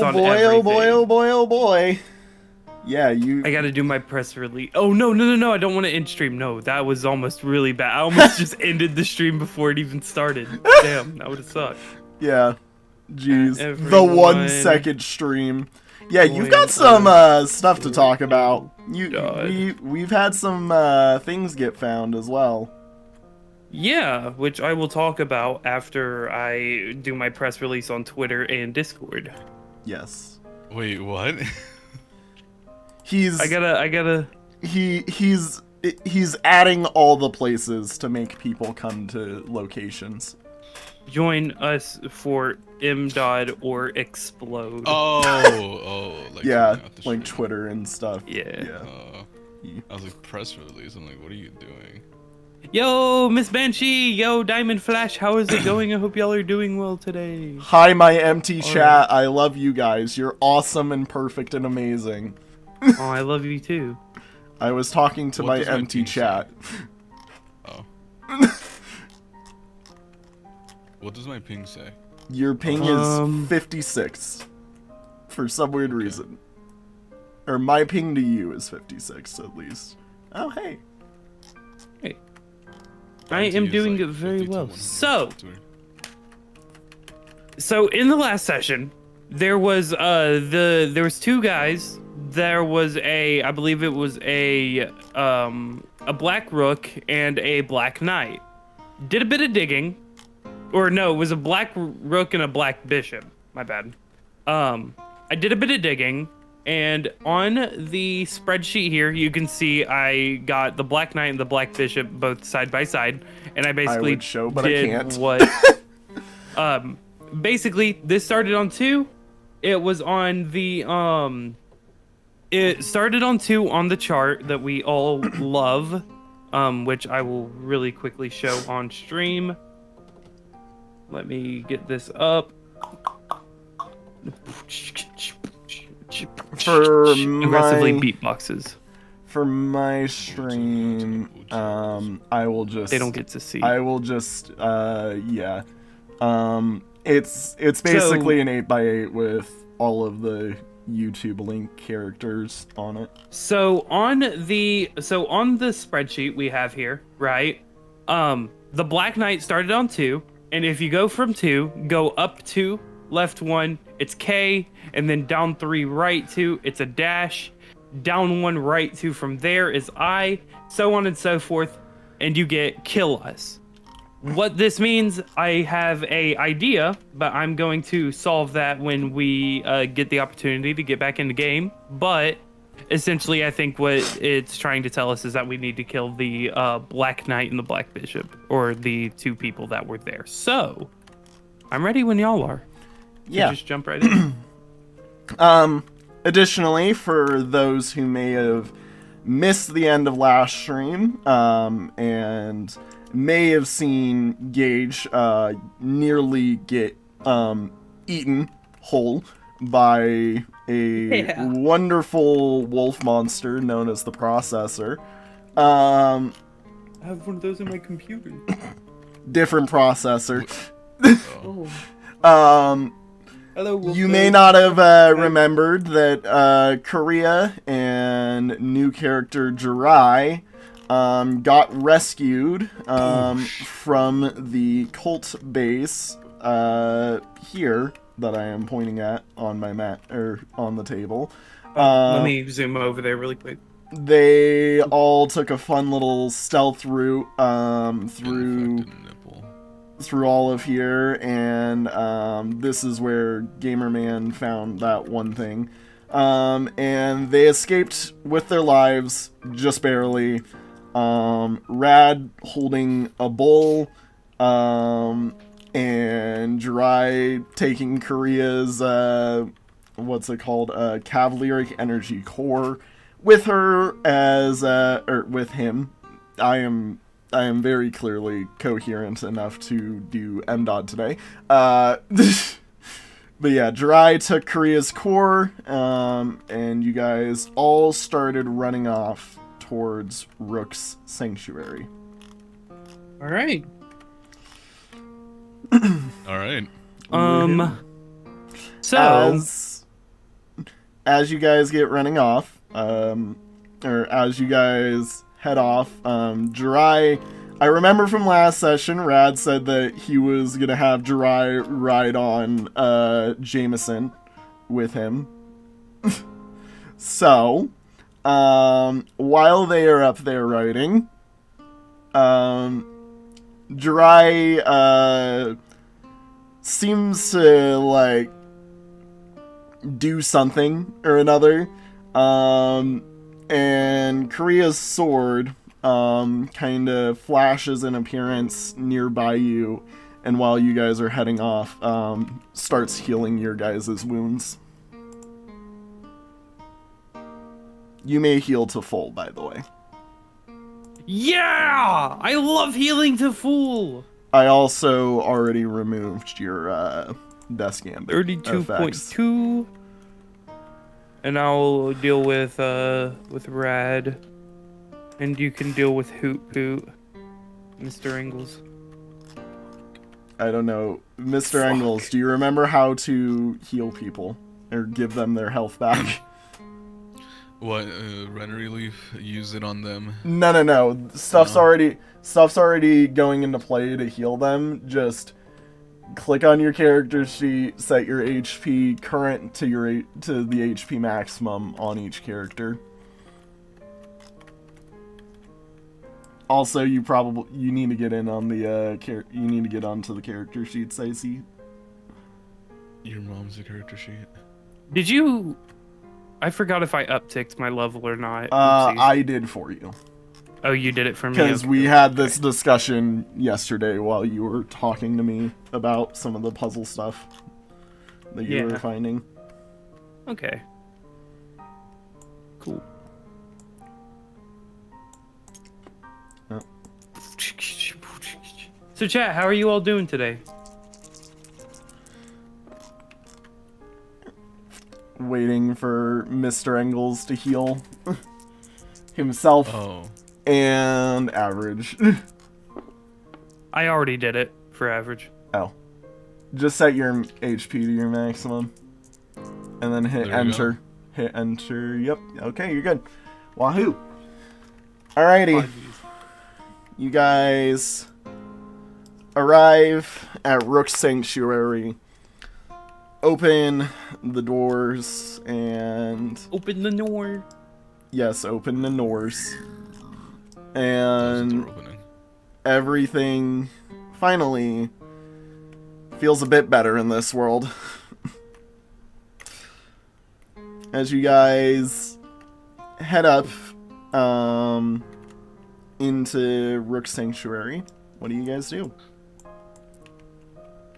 release on boy, everything. oh boy, oh boy, oh boy. Yeah, I gotta do my press release. Oh, no, I don't want to end stream. No, that was almost really bad. I almost just ended the stream before it even started. Damn, that would have sucked. Yeah. Jeez. The Everyone 1 second stream. Yeah, you've join got some us stuff to talk about. God. We've had some things get found as well. Yeah, which I will talk about after I do my press release on Twitter and Discord. Yes. Wait, what? He's I gotta he's adding all the places to make people come to locations. join us for MDOD or explode. Like Yeah, tweeting out the like stream. Twitter and stuff. Yeah. I was like, press release. I'm like, what are you doing? Yo, Miss Banshee, yo, Diamond Flash, how is it going? I hope y'all are doing well today. Hi, my empty All chat. I love you guys. You're awesome and perfect and amazing. Oh, I love you too. I was talking to What my does my empty ping say? chat. Oh. What does my ping say? Your ping is 56. For some weird reason. Or my ping to you is 56, at least. Oh, hey. Hey. I Mine to am you is, doing like, it very 52 well. when So, it's weird. in the last session, there was there was two guys. There was I believe it was a black rook and a black knight. Did a bit of digging, or no, it was a black rook and a black bishop. My bad. I did a bit of digging, and on the spreadsheet here, you can see I got the black knight and the black bishop both side by side, and I basically would show, but I did can't. what. Basically, this started on 2. It was on the It started on 2 on the chart that we all love, which I will really quickly show on stream. Let me get this up. For Aggressively my beatboxes. for my stream, I will just They don't get to see. I will just yeah. It's basically an 8x8 with all of the YouTube link characters on it. So on the spreadsheet we have here, right? The Black Knight started on 2, and if you go from 2, go up 2, left 1, it's K, and then down 3, right 2, it's a dash, down 1, right 2, from there is I, so on and so forth, and you get kill us. What this means, I have a idea, but I'm going to solve that when we get the opportunity to get back in the game. But essentially, I think what it's trying to tell us is that we need to kill the Black Knight and the Black Bishop, or the 2 people that were there. So, I'm ready when y'all are. Yeah. Just jump right in. Additionally, for those who may have missed the end of last stream, and may have seen Gage nearly get eaten whole by a wonderful wolf monster known as the Processor. I have one of those in my computer. Different processor. Oh. Hello, Wolf. You may not have remembered that Korea and new character Jirai got rescued from the cult base here that I am pointing at on my mat or on the table. Let me zoom over there really quick. They all took a fun little stealth route through all of here, and this is where Gamerman found that one thing. And they escaped with their lives, just barely. Rad holding a bull, and Jirai taking Korea's, what's it called, Cavaleric Energy Core with her as, or with him. I am very clearly coherent enough to do MDOT today. But yeah, Jirai took Korea's core, and you guys all started running off towards Rook's sanctuary. All right. All right. So as you guys get running off, or as you guys head off, Jirai, I remember from last session, Rad said that he was gonna have Jirai ride on Jameson with him. So, while they are up there riding, Jirai seems to like do something or another, and Korea's sword kind of flashes in appearance nearby you, and while you guys are heading off, starts healing your guys' wounds. You may heal to full, by the way. Yeah! I love healing to full! I also already removed your death gambit 32.2. And I'll deal with Rad. And you can deal with Hoot Poot, Mr. Engels. I don't know. Mr. Engels, do you remember how to heal people? Or give them their health back? What, Rennery Leaf? Use it on them? No. Stuff's already going into play to heal them. Just click on your character sheet, set your HP current to the HP maximum on each character. Also, you need to get in on the you need to get onto the character sheets, I see. Your mom's a character sheet. Did you? I forgot if I upticked my level or not. I did for you. Oh, you did it for me? Because we had this discussion yesterday while you were talking to me about some of the puzzle stuff that you were finding. Okay. Cool. Oh. So chat, how are you all doing today? Waiting for Mr. Engels to heal himself. Oh. And average. I already did it for average. Oh. Just set your HP to your maximum. And then hit enter. Hit enter. Yep. Okay, you're good. Wahoo. Alrighty. You guys arrive at Rook's Sanctuary. Open the doors and... Open the door. Yes, open the doors. And everything finally feels a bit better in this world. As you guys head up into Rook Sanctuary, what do you guys do?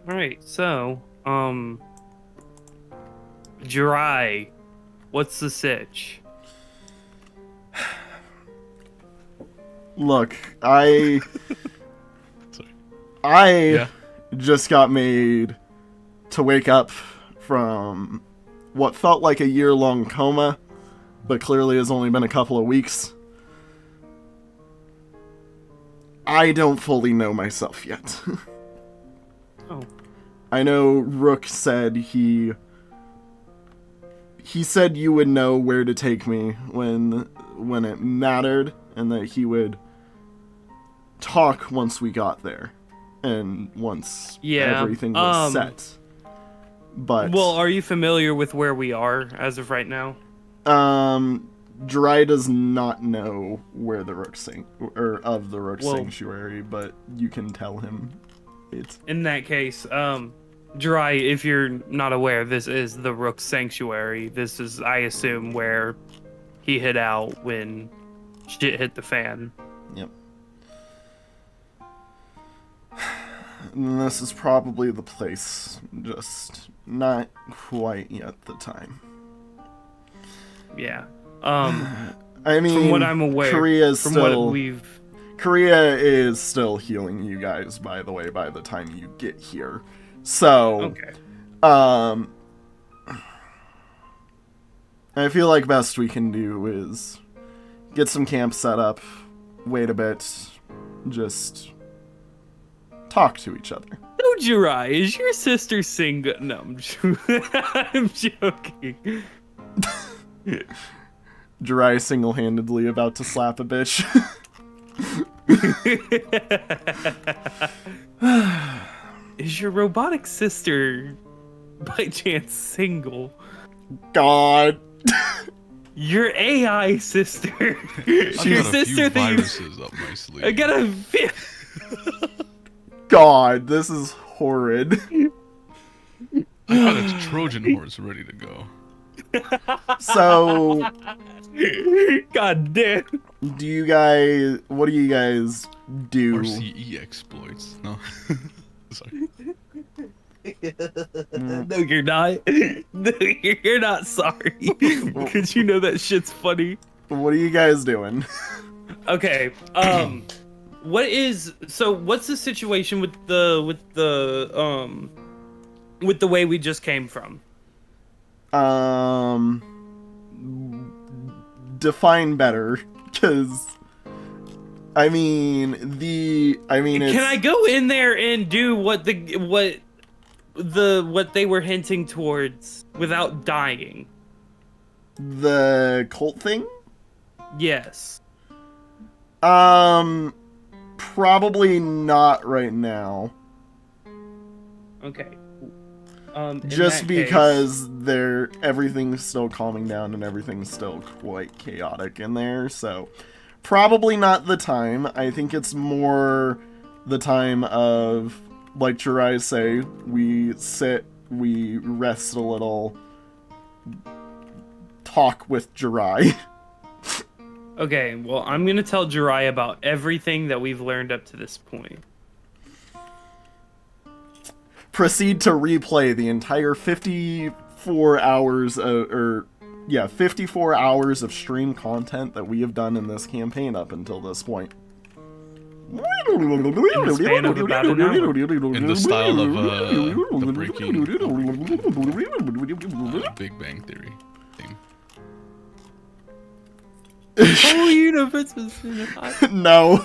Alright, so, Jirai, what's the sitch? Look, I just got made to wake up from what felt like a year-long coma, but clearly has only been a couple of weeks. I don't fully know myself yet. Oh. I know Rook said he said you would know where to take me when it mattered, and that he would talk once we got there, and once everything was set. But well, are you familiar with where we are as of right now? Dry does not know where the Rook Sanctuary, but you can tell him it's... In that case, Dry, if you're not aware, this is the Rook Sanctuary. This is, I assume, where he hid out when shit hit the fan. Yep. And this is probably the place, just not quite yet the time. Yeah. I mean, from what I'm aware, Korea is still healing you guys, by the way, by the time you get here. So, okay. I feel like best we can do is get some camp set up, wait a bit, just talk to each other. No, Jirai, is your sister single? No, I'm joking. Jirai single-handedly about to slap a bitch. Is your robotic sister by chance single? God. Your AI sister. I've Your got a few sister that you. viruses up my sleeve. I got a. God, this is horrid. I got a Trojan horse ready to go. So, God damn. what do you guys do? RCE exploits. No. Sorry. No, you're not. No, you're not sorry. Because you know that shit's funny. What are you guys doing? Okay. What's the situation with the way we just came from? Define better, because I mean it's... Can I go in there and do what they were hinting towards without dying? The cult thing? Yes. Probably not right now. Okay. Just because everything's still calming down and everything's still quite chaotic in there, so probably not the time. I think it's more the time of, like Jirai say, we sit, we rest a little, talk with Jirai. Okay, well, I'm gonna tell Jirai about everything that we've learned up to this point. Proceed to replay the entire 54 hours, 54 hours of stream content that we have done in this campaign up until this point. In the span of about an hour. In the style of the breaking Big Bang Theory theme. The whole universe was in a hot No.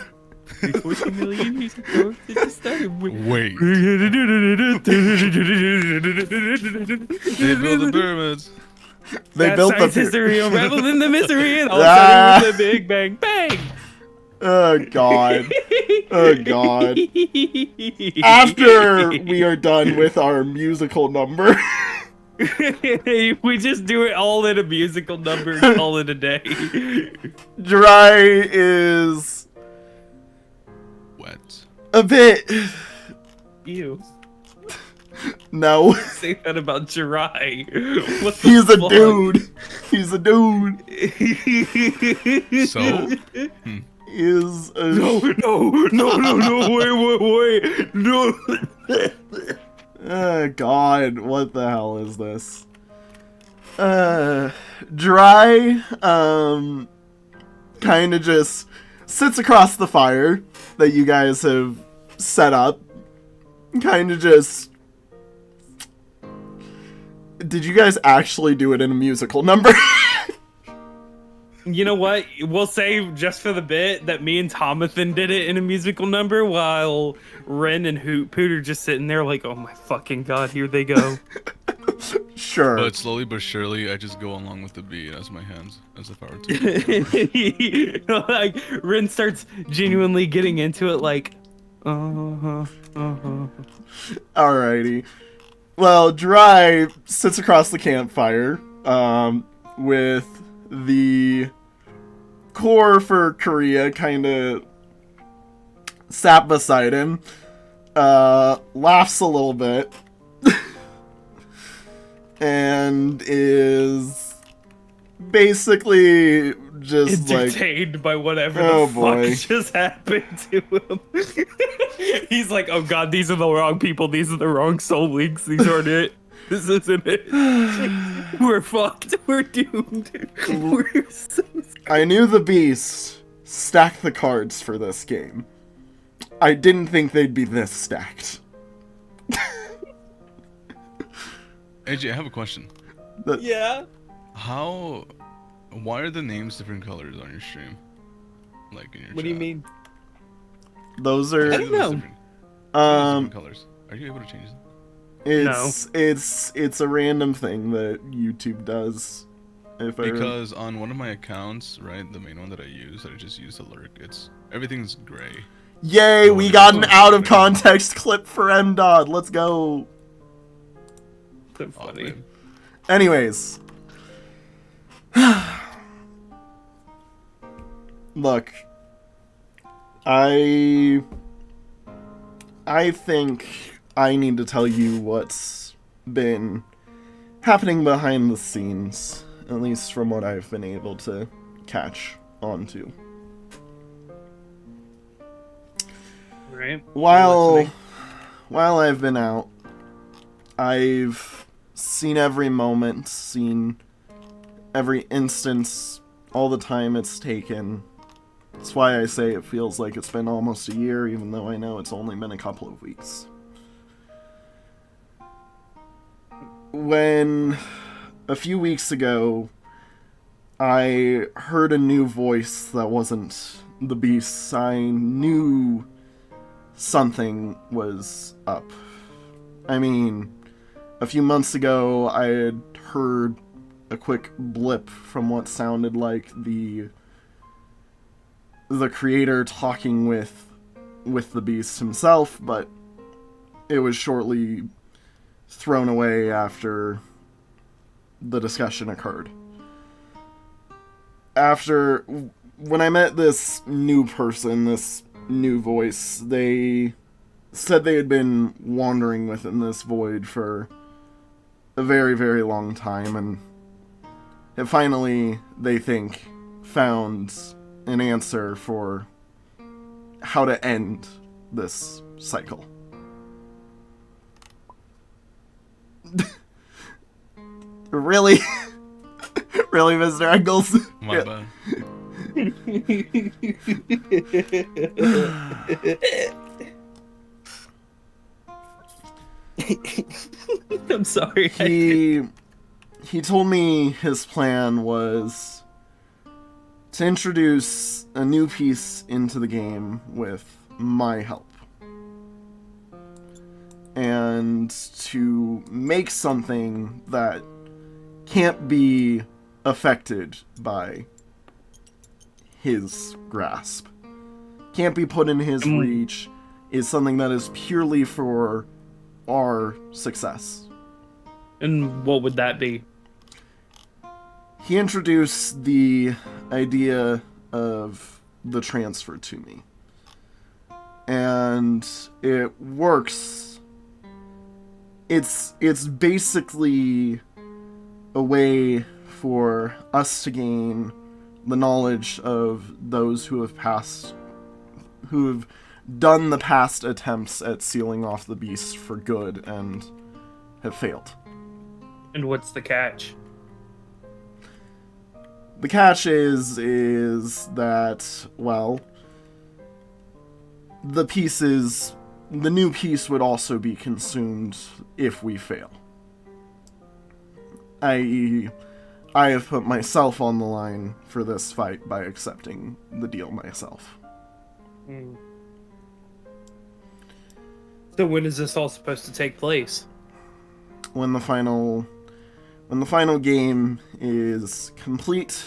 40 million years ago. It just started with... Wait. They built the pyramids. They built the history unraveled in the mystery and all started with a big bang bang. Oh god. Oh god. After we are done with our musical number. We just do it all in a musical number and call it a day. Jirai is Wet. a bit... Ew. No. Say that about Jirai. What the He's a fuck? dude. He's a dude. So? Is a... No, wait, no. Oh god, what the hell is this? Jirai, kinda just sits across the fire that you guys have set up. Kinda just... Did you guys actually do it in a musical number? You know what? We'll say, just for the bit, that me and Tomathan did it in a musical number, while Ren and Poot are just sitting there like, oh my fucking god, here they go. Sure. But slowly but surely, I just go along with the beat as my hands, as if I were to. Like, Ren starts genuinely getting into it like, Alrighty. Well, Jirai sits across the campfire, with the core for Korea kinda sat beside him, laughs a little bit, and is basically just entertained by whatever Oh, the boy. fuck just happened to him. He's like, oh god, these are the wrong people, these are the wrong soul links, these aren't it. This isn't it. We're fucked. We're doomed. We're so I knew the beast stacked the cards for this game. I didn't think they'd be this stacked. AJ, I have a question. Yeah. Why are the names different colors on your stream? Like in your What do you chat? mean? Those I are don't know. Different colors. Are you able to change them? it's a random thing that YouTube does. Because on one of my accounts, right, the main one that I just use the lurk. Everything's gray. Yay, we got an out of context clip for MDOD. Let's go. So funny. Anyways. Look. I think I need to tell you what's been happening behind the scenes, at least from what I've been able to catch onto. Right. While I've been out, I've seen every moment, seen every instance, all the time it's taken. That's why I say it feels like it's been almost a year, even though I know it's only been a couple of weeks. When, a few weeks ago, I heard a new voice that wasn't the Beast's, I knew something was up. I mean, a few months ago, I had heard a quick blip from what sounded like the creator talking with the Beast himself, but it was shortly thrown away after the discussion occurred. When I met this new person, this new voice, they said they had been wandering within this void for a very, very long time, and have finally, they think, found an answer for how to end this cycle. Really? Really, Mr. Mrengels? My bad. I'm sorry. He told me his plan was to introduce a new piece into the game with my help. And to make something that can't be affected by his grasp, can't be put in his reach, is something that is purely for our success. And what would that be? He introduced the idea of the transfer to me. And it works. It's basically a way for us to gain the knowledge of those who have done the past attempts at sealing off the Beast for good and have failed. And what's the catch? The catch is that, well, the new piece would also be consumed if we fail. I have put myself on the line for this fight by accepting the deal myself. So when is this all supposed to take place? When the final game is complete,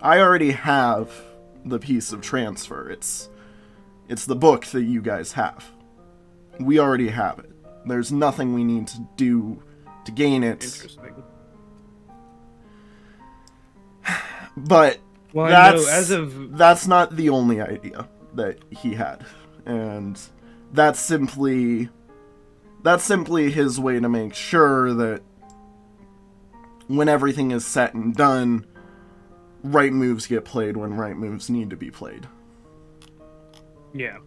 I already have the piece of transfer. It's the book that you guys have. We already have it. There's nothing we need to do to gain it. Interesting. But well, that's not the only idea that he had. And that's simply his way to make sure that when everything is set and done, right moves get played when right moves need to be played. Yeah.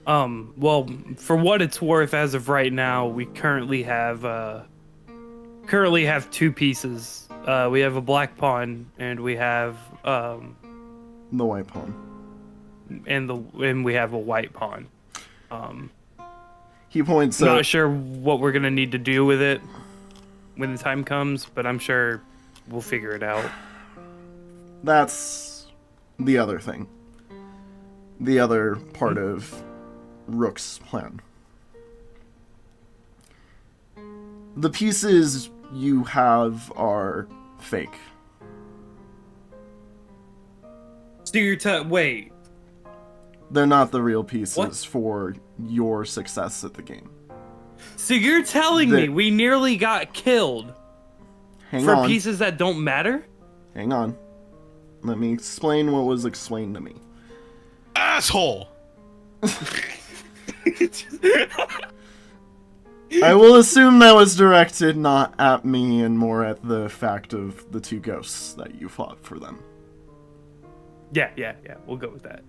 Well, for what it's worth, as of right now, we currently have two pieces. We have a black pawn, and we have the white pawn. And we have a white pawn. He points out. Not sure what we're gonna need to do with it when the time comes, but I'm sure we'll figure it out. That's the other thing. The other part of Rook's plan. The pieces you have are fake. So wait. They're not the real pieces for your success at the game. So you're telling me we nearly got killed for pieces that don't matter? Hang on. Let me explain what was explained to me. Asshole! I will assume that was directed not at me and more at the fact of the 2 ghosts that you fought for them. Yeah. We'll go with that.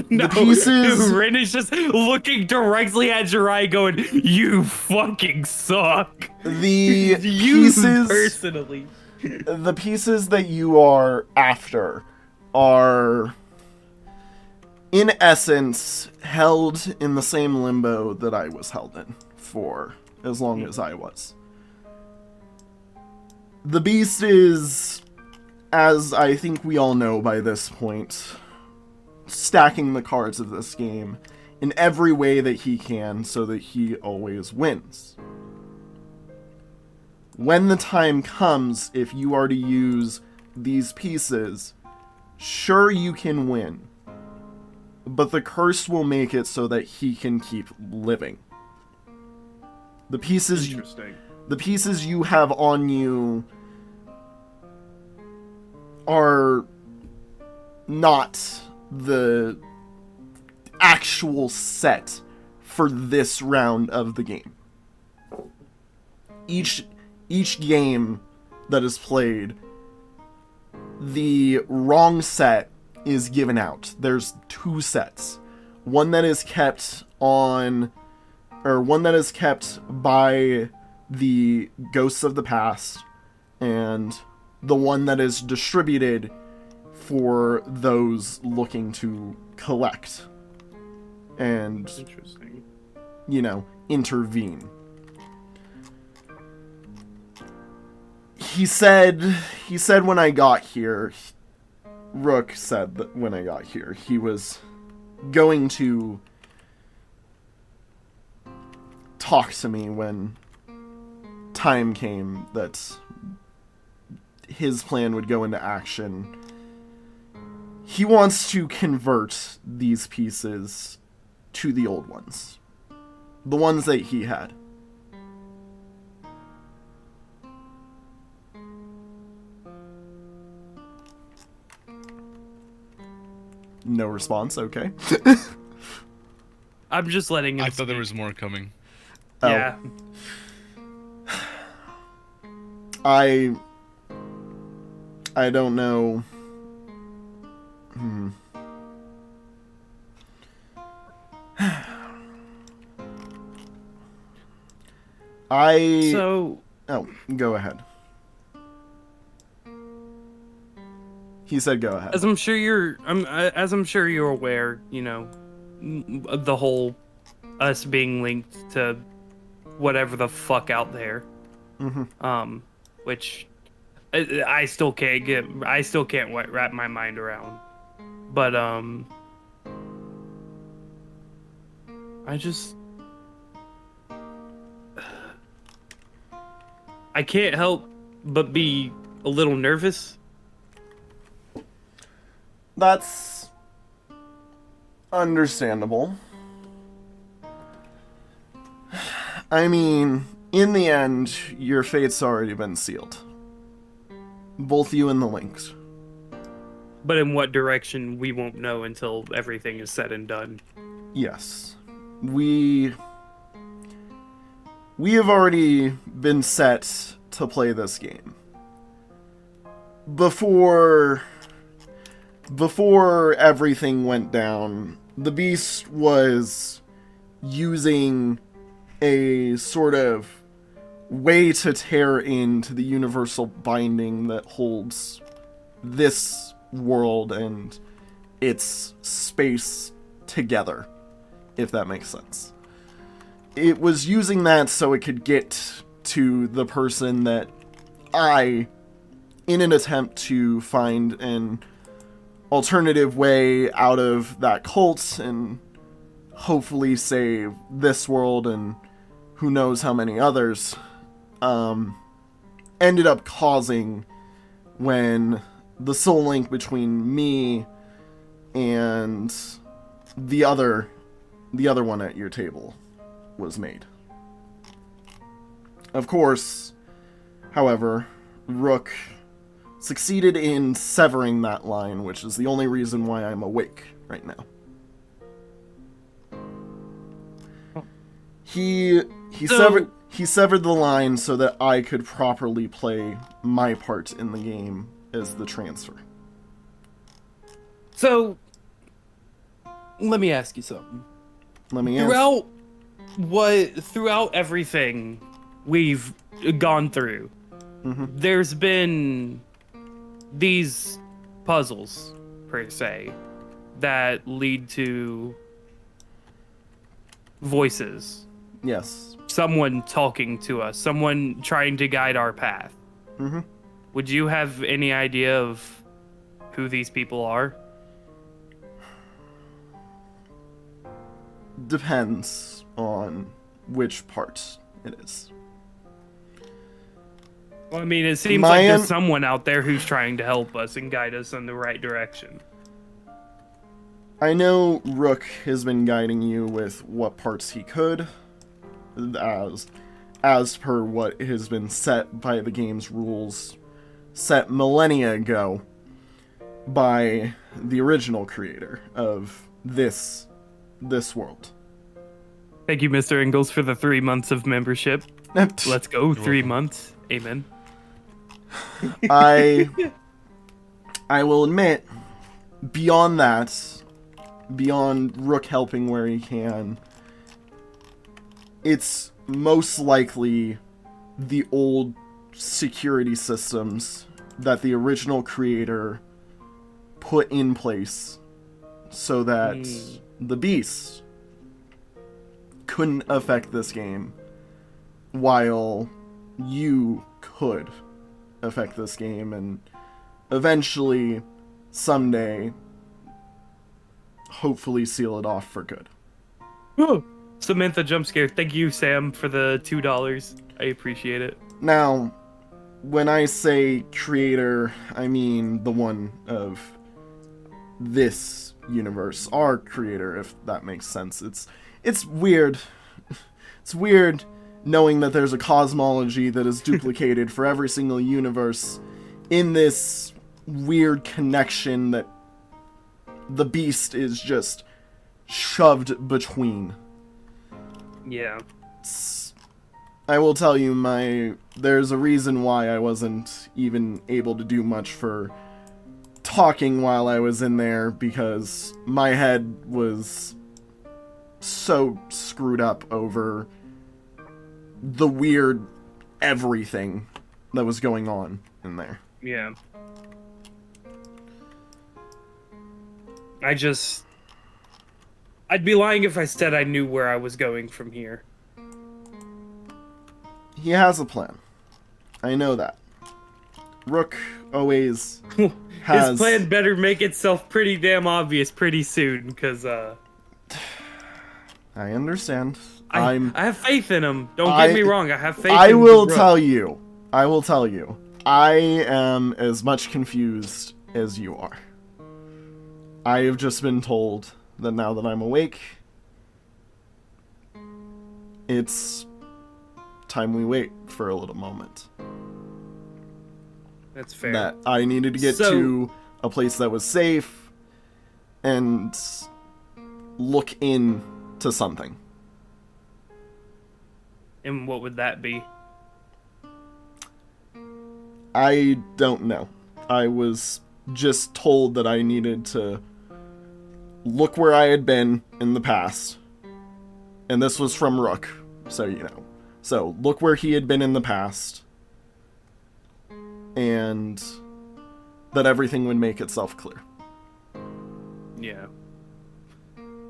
No, the pieces... Rin is just looking directly at Jirai going, you fucking suck. The pieces... personally. The pieces that you are after are, in essence, held in the same limbo that I was held in for as long as I was. The beast is, as I think we all know by this point, stacking the cards of this game in every way that he can so that he always wins. When the time comes, if you are to use these pieces, sure, you can win, but the curse will make it so that he can keep living. The pieces you have on you are not the actual set for this round of the game. Each game that is played, the wrong set is given out. There's 2 sets. One that is kept by the ghosts of the past, and the one that is distributed for those looking to collect and, intervene. He said when I got here, Rook said that when I got here, he was going to talk to me when time came that his plan would go into action. He wants to convert these pieces to the old ones. The ones that he had. No response, okay. I'm just letting him I thought there was more coming. Yeah. I don't know. Oh, go ahead. He said go ahead. As I'm sure you're aware, the whole us being linked to whatever the fuck out there. Mm-hmm. Which I still can't wrap my mind around. But I can't help but be a little nervous. That's understandable. I mean, in the end, your fate's already been sealed. Both you and the Lynx. But in what direction, we won't know until everything is said and done. Yes. We have already been set to play this game. Before everything went down, the Beast was using a sort of way to tear into the universal binding that holds this world and its space together, if that makes sense. It was using that so it could get to the person that I, in an attempt to find an alternative way out of that cult and hopefully save this world and who knows how many others, ended up causing when the soul link between me and the other one at your table was made. Of course, however, Rook succeeded in severing that line, which is the only reason why I'm awake right now. He severed the line so that I could properly play my part in the game as the transfer. So, let me ask you something. Throughout everything we've gone through, there's been these puzzles, per se, that lead to voices. Yes. Someone talking to us, someone trying to guide our path. Would you have any idea of who these people are? Depends on which part it is. Well, I mean, it seems like there's someone out there who's trying to help us and guide us in the right direction. I know Rook has been guiding you with what parts he could, as per what has been set by the game's rules, set millennia ago by the original creator of this world. Thank you, Mr. Mrengels, for the 3 months of membership. Let's go, 3 months. Amen. I will admit, beyond that, beyond Rook helping where he can, it's most likely the old security systems that the original creator put in place so that the beast couldn't affect this game, while you could affect this game and eventually, someday, hopefully seal it off for good. Whoa. Samantha jump scare. Thank you, Sam, for the $2. I appreciate it. Now, when I say creator, I mean the one of this universe, our creator, if that makes sense. It's weird. It's weird knowing that there's a cosmology that is duplicated for every single universe in this weird connection that the beast is just shoved between. Yeah. I will tell you, there's a reason why I wasn't even able to do much for talking while I was in there, because my head was so screwed up over the weird everything that was going on in there. Yeah. I'd be lying if I said I knew where I was going from here. He has a plan. I know that. Rook always has... His plan better make itself pretty damn obvious pretty soon, because, I understand. I have faith in him. Don't get me wrong, I have faith in I will Rook. tell you. I am as much confused as you are. I have just been told that now that I'm awake, it's time we wait for a little moment. That's fair. That I needed to get to a place that was safe and look into something. And what would that be? I don't know. I was just told that I needed to look where I had been in the past. And this was from Rook, so you know. So, look where he had been in the past. And that everything would make itself clear. Yeah.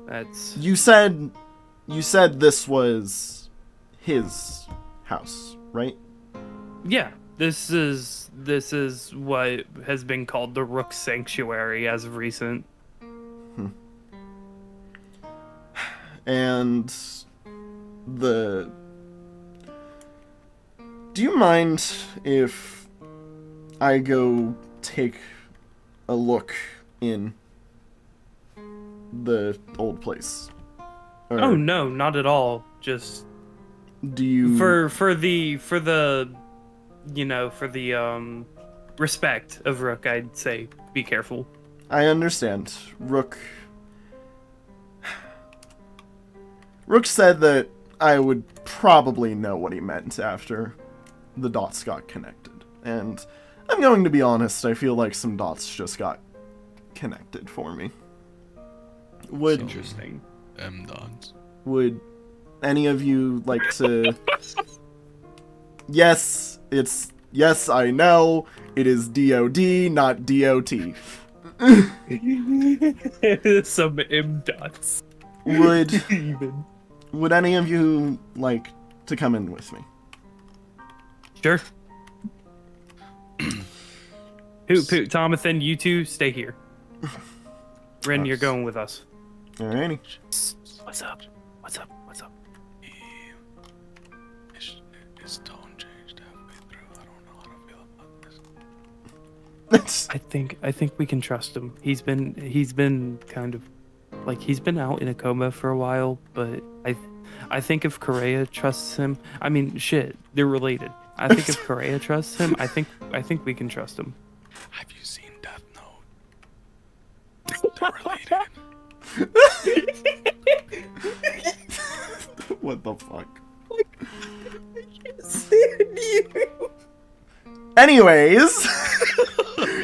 That's... You said this was his house, right? Yeah. This is what has been called the Rook Sanctuary as of recent. And do you mind if I go take a look in the old place? Or Oh no, not at all. Just do you for the respect of Rook, I'd say be careful. I understand. Rook said that I would probably know what he meant after the dots got connected. And I'm going to be honest, I feel like some dots just got connected for me. Interesting. Dots. Would any of you like to... Yes, I know. It is DoD, not DOT. Some M dots. Would any of you like to come in with me? Sure. Poot, Tomathan, you two stay here. Ren, you're going with us. Alrighty. What's up? What's up? What's up? His tone changed halfway through. I don't know how to feel about this. I think we can trust him. He's been kind of like he's been out in a coma for a while, but I think if Correa trusts him, I mean shit, they're related. I think if Correa trusts him, I think we can trust him. Have you seen Death Note? They're related. What the fuck? I can't stand you. Anyways,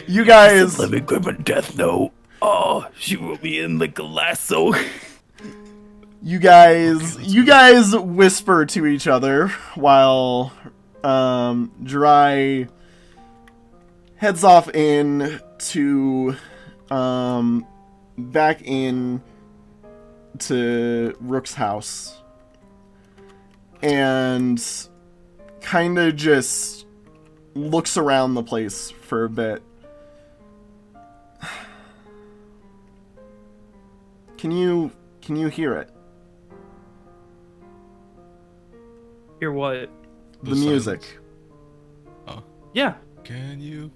you guys... Let me grab a Death Note. Oh, she wrote me in like a lasso. You guys whisper to each other while Dry heads off in to back in to Rook's house and kind of just looks around the place for a bit. Can you hear it? Hear what? The music. Oh. Yeah. Can you?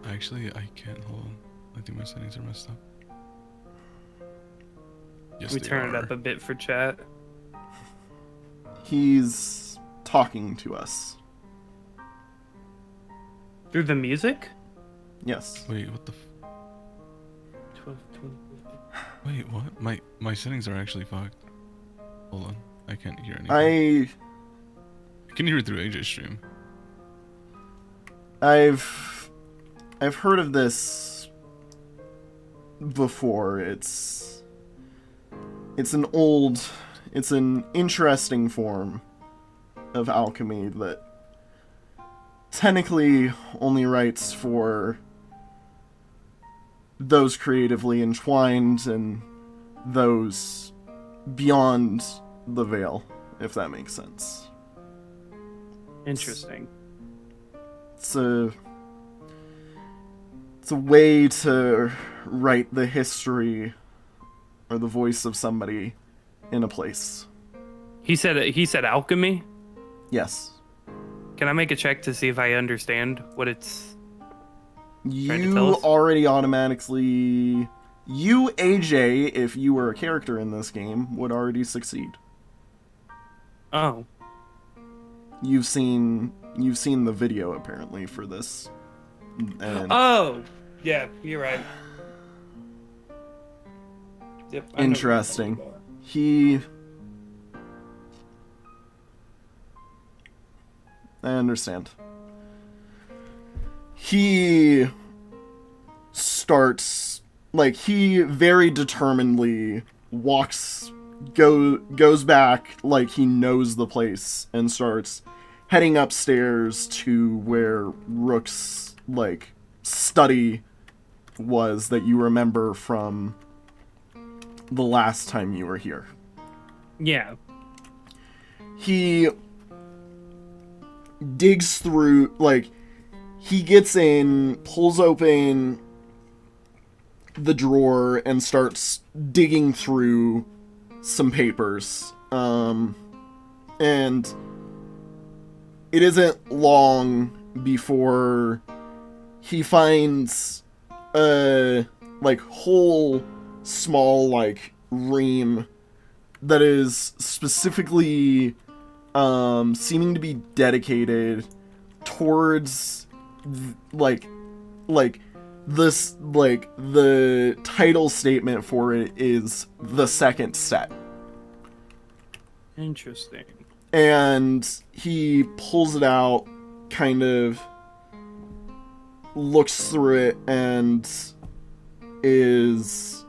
Actually, I can't. Hold on. I think my settings are messed up. Yes, We they turn it are. up a bit for chat. He's talking to us. Through the music? Yes. Wait, what the? 12, 20. Wait, what? My settings are actually fucked. Hold on. I can't hear anything. I can hear it through AJ's stream. I've heard of this before. It's an interesting form of alchemy that technically only writes for those creatively entwined and those beyond the veil, if that makes sense. Interesting. It's a way to write the history or the voice of somebody in a place. He said alchemy? Yes. Can I make a check to see if I understand what it's trying to tell You us? already automatically... You, AJ, if you were a character in this game, would already succeed. Oh. You've seen the video, apparently, for this. And Oh! Yeah, you're right. Yep, I know interesting. what you're talking I understand. He starts, like, he very determinedly goes back like he knows the place and starts heading upstairs to where Rook's, like, study was that you remember from the last time you were here. Yeah. He digs through, like, he gets in, pulls open the drawer, and starts digging through some papers. And it isn't long before he finds a like whole small like ream that is specifically seeming to be dedicated towards this, like the title statement for it is the second set. Interesting. And he pulls it out, kind of looks through it, and is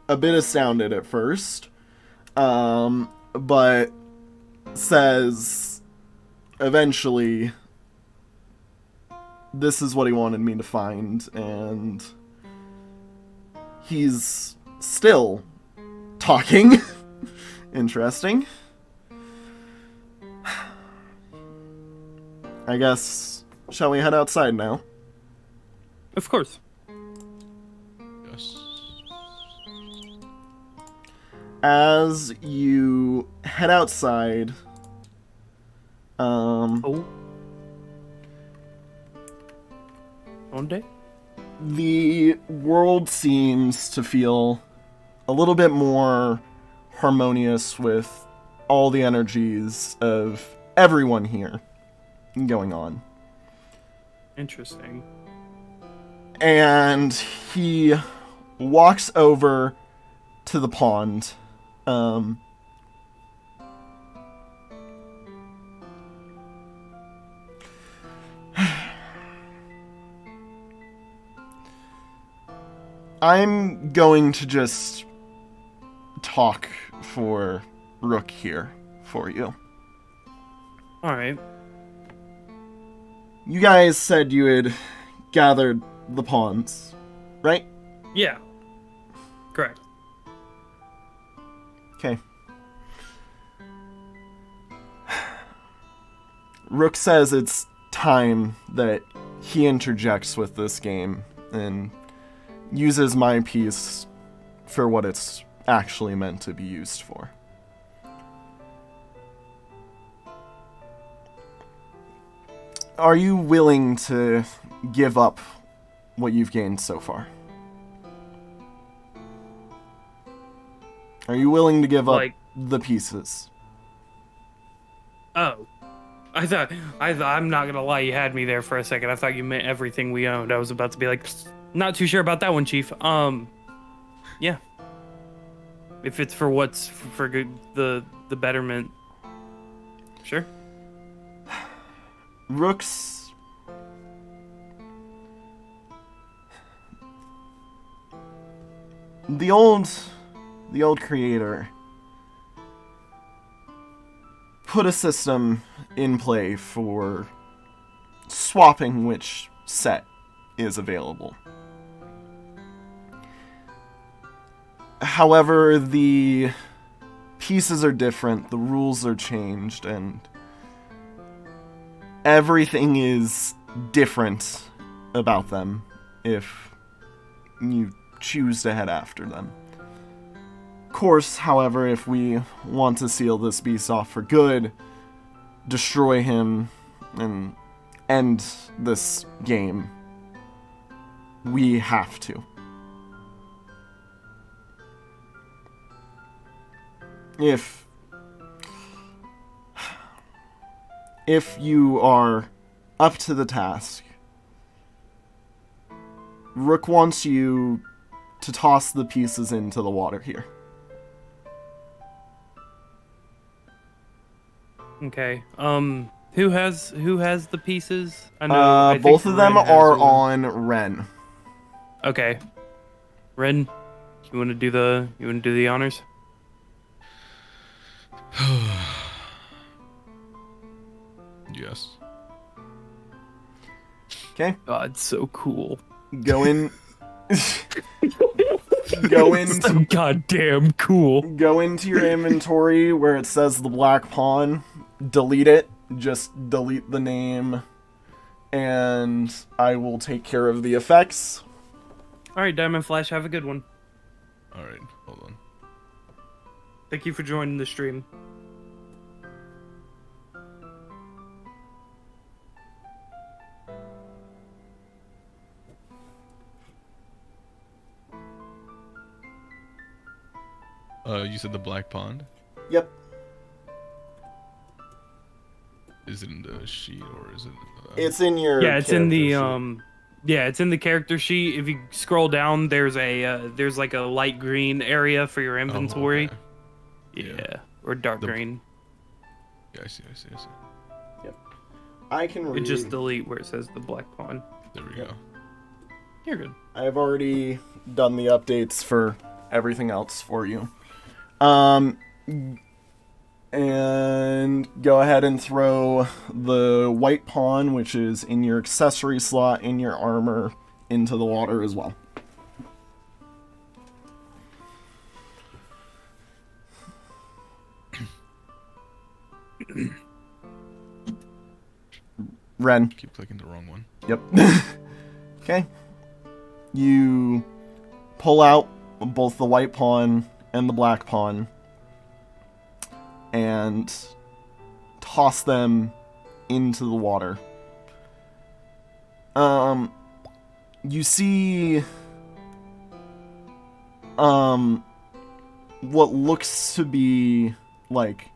a bit astounded at first, but says eventually, this is what he wanted me to find, and he's still talking. Interesting. I guess, shall we head outside now? Of course. Yes. As you head outside, Oh. One day? the world seems to feel a little bit more harmonious with all the energies of everyone here going on. Interesting. And he walks over to the pond. I'm going to just talk for Rook here for you. Alright. You guys said you had gathered the pawns, right? Yeah. Correct. Okay. Rook says it's time that he interjects with this game and uses my piece for what it's actually meant to be used for. Are you willing to give up what you've gained so far? Are you willing to give up the pieces? Oh. I'm not gonna lie, you had me there for a second. I thought you meant everything we owned. I was about to be like, not too sure about that one, Chief. Yeah. If it's for what's for good, the betterment. Sure. Rook's the old creator put a system in play for swapping which set is available. However, the pieces are different, the rules are changed, and everything is different about them if you choose to head after them. Of course, however, if we want to seal this beast off for good, destroy him, and end this game, we have to. If you are up to the task, Rook wants you to toss the pieces into the water here. Okay. Who has the pieces? I know. I think Both of them Ren has are one. on Ren. Okay. Ren, you want to do the honors? Yes. Okay. God, so cool. Go in. Go into So goddamn cool. Go into your inventory where it says the black pawn. Delete it. Just delete the name, and I will take care of the effects. All right, Diamond Flash, have a good one. All right, hold on. Thank you for joining the stream. You said the Black Pond. Yep. Is it in the sheet or is it? It's in your. Yeah, it's in the character sheet. Yeah, it's in the character sheet. If you scroll down, there's like a light green area for your inventory. Oh, okay. Yeah, or dark green. Yeah, I see. Yep. I can read. It just delete where it says the Black Pond. There we go. You're good. I've already done the updates for everything else for you. And go ahead and throw the white pawn, which is in your accessory slot in your armor, into the water as well. Ren. Keep clicking the wrong one. Yep. Okay. You pull out both the white pawn and the black pawn and toss them into the water. You see what looks to be like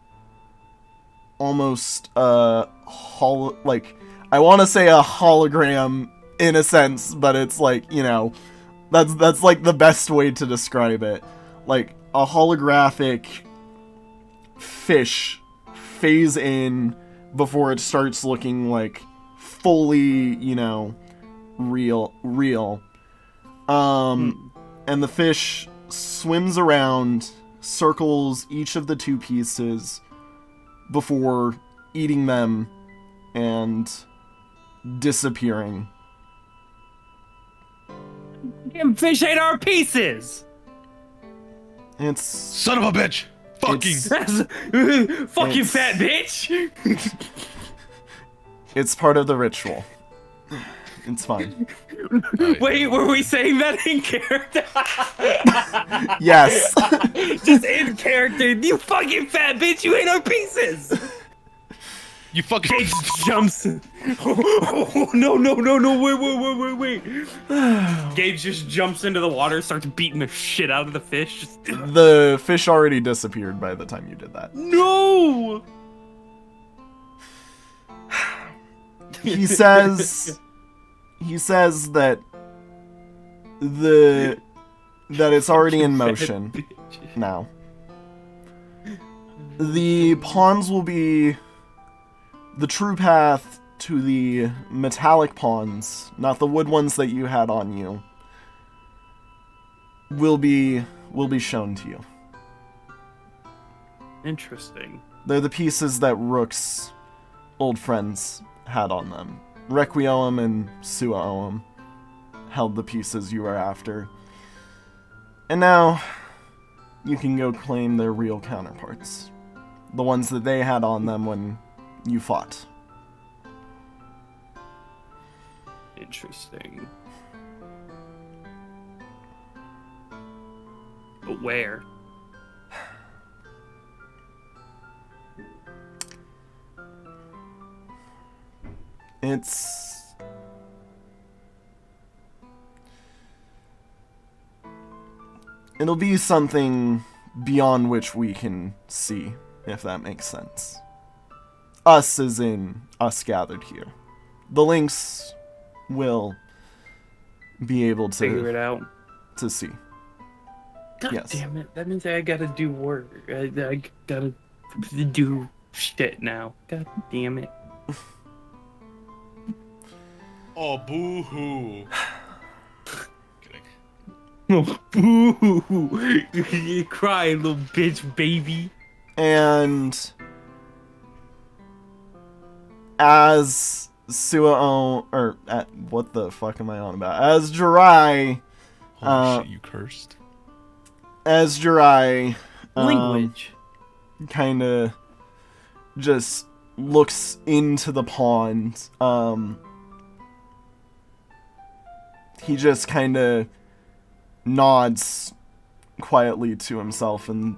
almost I want to say a hologram in a sense, but it's like, you know, that's like the best way to describe it. Like a holographic fish phase in before it starts looking like fully, you know, real. And the fish swims around, circles each of the two pieces before eating them and disappearing. Damn fish ate our pieces! It's Son of a bitch! Fucking. Fuck you, fat bitch! it's part of the ritual. It's fine. Wait, were we saying that in character? Yes. Just in character. You fucking fat bitch, you ate our pieces! You fucking. Gage jumps. Oh, no, wait. Gage just jumps into the water, starts beating the shit out of the fish. The fish already disappeared by the time you did that. No! He says that it's already in motion now. The pawns will be the true path to the metallic pawns, not the wood ones that you had on you, will be shown to you. Interesting. They're the pieces that Rook's old friends had on them. rateYOU and puENDt held the pieces you were after. And now, you can go claim their real counterparts. The ones that they had on them when you fought. Interesting. But where? It'll be something beyond which we can see, if that makes sense. Us as in us gathered here. The Lynx will be able to Figure it out. To see. God Yes. damn it. That means I gotta do work. I gotta do shit now. God damn it. Oh, boo-hoo. Kidding. Oh, boo! You cry, little bitch, baby. And as puENDt, what the fuck am I on about? As Jirai, Holy shit, you cursed. as Jirai, Language. kind of just looks into the pond, he just kind of nods quietly to himself and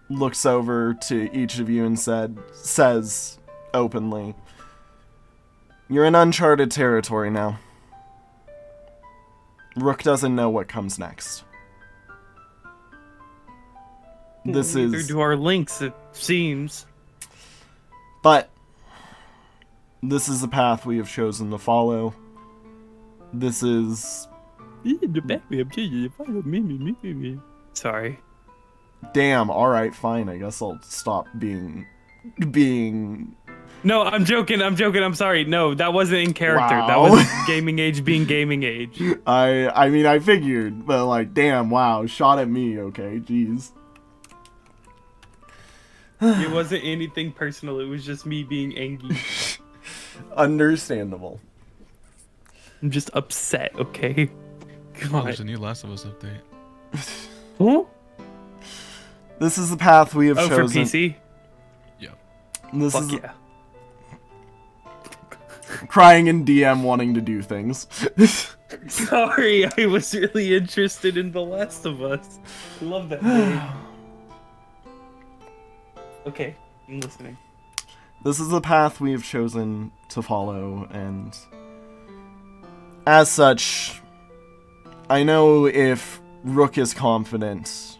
looks over to each of you and says openly, "You're in uncharted territory now. Rook doesn't know what comes next. This Neither is... do our links, it seems. But this is the path we have chosen to follow. This is... Sorry. Damn, alright, fine. I guess I'll stop being... No, I'm joking, I'm sorry. No, that wasn't in character. Wow. That was GamingAge being GamingAge. I mean, I figured, but like, damn, wow, shot at me, okay, jeez. It wasn't anything personal, it was just me being angry. Understandable. I'm just upset, okay? Oh, there's a new Last of Us update. Huh? This is the path we have chosen. Oh, for PC? Yeah. This Fuck is yeah. crying in DM wanting to do things. Sorry, I was really interested in The Last of Us. Love that game. Okay, I'm listening. This is the path we have chosen to follow, and as such, I know if Rook is confident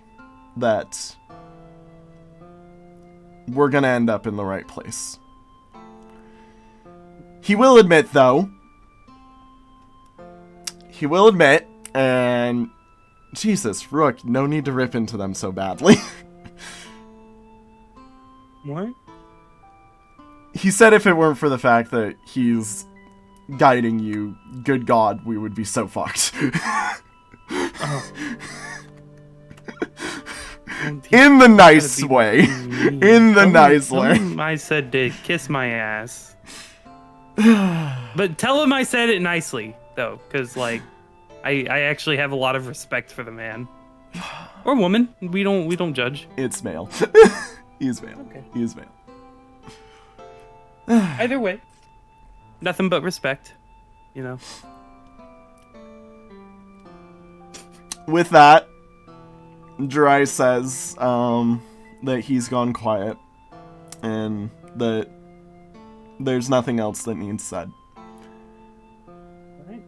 that we're gonna end up in the right place. He will admit, though, and Jesus, Rook, no need to rip into them so badly. What? He said if it weren't for the fact that he's guiding you, good God, we would be so fucked. Oh. In the nice way. In the nice way. I said to kiss my ass. But tell him I said it nicely, though, because, like, I actually have a lot of respect for the man. Or woman. We don't judge. It's male. He's male. Okay. He is male. Either way. Nothing but respect. You know. With that, Dry says that he's gone quiet and that there's nothing else that needs said. Alright.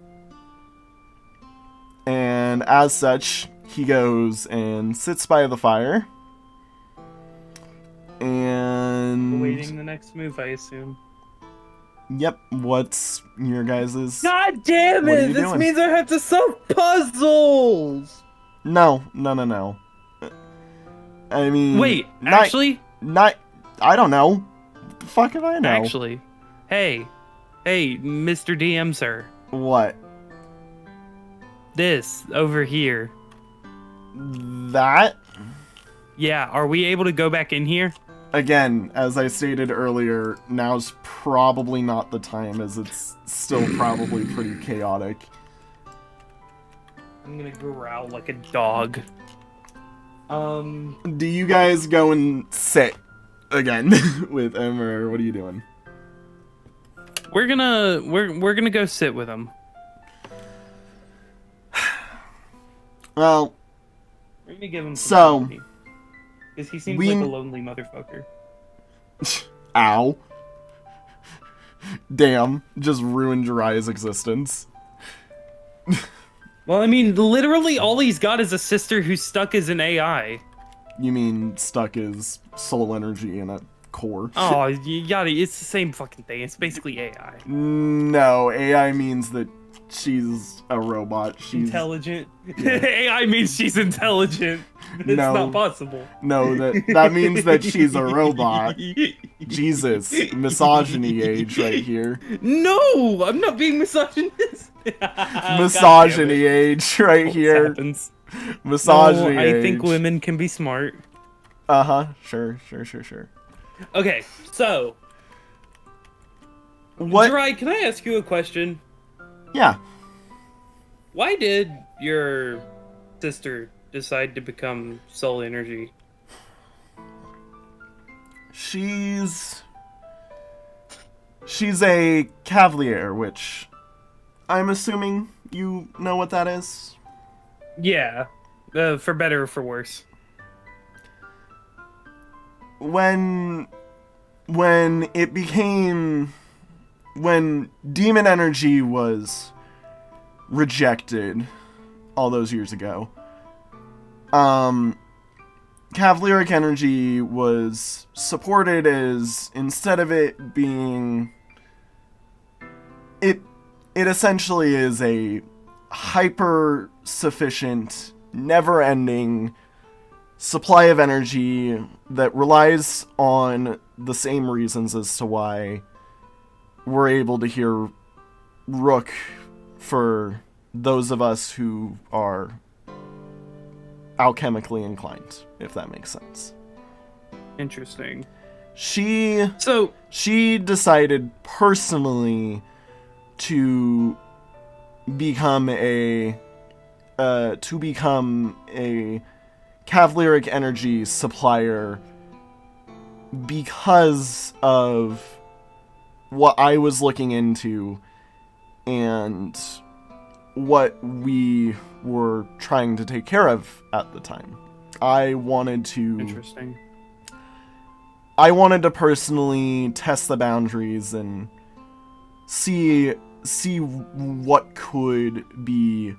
And as such, he goes and sits by the fire. And Awaiting the next move, I assume. Yep, what's your guys's? God damn What are it! you This doing? means I have to solve puzzles! No. I mean, Wait, actually? I don't know. The fuck if I know? Actually. Hey, Mr. DM, sir. What? This, over here. That? Yeah, are we able to go back in here? Again, as I stated earlier, now's probably not the time, as it's still probably pretty chaotic. I'm gonna growl like a dog. Do you guys go and sit again with him, or what are you doing? We're gonna go sit with him. Well, We're gonna give him some So, company. Because he seems we- like a lonely motherfucker. ow. Damn, just ruined Jiraiya's existence. Well, I mean, literally all he's got is a sister who's stuck as an AI. You mean stuck as soul energy in a core? Oh, you gotta, it's the same fucking thing. It's basically AI. No, AI means that she's a robot. She's Intelligent. AI means she's intelligent. It's No. not possible. No, that means that she's a robot. Jesus, misogyny age right here. No, I'm not being misogynist. Misogyny age right here. Happens. Misogyny No, age. I think women can be smart. Uh-huh. Sure. Okay, so What? Jirai, can I ask you a question? Yeah. Why did your sister decide to become soul energy? She's a cavalier, which I'm assuming you know what that is. Yeah, for better or for worse. When demon energy was rejected all those years ago, Cavalieric energy was supported as, instead of it being... It essentially is a hyper-sufficient, never-ending supply of energy that relies on the same reasons as to why we're able to hear Rook for those of us who are alchemically inclined, if that makes sense. Interesting. She So decided personally to become a Cavalieric energy supplier because of what I was looking into and what we were trying to take care of at the time. I wanted to personally test the boundaries and see what could be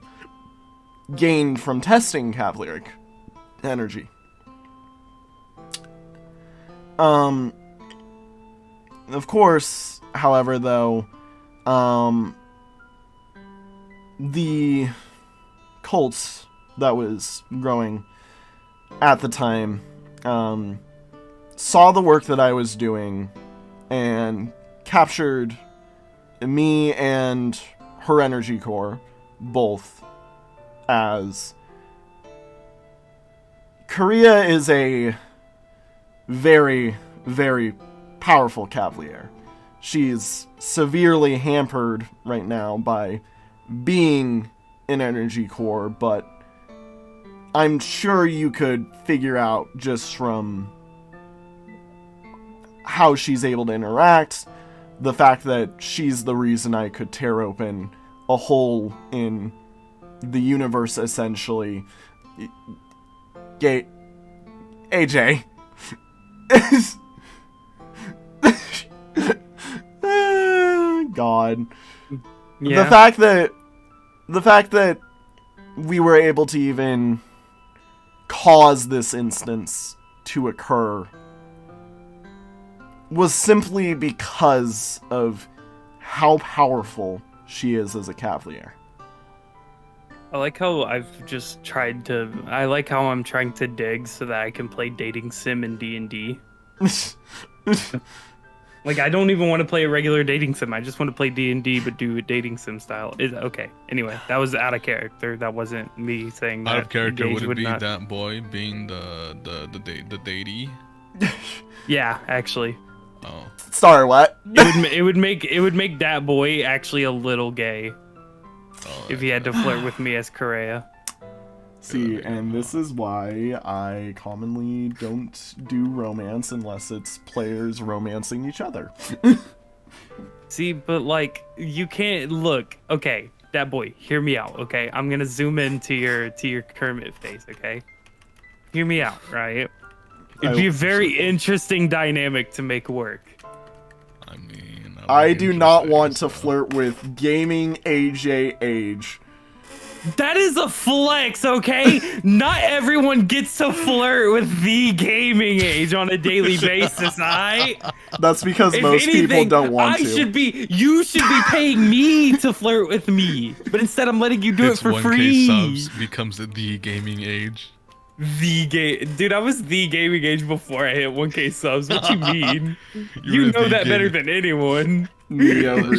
gained from testing Cavalieric energy. Of course, however, though, the cult that was growing at the time saw the work that I was doing and captured me and her energy core both, as Korea is a very, very powerful Cavalier. She's severely hampered right now by being an energy core, but I'm sure you could figure out just from how she's able to interact, the fact that she's the reason I could tear open a hole in the universe, essentially. AJ. God. yeah. The fact that we were able to even cause this instance to occur was simply because of how powerful she is as a Cavalier. I like how I'm trying to dig so that I can play dating sim in D&D. Like, I don't even want to play a regular dating sim. I just want to play D&D, but do it dating sim style. Okay. Anyway, that was out of character. That wasn't me saying that. Out of character, would it be not... that boy being the deity? Yeah, actually. Oh. Sorry, what? It would make that boy actually a little gay if he had to flirt with me as Korea. See, and this is why I commonly don't do romance unless it's players romancing each other. See, but like, you can't look. Okay, that boy, hear me out. Okay, I'm gonna zoom into your Kermit face. Okay, hear me out, right? It'd be a very interesting dynamic to make work. I mean, I do not want to flirt with GamingAge age. That is a flex, okay? Not everyone gets to flirt with the GamingAge on a daily basis, alright? That's because most people don't want to. You should be paying me to flirt with me, but instead I'm letting you do it for 1K free. subs becomes the GamingAge. Dude, I was the GamingAge before I hit 1K subs. What you mean? You know that better than anyone. Me over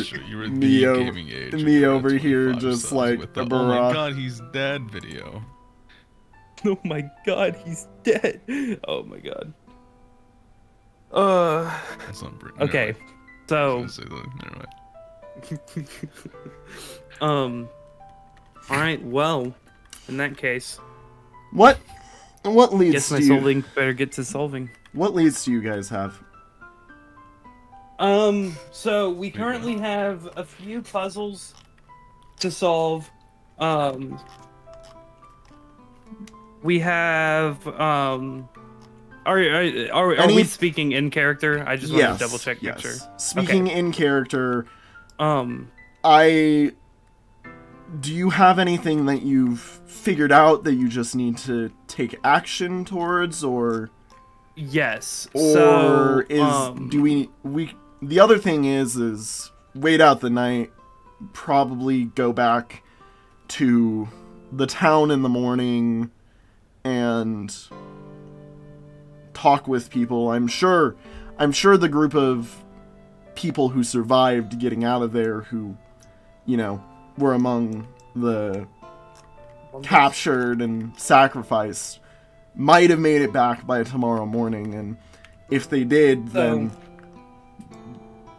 here just like with the, oh my god, he's dead video. Oh my god, he's dead. Oh my god. That's not Britain. Okay, so all right, well, in that case, what leads guess my to soul link better get to solving. What leads do you guys have? So we currently have a few puzzles to solve. We have are we speaking in character? I just want to double check. Make sure. Speaking in character. do you have anything that you've figured out that you just need to take action towards, or Yes. or So, do we the other thing is wait out the night, probably go back to the town in the morning and talk with people. I'm sure the group of people who survived getting out of there, who, you know, were among the captured and sacrificed, might have made it back by tomorrow morning, and if they did, then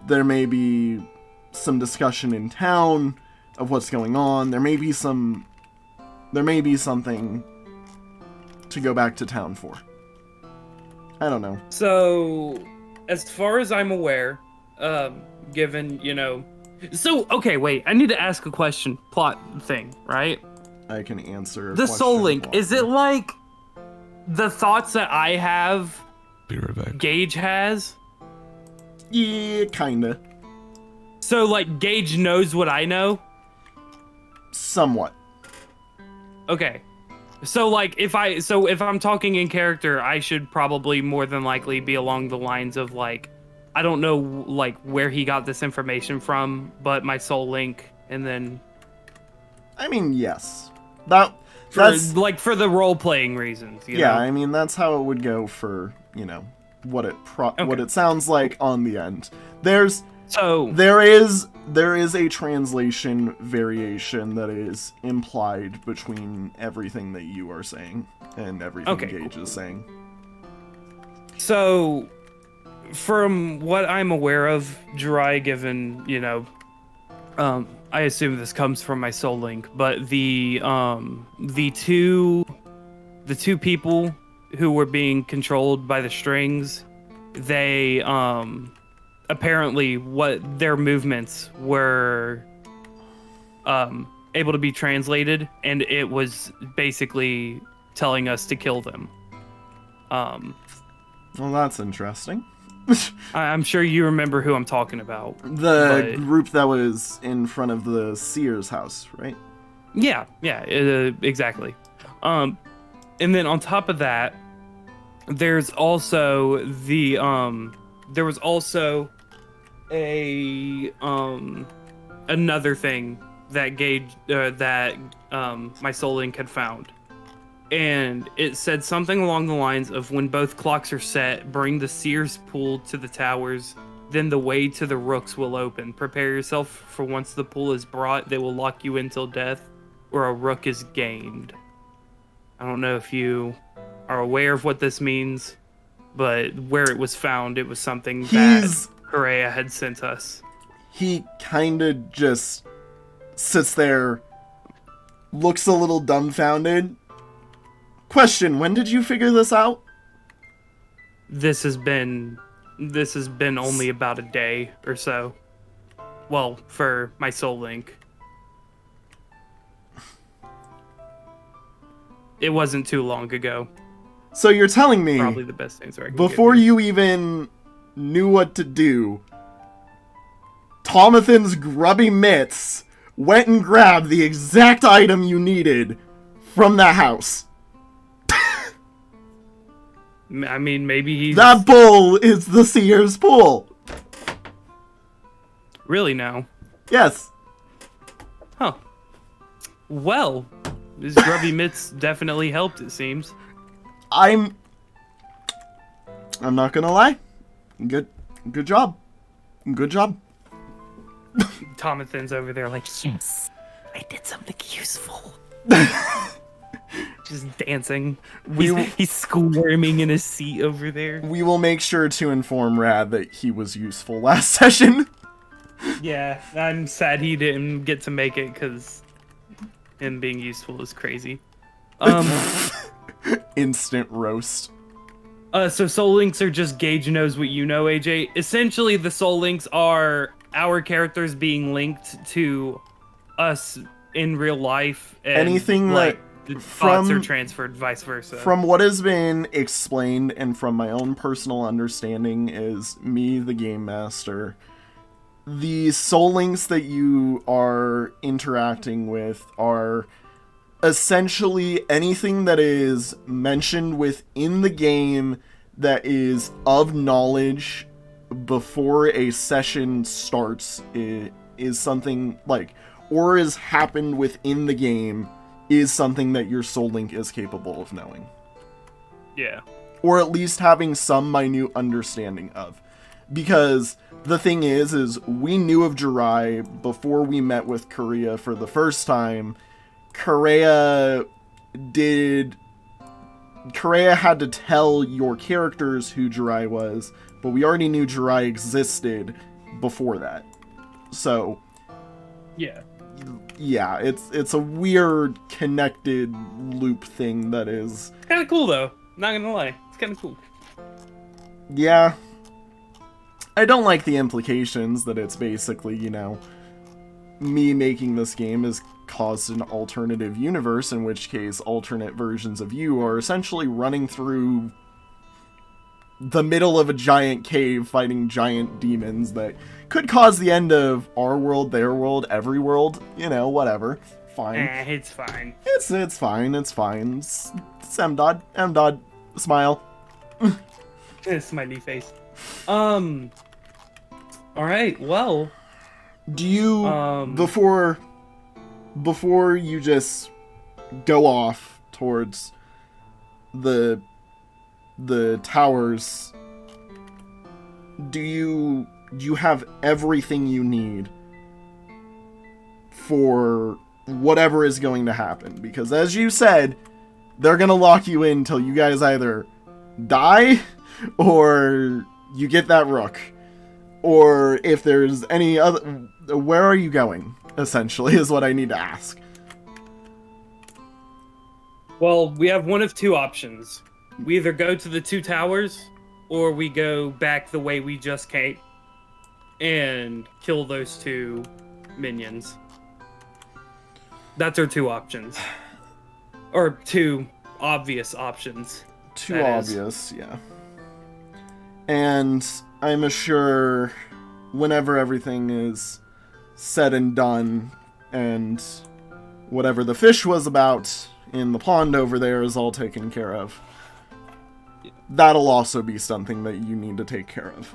there may be some discussion in town of what's going on. There may be something to go back to town for. I don't know. So, as far as I'm aware, given, you know... So, okay, wait. I need to ask a question. Plot thing, right? I can answer. The Soul Link, is it like the thoughts that I have, Be right back. Gage has? Yeah, kinda. So, like, Gage knows what I know? Somewhat. Okay. So, like, if I'm talking in character, I should probably more than likely be along the lines of, like, I don't know, like, where he got this information from, but my Soul Link, and then... I mean, yes. For the role-playing reasons, you know? I mean, that's how it would go for, you know, what it sounds like on the end. There is a translation variation that is implied between everything that you are saying and everything Gage is saying. So, from what I'm aware of, Jirai, given, you know, I assume this comes from my Soul Link, but the two people who were being controlled by the strings, they apparently what their movements were able to be translated, and it was basically telling us to kill them. Well, that's interesting. I'm sure you remember who I'm talking about. The group that was in front of the Sears house, right? Yeah, exactly. And then on top of that, there's also there was also another thing that Gage my Soul Link had found. And it said something along the lines of, when both clocks are set, bring the Sears pool to the towers, then the way to the Rooks will open. Prepare yourself, for once the pool is brought, they will lock you in till death, or a Rook is gained. I don't know if you are aware of what this means, but where it was found, it was something that Correa had sent us. He kinda just sits there, looks a little dumbfounded. Question, when did you figure this out? This has been only about a day or so. Well, for my Soul Link. It wasn't too long ago. So you're telling me, probably the best answer I can before give you even knew what to do, Tomathan's grubby mitts went and grabbed the exact item you needed from that house. I mean, maybe he's... That bull is the Sears pool. Really now? Yes. Huh. Well, his grubby mitts definitely helped, it seems. I'm not gonna lie. Good job. Good job. Tomathan's over there like, yes, I did something useful. Just dancing. He's squirming in his seat over there. We will make sure to inform Rad that he was useful last session. Yeah, I'm sad he didn't get to make it, because him being useful is crazy. Instant roast. So Soul Links are just Gage knows what you know, AJ. Essentially, the Soul Links are our characters being linked to us in real life. And, anything like, that the thoughts are transferred, vice versa. From what has been explained and from my own personal understanding is me, the game master, the soul links that you are interacting with are essentially anything that is mentioned within the game that is of knowledge before a session starts is something like, or has happened within the game, is something that your soul link is capable of knowing. Yeah. Or at least having some minute understanding of. Because the thing is we knew of Jirai before we met with Korea for the first time. Korea had to tell your characters who Jirai was, but we already knew Jirai existed before that. So, yeah, it's a weird connected loop thing that is kind of cool though. Not gonna lie, it's kind of cool. Yeah. I don't like the implications that it's basically, you know, me making this game has caused an alternative universe, in which case alternate versions of you are essentially running through the middle of a giant cave fighting giant demons that could cause the end of our world, their world, every world, you know, whatever. Fine. It's fine. It's fine, it's fine. It's M-Dod, smile. Smiley face. Alright, well. Do you, before you just go off towards the towers, do you have everything you need for whatever is going to happen? Because as you said, they're gonna lock you in until you guys either die or you get that Rook. Or if there's any other... Where are you going, essentially, is what I need to ask. Well, we have one of two options. We either go to the two towers, or we go back the way we just came and kill those two minions. That's our two options. Or two obvious options. Too obvious, yeah. And I'm sure whenever everything is said and done, and whatever the fish was about in the pond over there is all taken care of, that'll also be something that you need to take care of.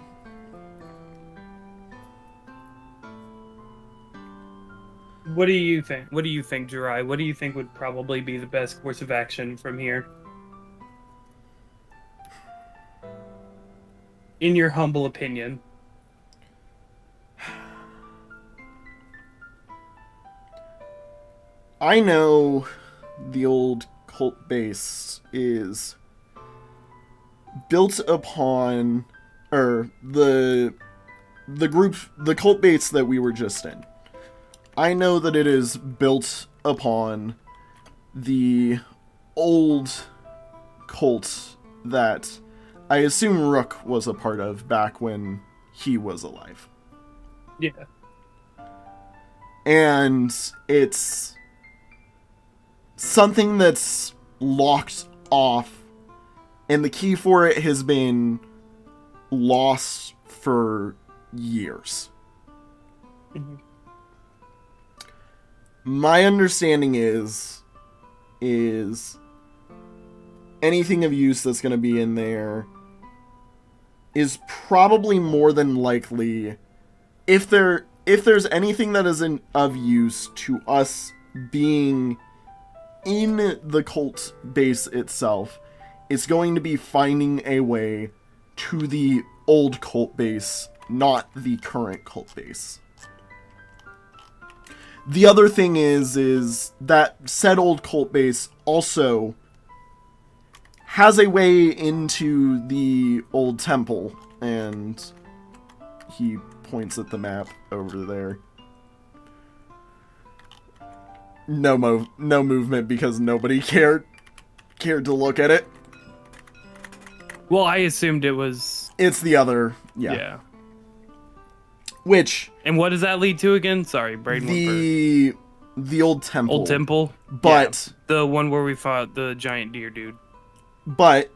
What do you think? What do you think, Jirai? What do you think would probably be the best course of action from here? In your humble opinion. I know the old cult base is built upon, or the cult base that we were just in. I know that it is built upon the old cult that I assume Rook was a part of back when he was alive. Yeah. And it's something that's locked off, and the key for it has been lost for years. Mm-hmm. My understanding is anything of use that's going to be in there is probably more than likely, if there's anything that is of use to us being in the cult base itself, it's going to be finding a way to the old cult base, not the current cult base. The other thing is that said old cult base also has a way into the old temple, and he points at the map over there. No movement because nobody cared to look at it. Well, I assumed it was... It's the other, yeah. Which... And what does that lead to again? Sorry, Braden. The old temple. Old temple? But... Yeah, the one where we fought the giant deer dude. But,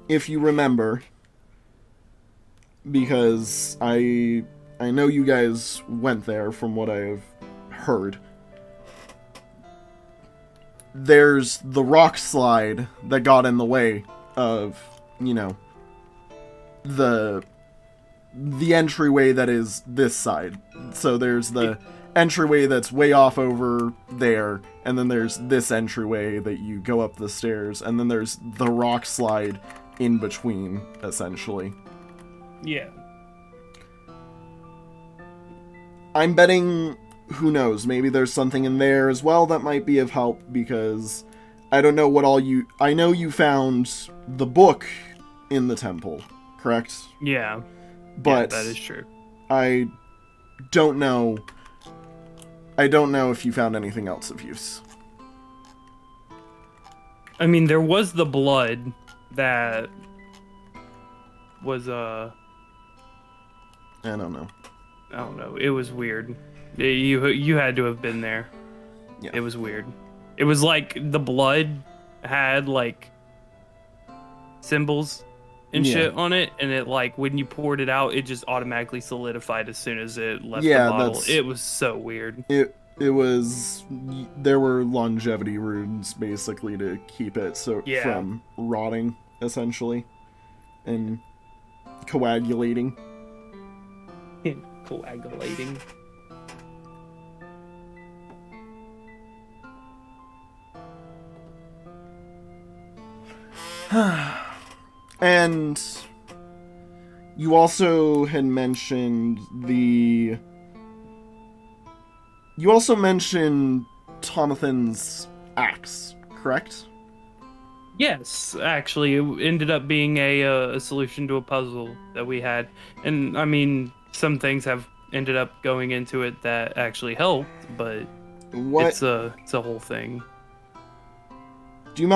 if you remember, because I I know you guys went there from what I've heard. There's the rock slide that got in the way of, you know, the entryway that is this side. So there's the entryway that's way off over there, and then there's this entryway that you go up the stairs, and then there's the rock slide in between, essentially. Yeah. I'm betting, who knows, maybe there's something in there as well that might be of help, because I don't know what all you... I know you found the book in the temple, correct? Yeah. But yeah, that is true. I don't know... I don't know if you found anything else of use. I mean, there was the blood that was, I don't know. I don't know. It was weird. You had to have been there. Yeah. It was weird. It was like the blood had like symbols and shit on it, and it like when you poured it out, it just automatically solidified as soon as it left the bottle. It was so weird. It was, there were longevity runes basically to keep it from rotting, essentially, and coagulating. Coagulating. And you also had mentioned You also mentioned Tomathan's axe, correct? Yes, actually, it ended up being a solution to a puzzle that we had, and I mean, some things have ended up going into it that actually helped, but it's a whole thing. Do you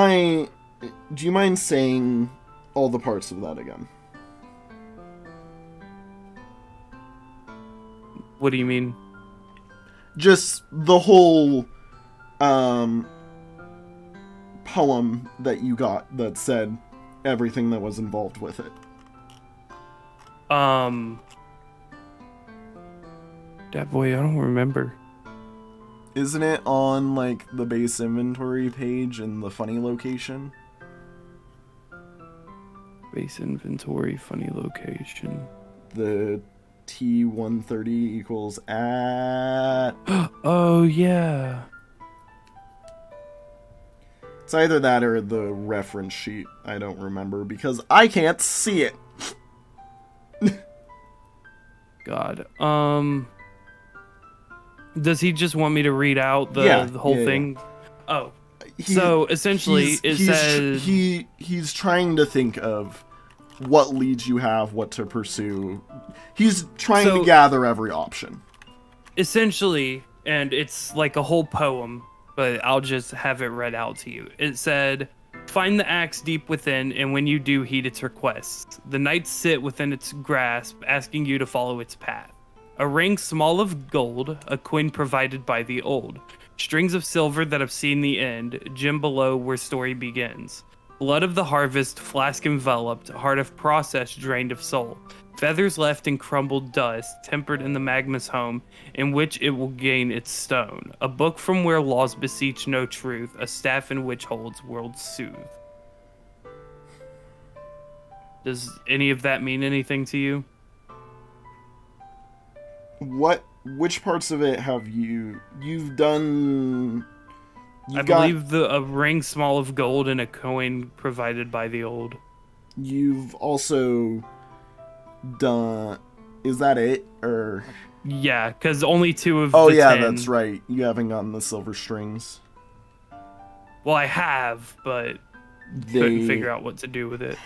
mind saying all the parts of that again? What do you mean? Just the whole poem that you got that said everything that was involved with it. That boy, I don't remember. Isn't it on like the base inventory page in the funny location? Base inventory, funny location. The T130 equals at... Oh, yeah. It's either that or the reference sheet. I don't remember because I can't see it. God. Does he just want me to read out the whole thing? Yeah. Oh. So essentially it says he's trying to think of what leads you have, what to pursue. He's trying to gather every option. Essentially, and it's like a whole poem, but I'll just have it read out to you. It said, "Find the axe deep within, and when you do, heed its requests. The knights sit within its grasp, asking you to follow its path. A ring small of gold, a coin provided by the old. Strings of silver that have seen the end, gem below where story begins. Blood of the harvest, flask enveloped, heart of process drained of soul. Feathers left in crumbled dust, tempered in the magma's home, in which it will gain its stone. A book from where laws beseech no truth, a staff in which holds worlds soothe." Does any of that mean anything to you? Which parts of it have you've done? I believe a ring small of gold and a coin provided by the old. You've also done... Is that it? Or... Yeah, because only 2 of the 10. That's right. You haven't gotten the silver strings. Well, I have, but couldn't figure out what to do with it.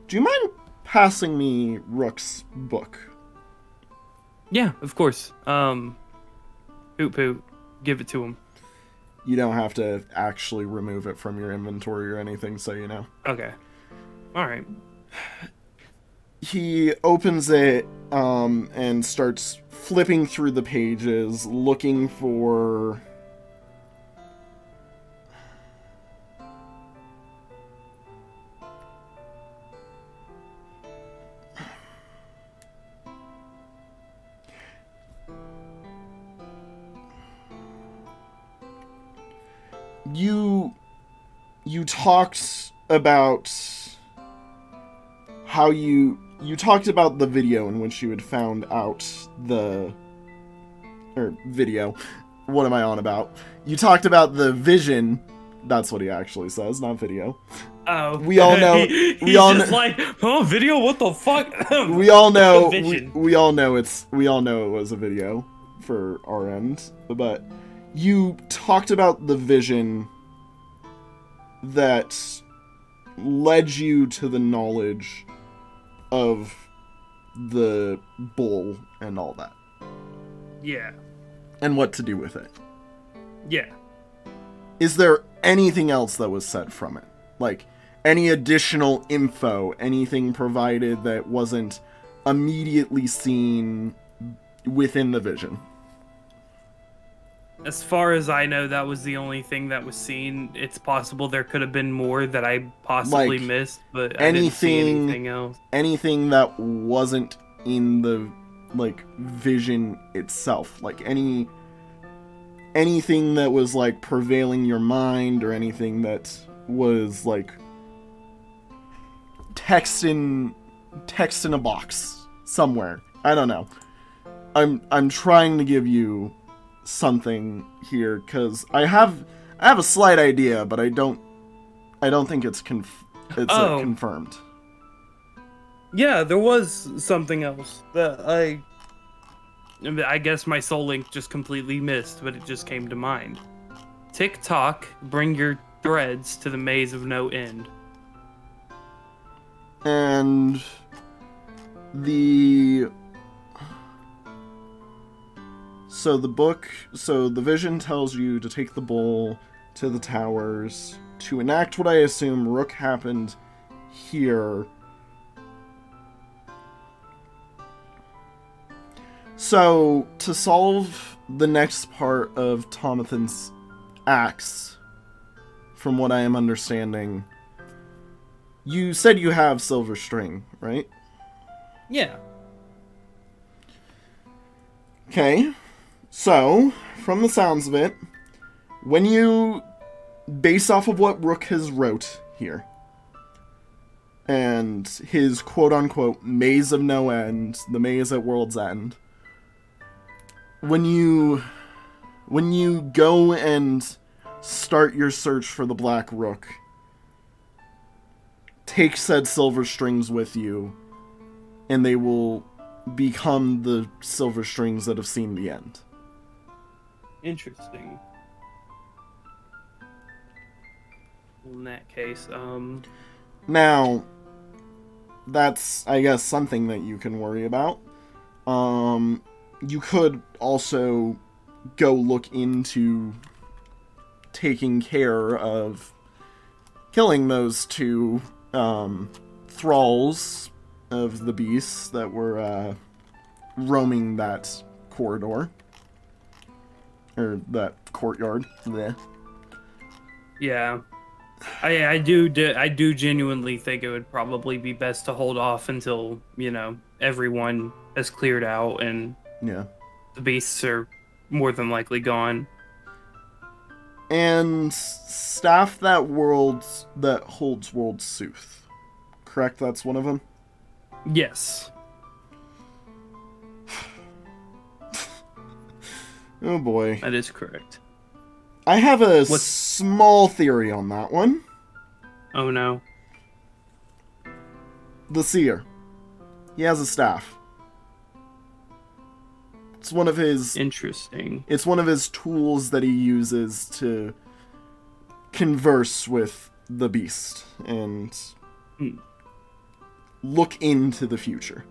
Do you mind passing me Rook's book? Yeah, of course. Poot, give it to him. You don't have to actually remove it from your inventory or anything, so you know. Okay. Alright. He opens it, and starts flipping through the pages, looking for... you talked about how you talked about the video in which you had found out video. What am I on about? You talked about the vision. That's what he actually says, not video. Oh, we all know. He's just like, oh, video. What the fuck? We all know. We all know it was a video for our end. But you talked about the vision that led you to the knowledge of the bull and all that. Yeah. And what to do with it. Yeah. Is there anything else that was said from it? Like, any additional info, anything provided that wasn't immediately seen within the vision? As far as I know, that was the only thing that was seen. It's possible there could have been more that I possibly missed, but I didn't see anything else. Anything that wasn't in the, like, vision itself. Like, anything that was, like, prevailing your mind, or anything that was, like, text in a box somewhere. I don't know. I'm trying to give you something here, because I have a slight idea, but I don't think it's confirmed. Yeah, there was something else that I guess my soul link just completely missed, but it just came to mind. Tick-tock, bring your threads to the maze of no end. And So the vision tells you to take the bull to the towers to enact what I assume Rook happened here. So, to solve the next part of Tomathan's axe, from what I am understanding, you said you have silver string, right? Yeah. Okay. So, from the sounds of it, when you, based off of what Rook has wrote here, and his quote-unquote maze of no end, the maze at World's End, when you go and start your search for the Black Rook, take said silver strings with you, and they will become the silver strings that have seen the end. Interesting. Well, in that case, Now, that's, I guess, something that you can worry about. You could also go look into taking care of killing those two, thralls of the beasts that were, roaming that corridor. Or that courtyard. Bleh. Yeah. I do genuinely think it would probably be best to hold off until, everyone has cleared out and yeah, the beasts are more than likely gone. And staff that holds World Sooth. Correct? That's one of them? Yes. Oh boy. That is correct. I have a small theory on that one. Oh no. The Seer. He has a staff. It's one of his... Interesting. It's one of his tools that he uses to converse with the beast and look into the future.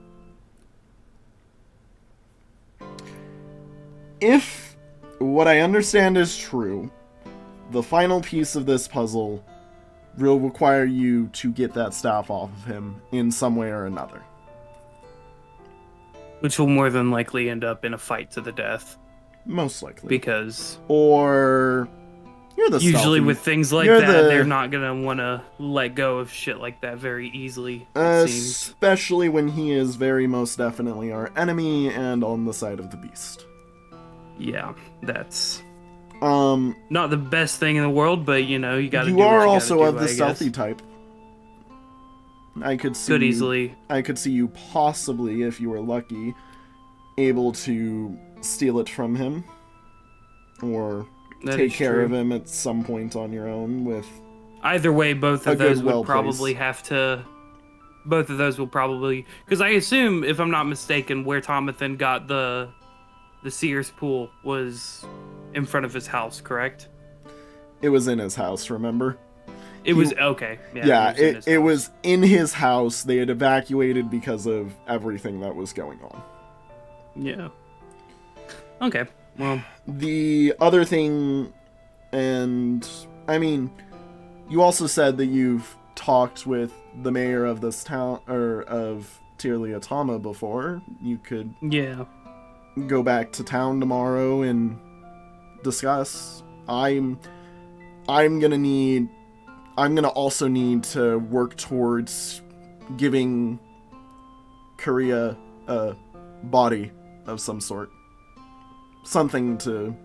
If what I understand is true, the final piece of this puzzle will require you to get that staff off of him in some way or another. Which will more than likely end up in a fight to the death. Most likely. Because... Or... You're the usually stealthy. with things like that, they're not going to want to let go of shit like that very easily, it seems. Especially when he is very most definitely our enemy and on the side of the beast. Yeah, that's Not the best thing in the world, but you know, you gotta do You what are you also gotta of do, the I stealthy guess. type. I could see Could you, easily. I could see you possibly, if you were lucky, able to steal it from him, or That take is care true. of him at some point on your own with Either way, both a of those good would well probably place. have to. Both of those will probably, because I assume, if I'm not mistaken, where Tomathan got the Sears pool was in front of his house, correct? It was in his house, remember? It was okay. Yeah, it was in his it house. was in his house. They had evacuated because of everything that was going on. Yeah. Okay. Well, The other thing, and I mean, you also said that you've talked with the mayor of this town, or of Tirliatama before. You could yeah. go back to town tomorrow and discuss. I'm gonna also need to work towards giving Korea a body of some sort. Something to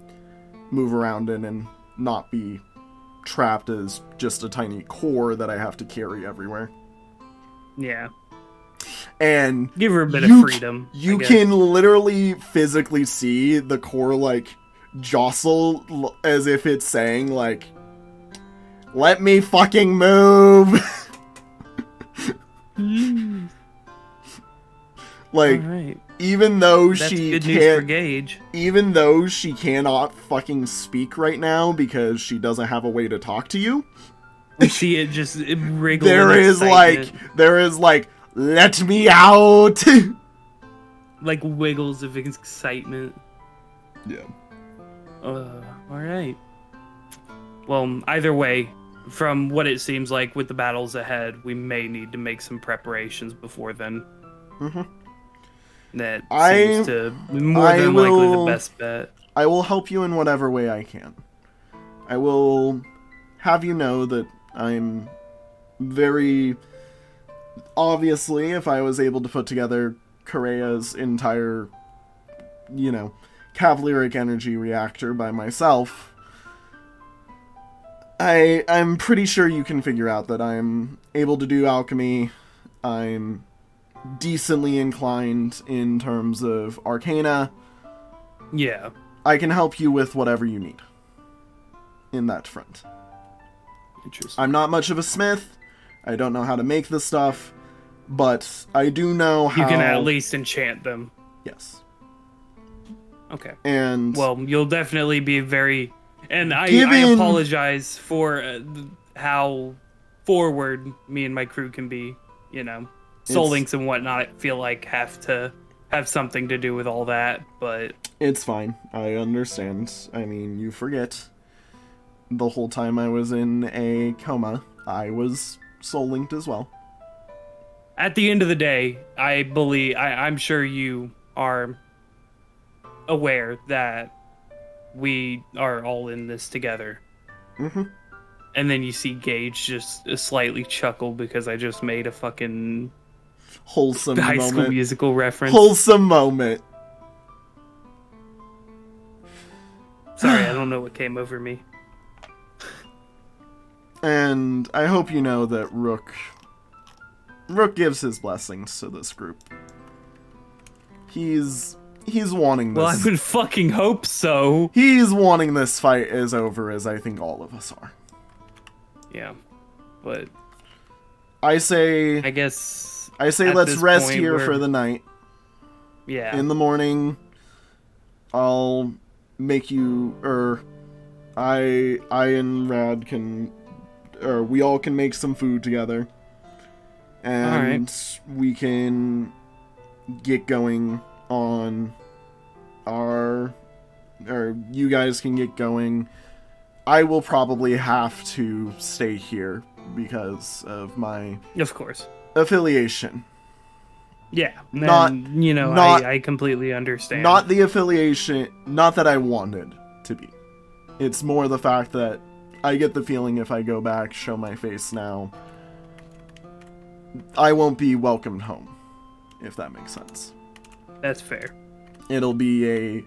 move around in and not be trapped as just a tiny core that I have to carry everywhere. Yeah. And Give her a bit of freedom. You can literally physically see the core like jostle as if it's saying like, let me fucking move. Like, right. even though That's she good news for can't, Gage. even though she cannot fucking speak right now because she doesn't have a way to talk to you, We see it just wriggle. there is like, let me out. like wiggles of excitement. Yeah. All right. Well, either way, from what it seems like with the battles ahead, we may need to make some preparations before then. Mm-hmm. That seems to be more than likely the best bet. I will help you in whatever way I can. I will have you know that I'm very... Obviously, if I was able to put together Korea's entire, you know, Cavalieric energy reactor by myself, I'm pretty sure you can figure out that I'm able to do alchemy. I'm decently inclined in terms of arcana. Yeah. I can help you with whatever you need in that front. Interesting. I'm not much of a smith. I don't know how to make this stuff, but I do know how... You can at least enchant them. Yes. Okay. And... Well, you'll definitely be very... And I apologize for how forward me and my crew can be, you know. Soul Links and whatnot, I feel like have to have something to do with all that, but... It's fine. I understand. I mean, you forget. The whole time I was in a coma, I was soul linked as well. At the end of the day, I'm sure you are aware that we are all in this together. Mm-hmm. And then you see Gage just slightly chuckle because I just made a fucking... Wholesome High moment. School Musical reference. Wholesome moment. Sorry, I don't know what came over me. And I hope you know that Rook gives his blessings to this group. He's wanting this. Well, I would fucking hope so. He's wanting this fight as over as I think all of us are. Yeah, but I say let's rest here for the night. Yeah. In the morning, I'll make you, I and Rad can, we all can make some food together. And we can get going on or you guys can get going. I will probably have to stay here because of my... Of course. Affiliation. Yeah. I completely understand. Not the affiliation, not that I wanted to be. It's more the fact that I get the feeling if I go back, show my face now, I won't be welcomed home, if that makes sense. That's fair. It'll be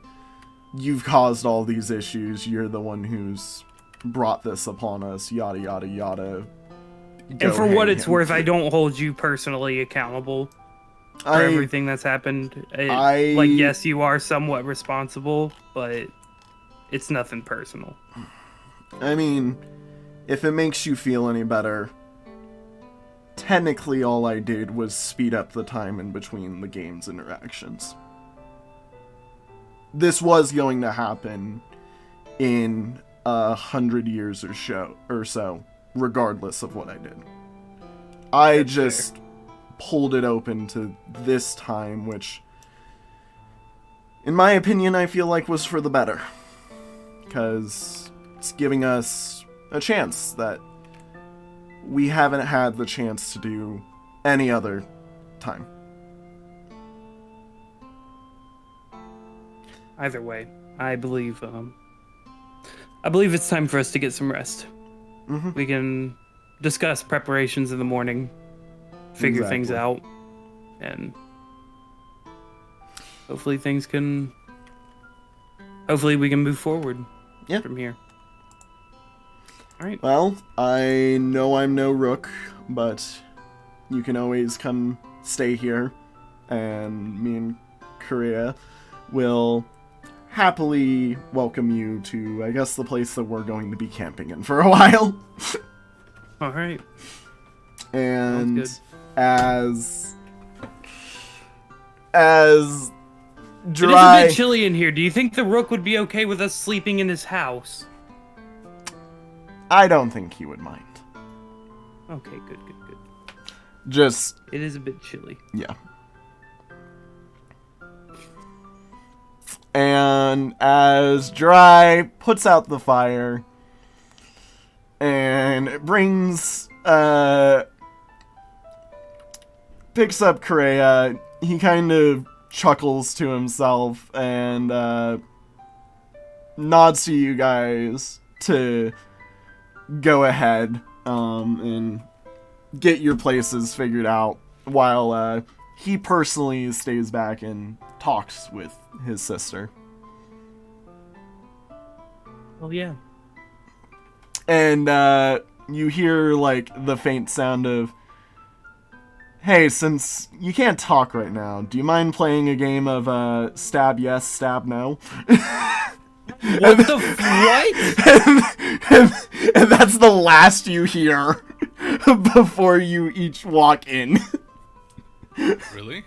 you've caused all these issues, you're the one who's brought this upon us, yada yada yada. And for what it's worth, I don't hold you personally accountable for everything that's happened. Like, yes, you are somewhat responsible, but it's nothing personal. I mean, if it makes you feel any better, technically all I did was speed up the time in between the game's interactions. This was going to happen in 100 years or so, regardless of what I did. I just pulled it open to this time, which, in my opinion, I feel like was for the better. Because it's giving us a chance that we haven't had the chance to do any other time. Either way, I believe it's time for us to get some rest. Mm-hmm. We can discuss preparations in the morning, figure things out, and hopefully we can move forward from here. All right. Well, I know I'm no Rook, but you can always come stay here, and me and Korea will happily welcome you to, I guess, the place that we're going to be camping in for a while. All right. And as dry... It is a bit chilly in here. Do you think the Rook would be okay with us sleeping in his house? I don't think he would mind. Okay, good. Just... It is a bit chilly. Yeah. And as Dry puts out the fire and brings, picks up Correa, he kind of chuckles to himself and nods to you guys to go ahead and get your places figured out while he personally stays back and talks with his sister. Well, yeah. And you hear like the faint sound of, hey, since you can't talk right now, do you mind playing a game of stab yes, stab no? What the what? And that's the last you hear before you each walk in. Really?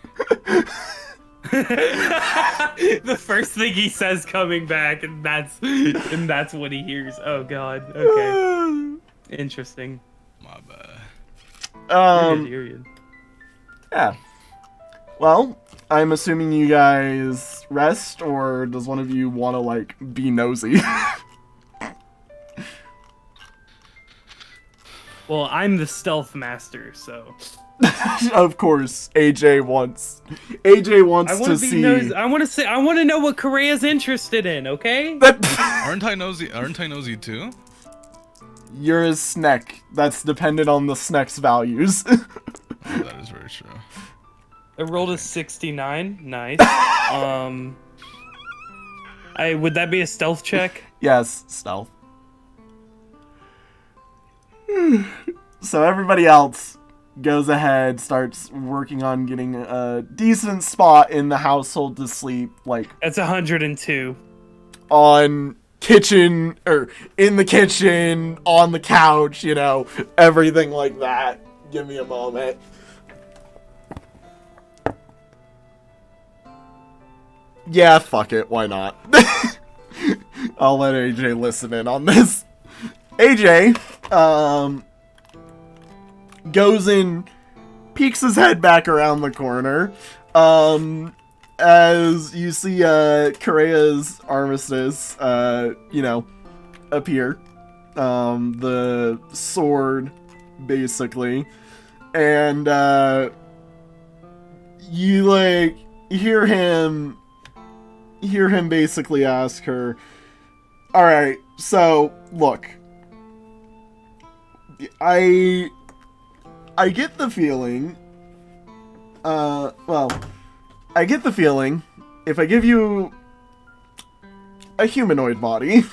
The first thing he says coming back, and that's what he hears. Oh god. Okay. Interesting. My bad. You're good. Yeah. Well, I'm assuming you guys rest, or does one of you want to, like, be nosy? Well, I'm the stealth master, so... Of course, AJ wants to see... I want to know what Korea's interested in, okay? Aren't I nosy too? You're a Sneck. That's dependent on the Sneck's values. Oh, that is very true. I rolled a 69. Nice. Would that be a stealth check? Yes, stealth. So everybody else goes ahead, starts working on getting a decent spot in the household to sleep, like... That's 102. On kitchen, or in the kitchen, on the couch, you know, everything like that. Give me a moment. Yeah, fuck it, why not? I'll let AJ listen in on this. AJ, goes in, peeks his head back around the corner, as you see, Korea's armistice, you know, appear. The sword, basically. And, you, like, hear him basically ask her, alright, so, look, I get the feeling, I get the feeling, if I give you a humanoid body.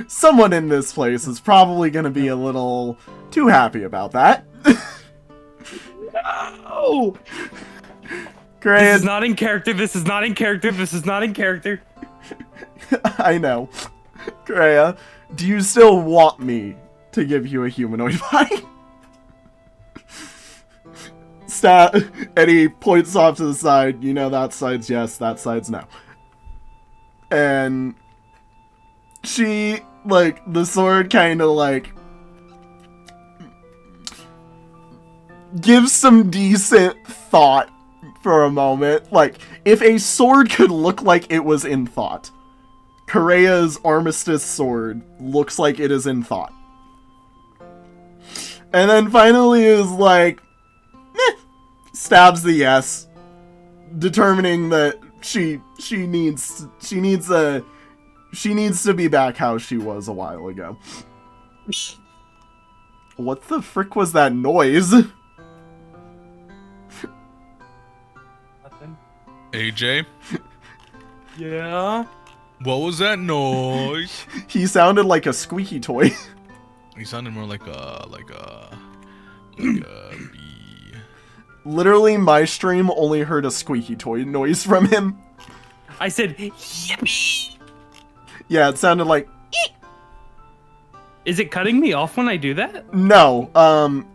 Someone in this place is probably going to be a little too happy about that. No! Great. This is not in character, this is not in character, this is not in character. I know. Kreia, do you still want me to give you a humanoid body? Eddie points off to the side. You know, that side's yes, that side's no. And she, like, the sword kind of, like, gives some decent thought for a moment. Like, if a sword could look like it was in thought, Kreia's armistice sword looks like it is in thought. And then finally is like, stabs the yes, determining that she needs to be back how she was a while ago. What the frick was that noise? Nothing. AJ, Yeah? what was that noise? He sounded like a squeaky toy. He sounded more like a bee. Literally, my stream only heard a squeaky toy noise from him. I said, yippee! Yeah, it sounded like... Is it cutting me off when I do that? No,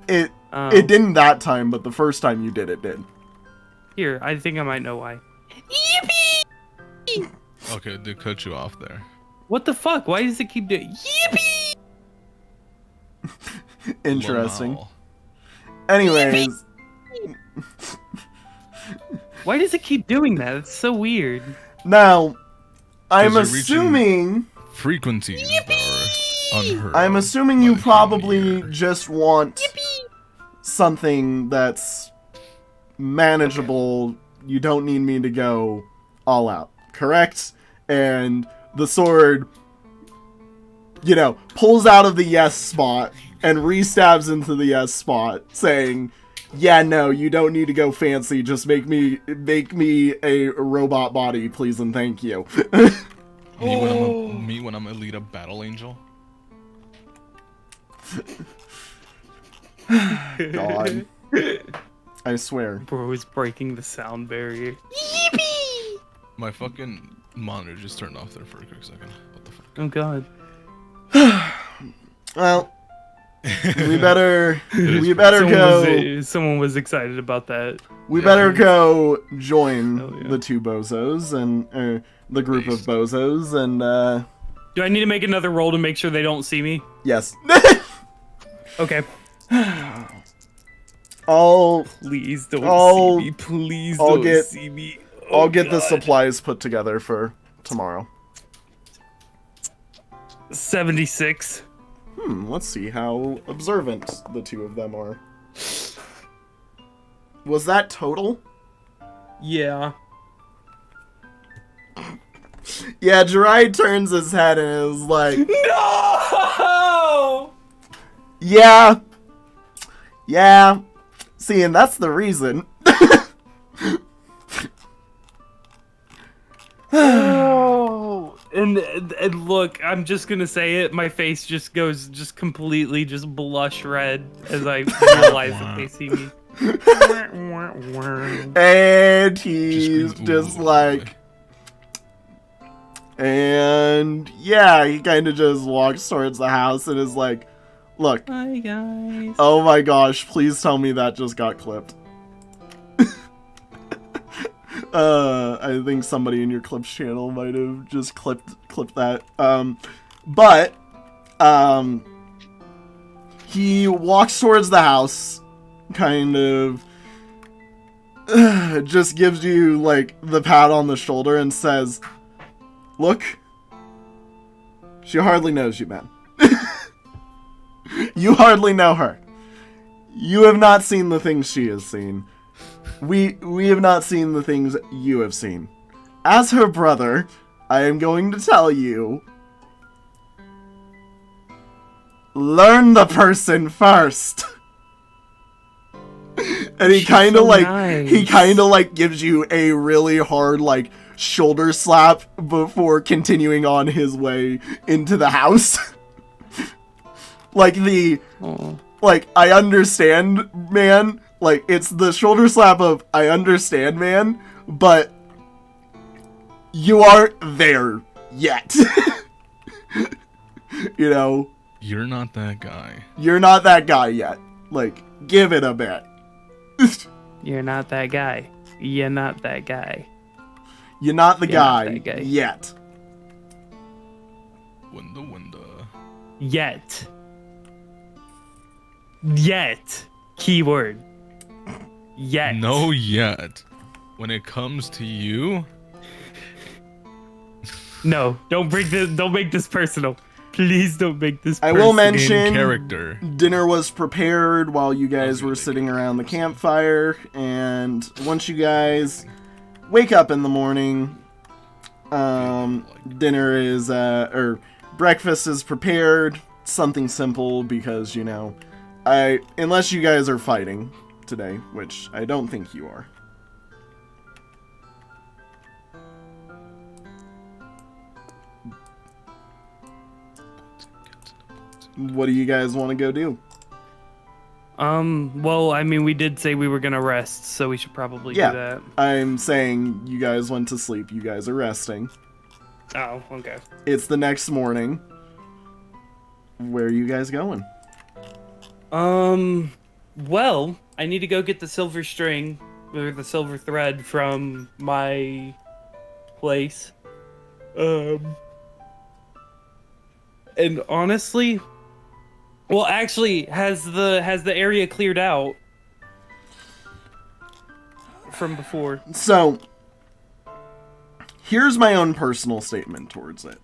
it Oh. didn't that time, but the first time you did, it did. Here, I think I might know why. Okay, it did cut you off there. What the fuck? Why does it keep doing yippee? Interesting. Wow. Anyways, Why does it keep doing that? It's so weird. now, I'm 'Cause you're reaching- assuming... Frequencies that are unheard I'm of assuming by you the human probably ear. just want something that's manageable. You don't need me to go all out, correct? And the sword, you know, pulls out of the yes spot and re-stabs into the yes spot, saying, yeah, no, you don't need to go fancy, just make me a robot body, please and thank you. Me when I'm Elite Battle Angel. God. I swear. Bro is breaking the sound barrier. My fucking monitor just turned off there for a quick second. What the fuck? Oh god. Well, we better Someone was excited about that. We better go join Hell yeah. the two bozos and the group of bozos and Do I need to make another roll to make sure they don't see me? yes. Okay. Please don't see me. Please don't see me. Oh, I'll get the God. supplies put together for tomorrow. 76. Let's see how observant the two of them are. Was that total? Yeah. Yeah, Jirai turns his head and is like, No! yeah. Yeah. See, and that's the reason. Oh, and look, I'm just gonna say it. My face just goes completely blush red as I realize that they see me. And he's just Ooh. like, and yeah, he kind of just walks towards the house and is like, look, Hi guys. oh my gosh, please tell me that just got clipped. I think somebody in your clips channel might have just clipped that. But he walks towards the house, kind of just gives you like the pat on the shoulder and says, look, she hardly knows you, man. You hardly know her. You have not seen the things she has seen. We have not seen the things you have seen. As her brother, I am going to tell you, learn the person first. And he kind of like nice. gives you a really hard like shoulder slap before continuing on his way into the house. Like I understand, man. Like, it's the shoulder slap of, I understand, man, but you aren't there yet. You know? You're not that guy. You're not that guy yet. Like, give it a bit. You're not that guy. You're not that guy. You're not the You're not guy, that guy. Yet. Winda. Yet. Yet. Keyword. Yet. No, yet. When it comes to you, No, don't make this personal. Please don't make this I personal. will mention character. dinner was prepared while you guys were sitting around the campfire, and once you guys wake up in the morning, dinner is or breakfast is prepared. Something simple because, you know, unless you guys are fighting today, which I don't think you are. What do you guys want to go do? Well, I mean, we did say we were gonna rest, so we should probably do that. I'm saying you guys went to sleep. You guys are resting. Oh, okay. It's the next morning. Where are you guys going? Well, I need to go get the silver string, or the silver thread from my place. And honestly, well, actually, has the area cleared out from before? So, here's my own personal statement towards it.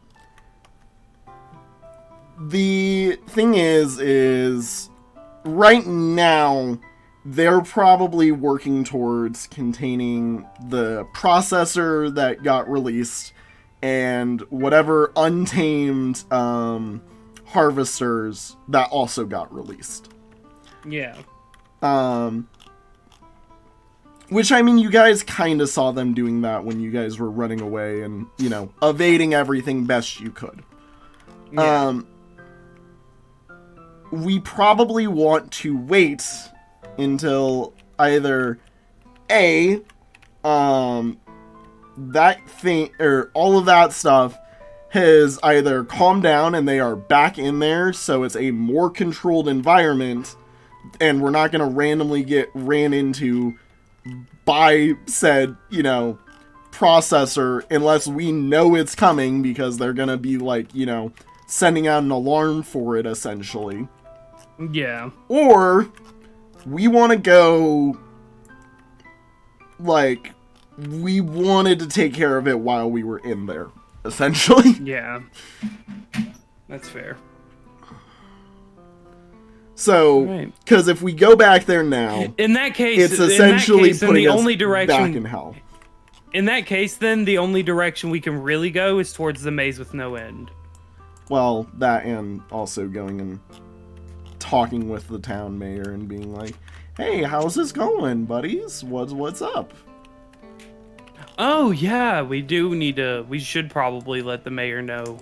The thing is right now, they're probably working towards containing the processor that got released and whatever untamed harvesters that also got released. Yeah. Which, I mean, you guys kind of saw them doing that when you guys were running away and, you know, evading everything best you could. Yeah. We probably want to wait until either that thing, or all of that stuff has either calmed down and they are back in there, so it's a more controlled environment, and we're not going to randomly get ran into by said, you know, processor unless we know it's coming, because they're going to be, like, you know, sending out an alarm for it, essentially. Yeah. Or we want to go, like, we wanted to take care of it while we were in there, essentially. Yeah. That's fair. So, because if we go back there now, in that case, it's essentially putting the us only direction back in hell. In that case, then, the only direction we can really go is towards the maze with no end. Well, that, and also going and talking with the town mayor and being like, hey, how's this going, buddies? What's up? Oh, yeah, we should probably let the mayor know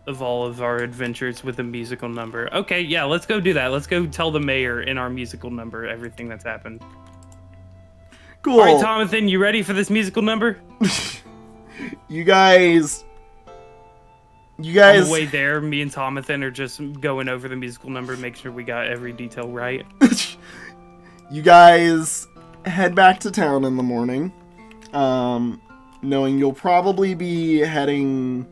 of all of our adventures with a musical number. Okay, yeah, let's go do that. Let's go tell the mayor in our musical number everything that's happened. Cool. All right, Thomathan, you ready for this musical number? You guys... On the way there, me and Thomathan are just going over the musical number, make sure we got every detail right. You guys head back to town in the morning, knowing you'll probably be heading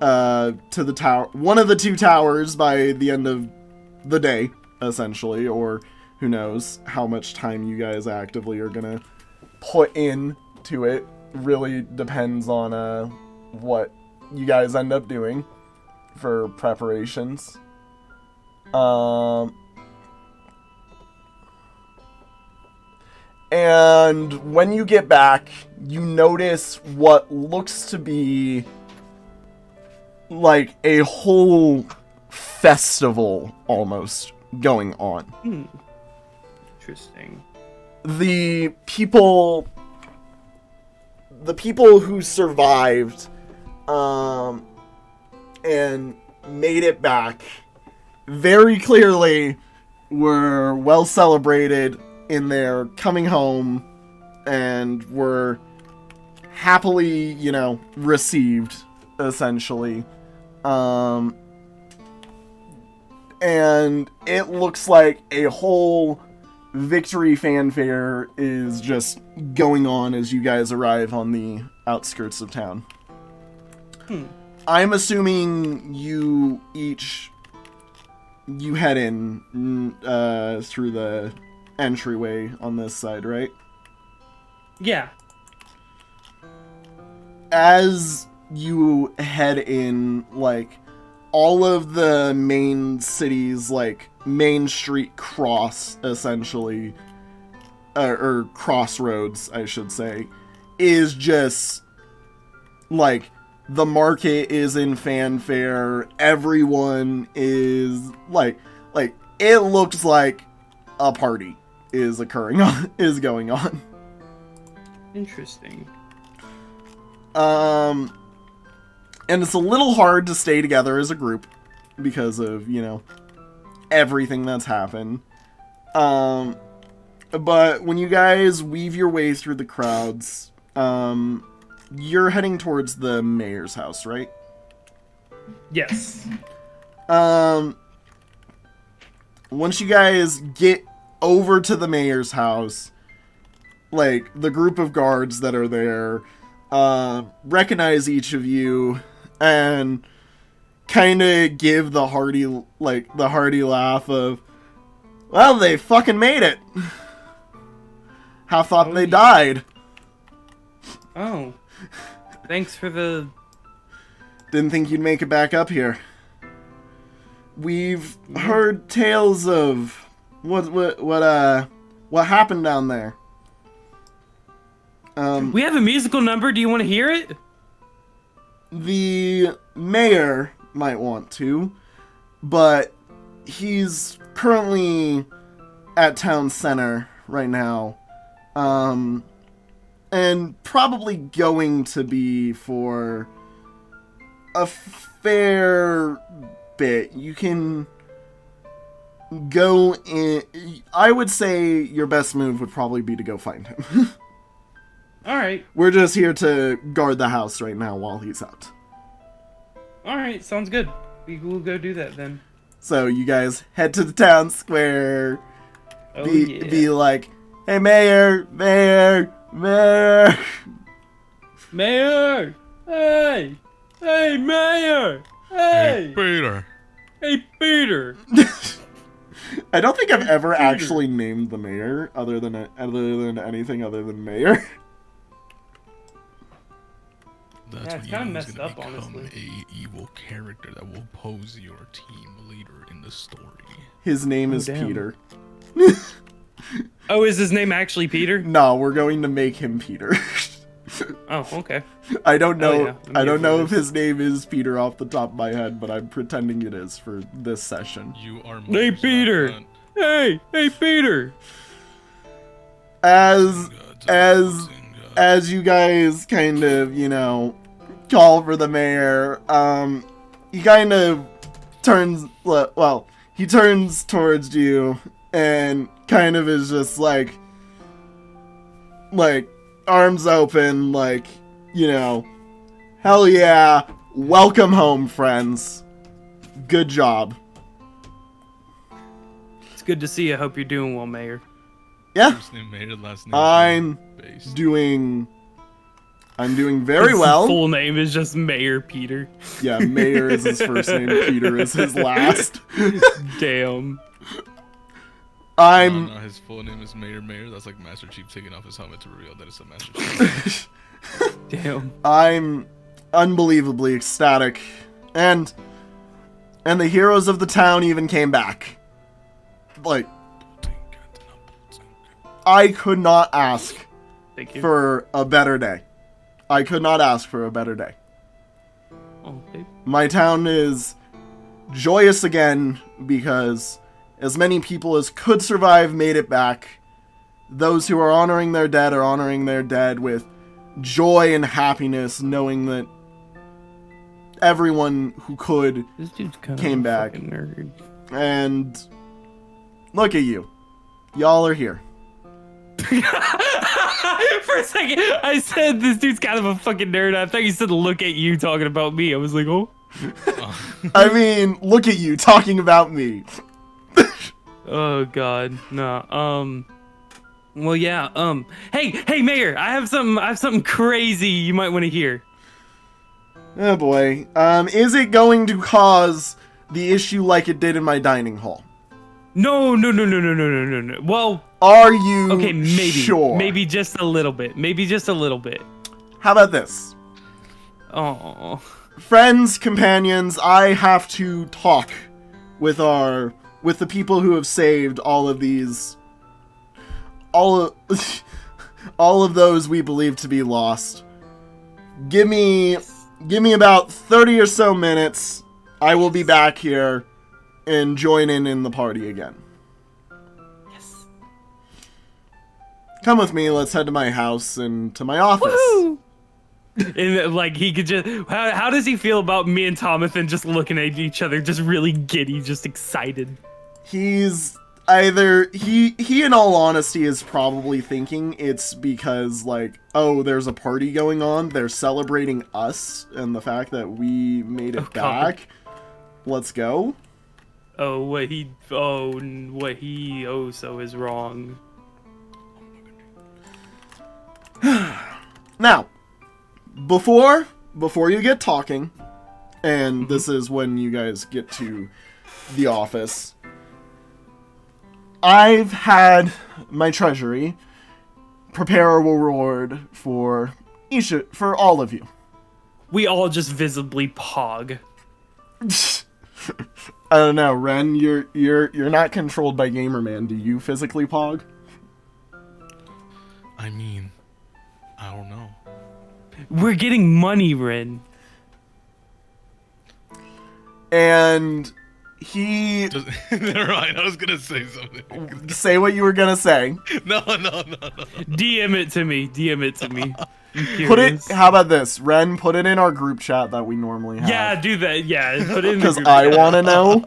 to the tower, one of the two towers, by the end of the day, essentially, or who knows how much time you guys actively are gonna put into it. Really depends on what you guys end up doing for preparations. And when you get back, you notice what looks to be like a whole festival almost going on. Interesting. The people the people who survived and made it back very clearly were well celebrated in their coming home and were happily, received, essentially. And it looks like a whole victory fanfare is just going on as you guys arrive on the outskirts of town. I'm assuming you head in through the entryway on this side, right? Yeah. As you head in, like, all of the main cities, like, main street cross, essentially, or crossroads, I should say, is just, like, the market is in fanfare, everyone is, like, it looks like a party is going on. Interesting. And it's a little hard to stay together as a group because of, everything that's happened. But when you guys weave your way through the crowds, you're heading towards the mayor's house, right? Yes. Once you guys get over to the mayor's house, like, the group of guards that are there recognize each of you and kind of give the hearty laugh of, well, they fucking made it. Half thought they died. Oh. Thanks for the... Didn't think you'd make it back up here. We've heard tales of what happened down there. We have a musical number. Do you want to hear it? The mayor might want to, but he's currently at town center right now. And probably going to be for a fair bit. You can go in. I would say your best move would probably be to go find him. Alright. We're just here to guard the house right now while he's out. Alright, sounds good. We will go do that then. So you guys head to the town square. Oh, be like, hey, mayor, mayor, mayor. Mayor! Hey! Hey, mayor! Hey! Hey, Peter. Hey, Peter! I don't think I've ever actually named the mayor other than anything other than mayor. That's Yeah, it's when kinda you know messed gonna up, become honestly. a evil character that will pose your team leader in the story. His name is damn. Peter. Oh, is his name actually Peter? No, we're going to make him Peter. Oh, okay. I don't know. Oh, yeah. I don't know if this. his name is Peter off the top of my head, but I'm pretending it is for this session. You are Hey, most Peter! not- Hey! Hey, Peter! As you guys kind of, call for the mayor, he kind of turns, he turns towards you and kind of is just like arms open, hell yeah, welcome home, friends. Good job. It's good to see you. Hope you're doing well, Mayor. Yeah, First name Mayor, last name I'm Base. doing very His well. full name is just Mayor Peter. Yeah, Mayor is his first name, Peter is his last. Damn. I'm No, his full name is Mayor. That's like Master Chief taking off his helmet to reveal that it's a Master Chief. Damn. I'm unbelievably ecstatic, and the heroes of the town even came back. I could not ask Thank you. for a better day. I could not ask for a better day. Oh, babe. My town is joyous again because as many people as could survive made it back. Those who are honoring their dead are honoring their dead with joy and happiness knowing that everyone who could This dude's kind came of a back. fucking nerd. And look at you. Y'all are here. For a second, I said this dude's kind of a fucking nerd. I thought you said look at you talking about me. I was like, oh. I mean, look at you talking about me. Oh god, no. Well, yeah. Hey, Mayor, I have something crazy you might want to hear. Oh boy. Is it going to cause the issue like it did in my dining hall? No. Well, Are you okay, maybe, sure? maybe just a little bit. How about this? Oh. Friends, companions, I have to talk with the people who have saved all of these, all of those we believe to be lost. Give me about 30 or so minutes. I will be back here and join in the party again. Yes. Come with me. Let's head to my house and to my office. Woo! And like he could just, how does he feel about me and Tomathan just looking at each other, just really giddy, just excited? He's either he in all honesty is probably thinking it's because like, oh, there's a party going on, they're celebrating us and the fact that we made it back. Let's go. What he so is wrong. Now, before you get talking, and this is when you guys get to the office, I've had my treasury prepare a reward for all of you. We all just visibly pog. I don't know, Ren, you're not controlled by Gamerman. Do you physically pog? I mean, I don't know. We're getting money, Ren. And he... Never mind, I was gonna say something. Say what you were gonna say. No. DM it to me. I'm Put it... curious. How about this? Ren, put it in our group chat that we normally have. Yeah, do that. Yeah, put it in Because the group I chat. want to know.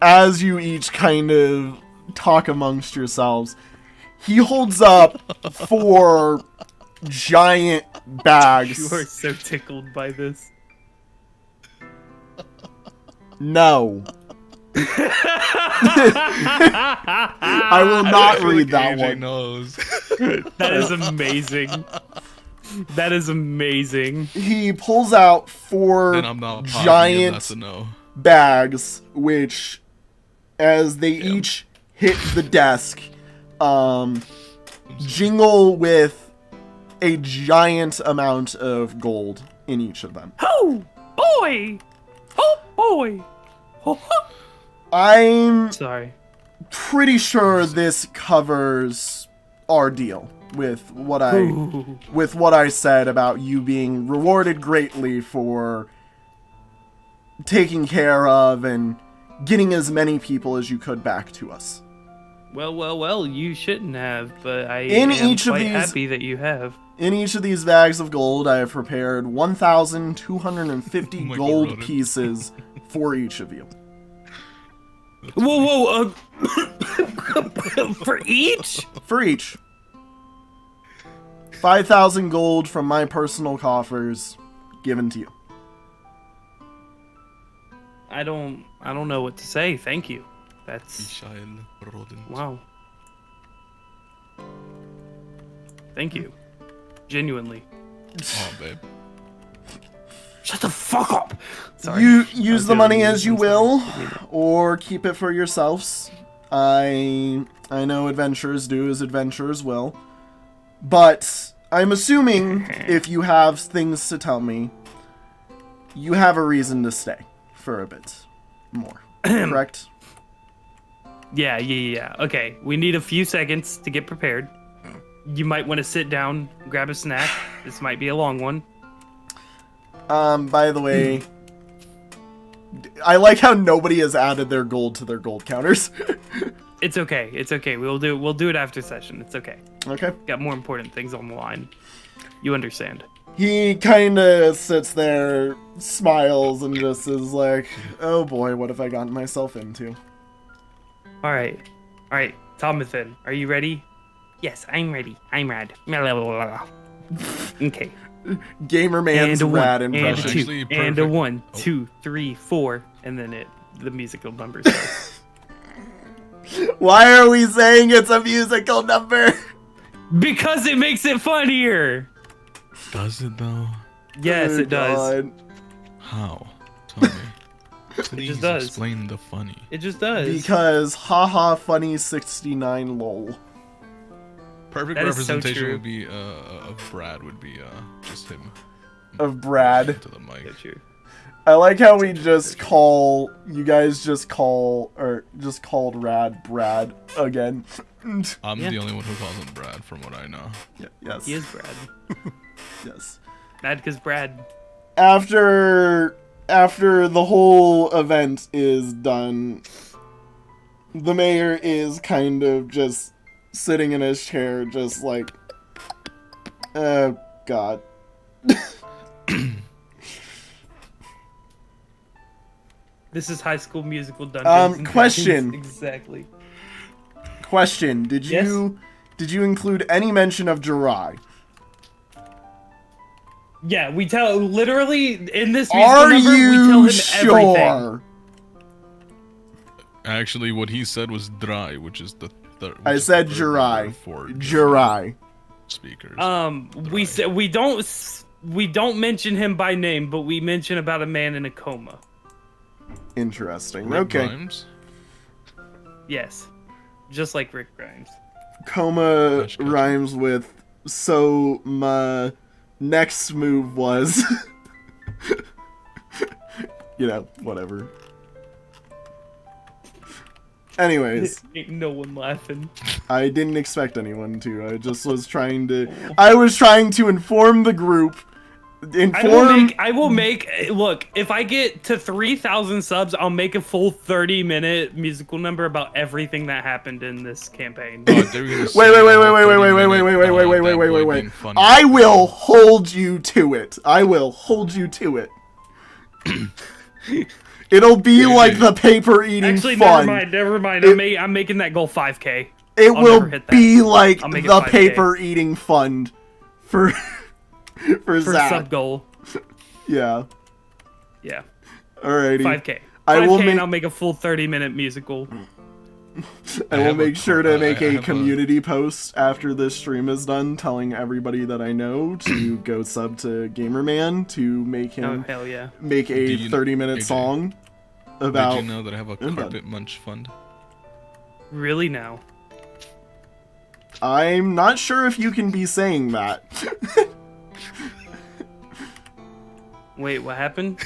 As you each kind of talk amongst yourselves, he holds up 4 giant bags. You are so tickled by this. No. I will not read that AJ one. knows. That is amazing. That is amazing. He pulls out 4 Then I'm not positive, giant that's a no. bags, which, as they each hit the desk, jingle with a giant amount of gold in each of them. Oh boy! Oh boy! Oh, I'm sorry. pretty sure this covers our deal with what I said about you being rewarded greatly for taking care of and getting as many people as you could back to us. Well, you shouldn't have, but I In am each of quite these- happy that you have. In each of these bags of gold, I have prepared 1,250 Oh my God, gold Ronan. pieces for each of you. Whoa, for each? For each. 5,000 gold from my personal coffers given to you. I don't know what to say. Thank you. That's Michael Rodent. wow. Thank you. Genuinely. Oh, babe. Shut the fuck up. Sorry. You I use was the money doing- as you I'm sorry. will, I mean, or keep it for yourselves. I know adventurers do as adventurers will. But I'm assuming if you have things to tell me, you have a reason to stay for a bit more. Correct? Yeah. Okay, we need a few seconds to get prepared. You might want to sit down, grab a snack. This might be a long one. By the way, I like how nobody has added their gold to their gold counters. It's okay. It's okay. We'll do it after session. It's okay. Okay. Got more important things on the line. You understand. He kind of sits there, smiles, and just is like, oh boy, what have I gotten myself into? All right. Tomathan, are you ready? Yes, I'm ready. I'm rad. Okay. Gamerman's rad impression. Actually, And a perfect. 1, 2, 3, 4, and then the musical number starts. Why are we saying it's a musical number? Because it makes it funnier. Does it though? Yes, Oh, it does. God. How? Tell me. Please just does. explain the funny. It just does. Because haha funny 69 lol. Perfect That is so representation true. would be of Brad would be just him. Of Brad. To the mic. So true. I like how we just call, you guys just call, or just called Rad Brad again. I'm Yeah. the only one who calls him Brad, from what I know. Yes. He is Brad. Yes. Mad because Brad. After the whole event is done, the mayor is kind of just sitting in his chair, just like, oh God. This is High School Musical Dungeons. and Question. Dragons. Exactly. Question: Did Yes? you include any mention of Jirai? Yeah, we tell literally in this musical Are number we tell you him everything. sure? Actually, what he said was dry, which is the third. I said Jirai. For Jirai. speakers. We said we don't mention him by name, but we mention about a man in a coma. Interesting. Rick Okay. Grimes? Yes, just like Rick Grimes. Coma Gotcha. rhymes with so my next move was whatever. Anyways, Ain't no one laughing. I didn't expect anyone to. I was trying to inform the group. I will make look, if I get to 3,000 subs, I'll make a full 30-minute musical number about everything that happened in this campaign. Oh, they were gonna say Wait. that boy being funny. I will hold you to it. I will hold you to it. It'll be like the paper eating Actually, fun. never mind. I'm making that goal 5K. It I'll will never hit that. be like I'll make it the 5K. paper eating fund for For Zach. sub goal. Yeah. Yeah. Alrighty. 5K. I will 5K make- and I'll make a full 30-minute musical. I will have a make sure to co- make I a have a- community post after this stream is done, telling everybody that I know to go sub to Gamerman to make Oh, him hell yeah. make a Do you- 30-minute AJ, song about. Did you know that I have a I'm done. carpet munch fund? Really now? I'm not sure if you can be saying that. Wait, what happened?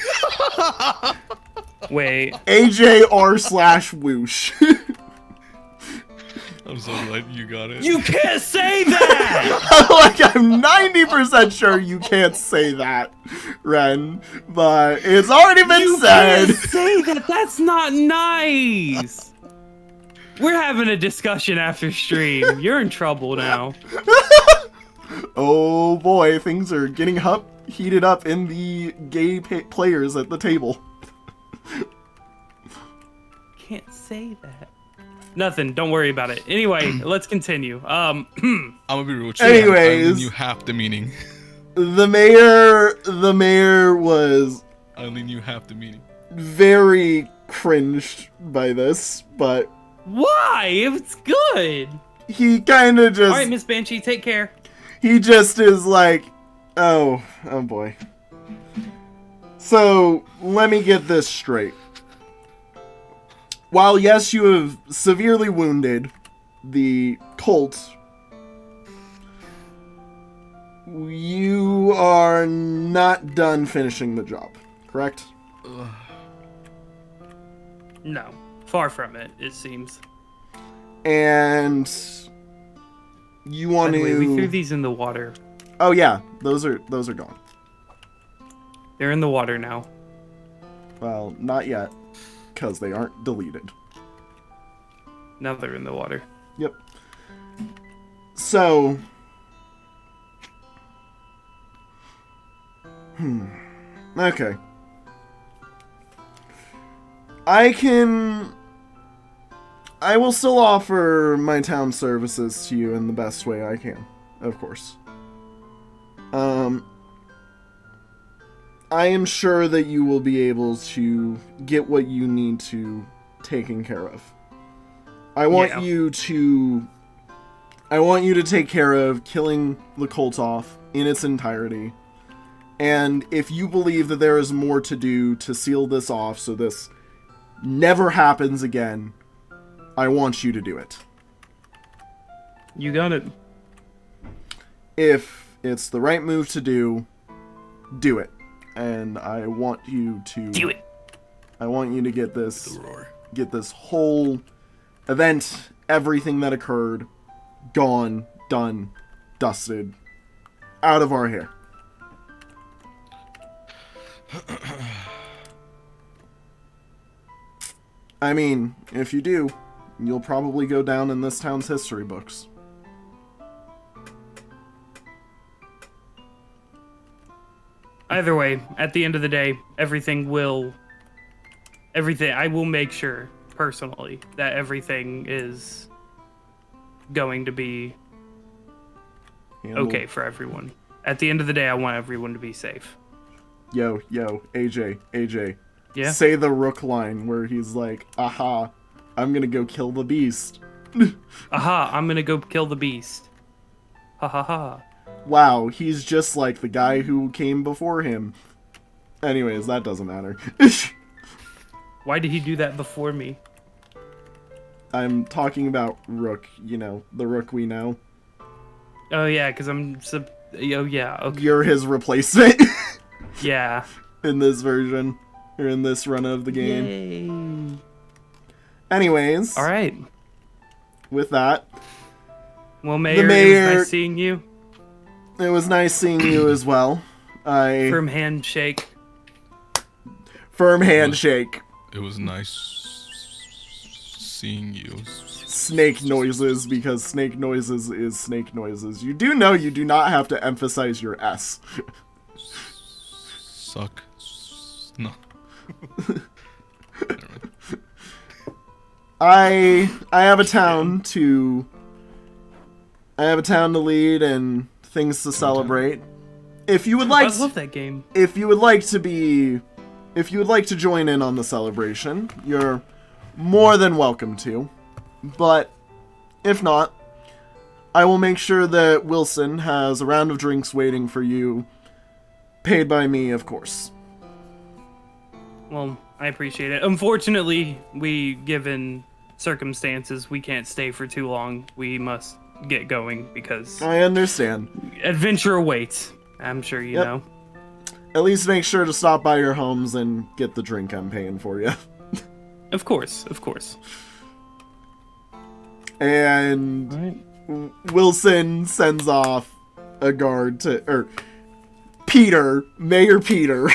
Wait. AJR/whoosh. I'm so glad you got it. You can't say that! Like, I'm 90% sure you can't say that, Ren, but it's already been You said. can't say that! That's not nice! We're having a discussion after stream. You're in trouble now. Oh boy, things are getting heated up in the gay players at the table. Can't say that. Nothing. Don't worry about it. Anyway, let's continue. I'm gonna be real with you. Anyways. you half the meaning. The mayor was I only knew half the meaning. very cringed by this, but why? It's good. he kind of just All right, Miss Banshee, take care. he just is like, oh boy. So, let me get this straight. While yes, you have severely wounded the cult, you are not done finishing the job, correct? No, far from it. It seems. And you By want the way, we threw to... these in the water. Oh yeah, those are gone. They're in the water now. Well, not yet, because they aren't deleted. Now they're in the water. Yep. So... Okay. I will still offer my town services to you in the best way I can, of course. I am sure that you will be able to get what you need to taken care of. I want you to take care of killing the cult off in its entirety. And if you believe that there is more to do to seal this off so this never happens again, I want you to do it. You got it. If it's the right move to do it. And I want you to do it. I want you to get this whole event, everything that occurred, gone, done, dusted, out of our hair. I mean, if you do, you'll probably go down in this town's history books. Either way, at the end of the day, I will make sure, personally, that everything is going to be okay for everyone. At the end of the day, I want everyone to be safe. Yo, AJ. Yeah? Say the Rook line where he's like, aha, I'm gonna go kill the beast. Aha, I'm gonna go kill the beast. Ha ha ha. Wow, he's just like the guy who came before him. Anyways, that doesn't matter. Why did he do that before me? I'm talking about Rook, you know, the Rook we know. Oh yeah, because oh yeah, okay. You're his replacement. Yeah. In this version. Or in this run of the game. Yay. Anyways. Alright. With that. Well, Mayor, it was nice seeing you. It was nice seeing you as well. Firm handshake. Firm handshake. It was nice seeing you. Snake noises, because snake noises is snake noises. You do know you do not have to emphasize your S. Suck. No. I have a town to lead and things to celebrate. If you would like, I love that game. If you would like to join in on the celebration, you're more than welcome to. But if not, I will make sure that Wilson has a round of drinks waiting for you, paid by me, of course. Well, I appreciate it. Unfortunately, given circumstances, we can't stay for too long. We must get going because I understand. Adventure awaits. I'm sure you know. At least make sure to stop by your homes and get the drink I'm paying for you. Of course, of course. And Wilson sends off a guard to, Mayor Peter,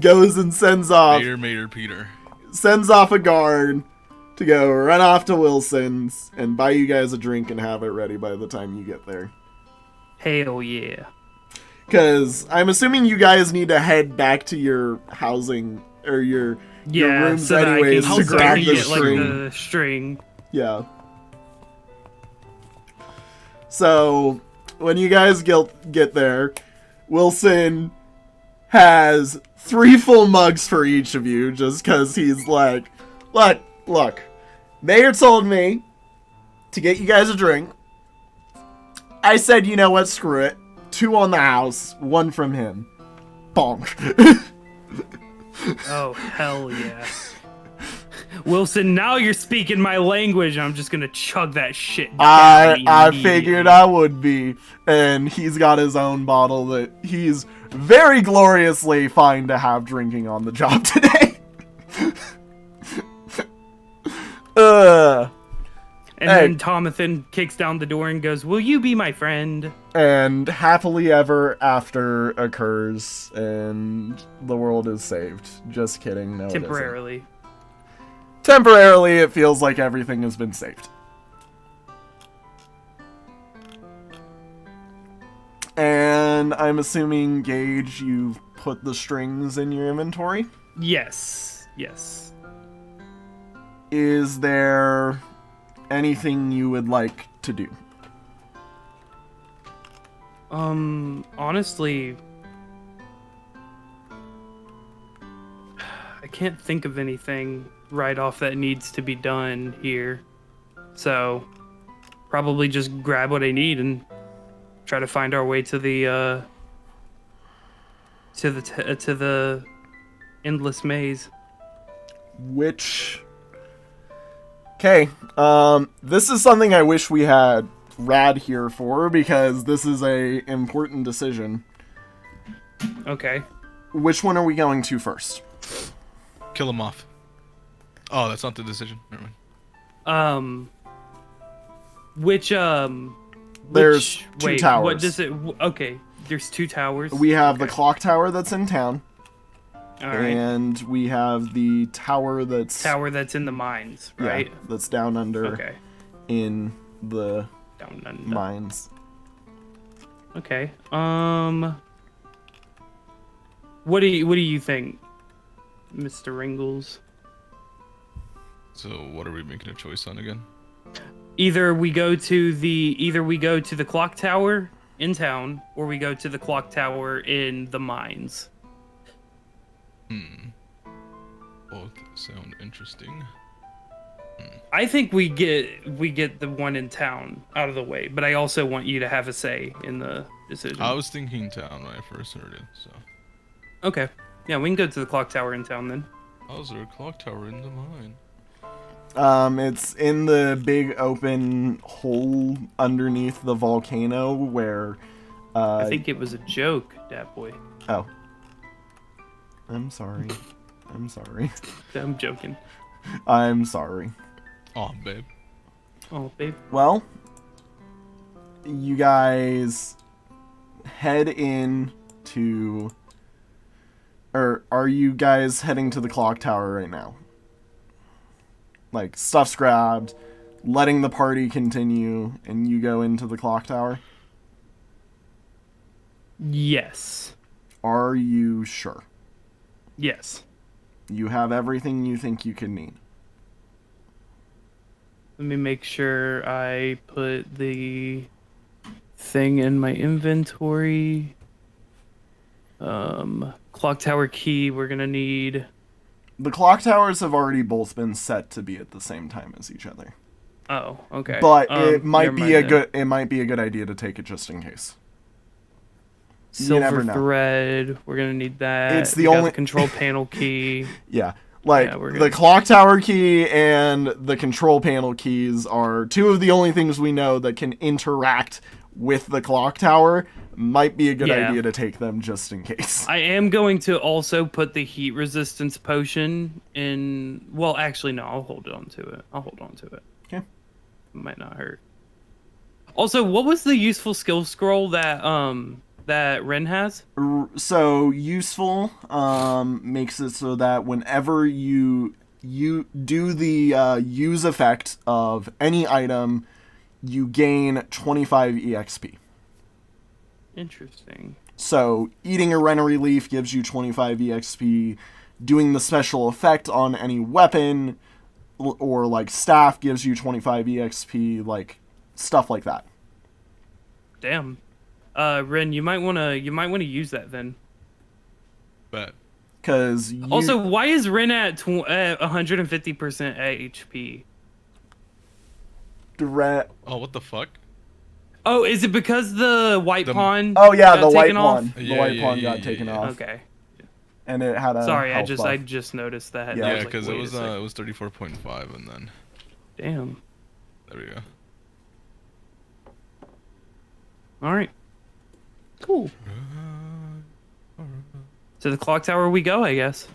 goes and sends off a guard to go run off to Wilson's and buy you guys a drink and have it ready by the time you get there. Hell yeah. Because I'm assuming you guys need to head back to your housing or your rooms so anyways to grab the string. Like the string. Yeah. So when you guys get there, Wilson has 3 full mugs for each of you just because he's like, look, Mayor told me to get you guys a drink. I said, you know what, screw it. 2 on the house, 1 from him. Bonk. Oh, hell yeah. Wilson, now you're speaking my language. I'm just gonna chug that shit down. I figured I would be. And he's got his own bottle that he's very gloriously fine to have drinking on the job today. And then Tomathan kicks down the door and goes, "Will you be my friend?" And happily ever after occurs, and the world is saved. Just kidding. No, temporarily. temporarily it feels like everything has been saved. And I'm assuming, Gage, you've put the strings in your inventory? Yes. Yes. Is there anything you would like to do? Honestly, I can't think of anything right off that needs to be done here. So, probably just grab what I need and try to find our way to the to the endless maze. Okay, this is something I wish we had Rad here for, because this is a important decision. Okay. Which one are we going to first? Kill him off. Oh, that's not the decision. Never mind. There's two wait, towers. What does it? Okay, there's 2 towers. We have the clock tower that's in town. All right. And we have the tower that's in the mines, right? Yeah, that's down under. Okay. In the Down under. mines. Okay. What do you think, Mr. Mrengels? So what are we making a choice on again? Either we go to the clock tower in town, or we go to the clock tower in the mines. Both sound interesting. I think we get the one in town out of the way, but I also want you to have a say in the decision. I was thinking town when I first heard it, so. Okay. Yeah, we can go to the clock tower in town then. How's there a clock tower in the mine? It's in the big open hole underneath the volcano where I think it was a joke, Dat Boy. Oh. I'm sorry. I'm sorry. I'm joking. I'm sorry. Aw, babe. Oh, babe. Well, you guys head in to... Or are you guys heading to the clock tower right now? Like, stuff's grabbed, letting the party continue, and you go into the clock tower? Yes. Are you sure? Yes. You have everything you think you can need. Let me make sure I put the thing in my inventory. Clock tower key we're gonna need. The clock towers have already both been set to be at the same time as each other. Oh, okay. But it might be it might be a good idea to take it just in case. Silver never know. thread, we're gonna need that. It's the We got only the control panel key. Yeah. Like, Yeah, we're the good. clock tower key and the control panel keys are two of the only things we know that can interact with the clock tower. Might be a good Yeah. idea to take them just in case. I am going to also put the heat resistance potion in. Well, actually, no. I'll hold on to it. Okay. It might not hurt. Also, what was the useful skill scroll that Ren has? So useful makes it so that whenever you do the use effect of any item, you gain 25 EXP. Interesting. So eating a Rennery leaf gives you 25 EXP. Doing the special effect on any weapon or like staff gives you 25 EXP, like stuff like that. Damn. Ren, you might wanna use that then. Bet. Because Also, why is Ren at 150% HP? Oh, what the fuck? Oh, is it because the white pawn? Oh yeah, got the white taken off? pawn. The white pawn got taken off. Okay. And it had a Sorry, I health buff. just noticed that. Yeah, I Yeah, was like, because wait it a was second. 34.5 and then Damn. there we go. All right. Cool. To the clock tower we go, I guess.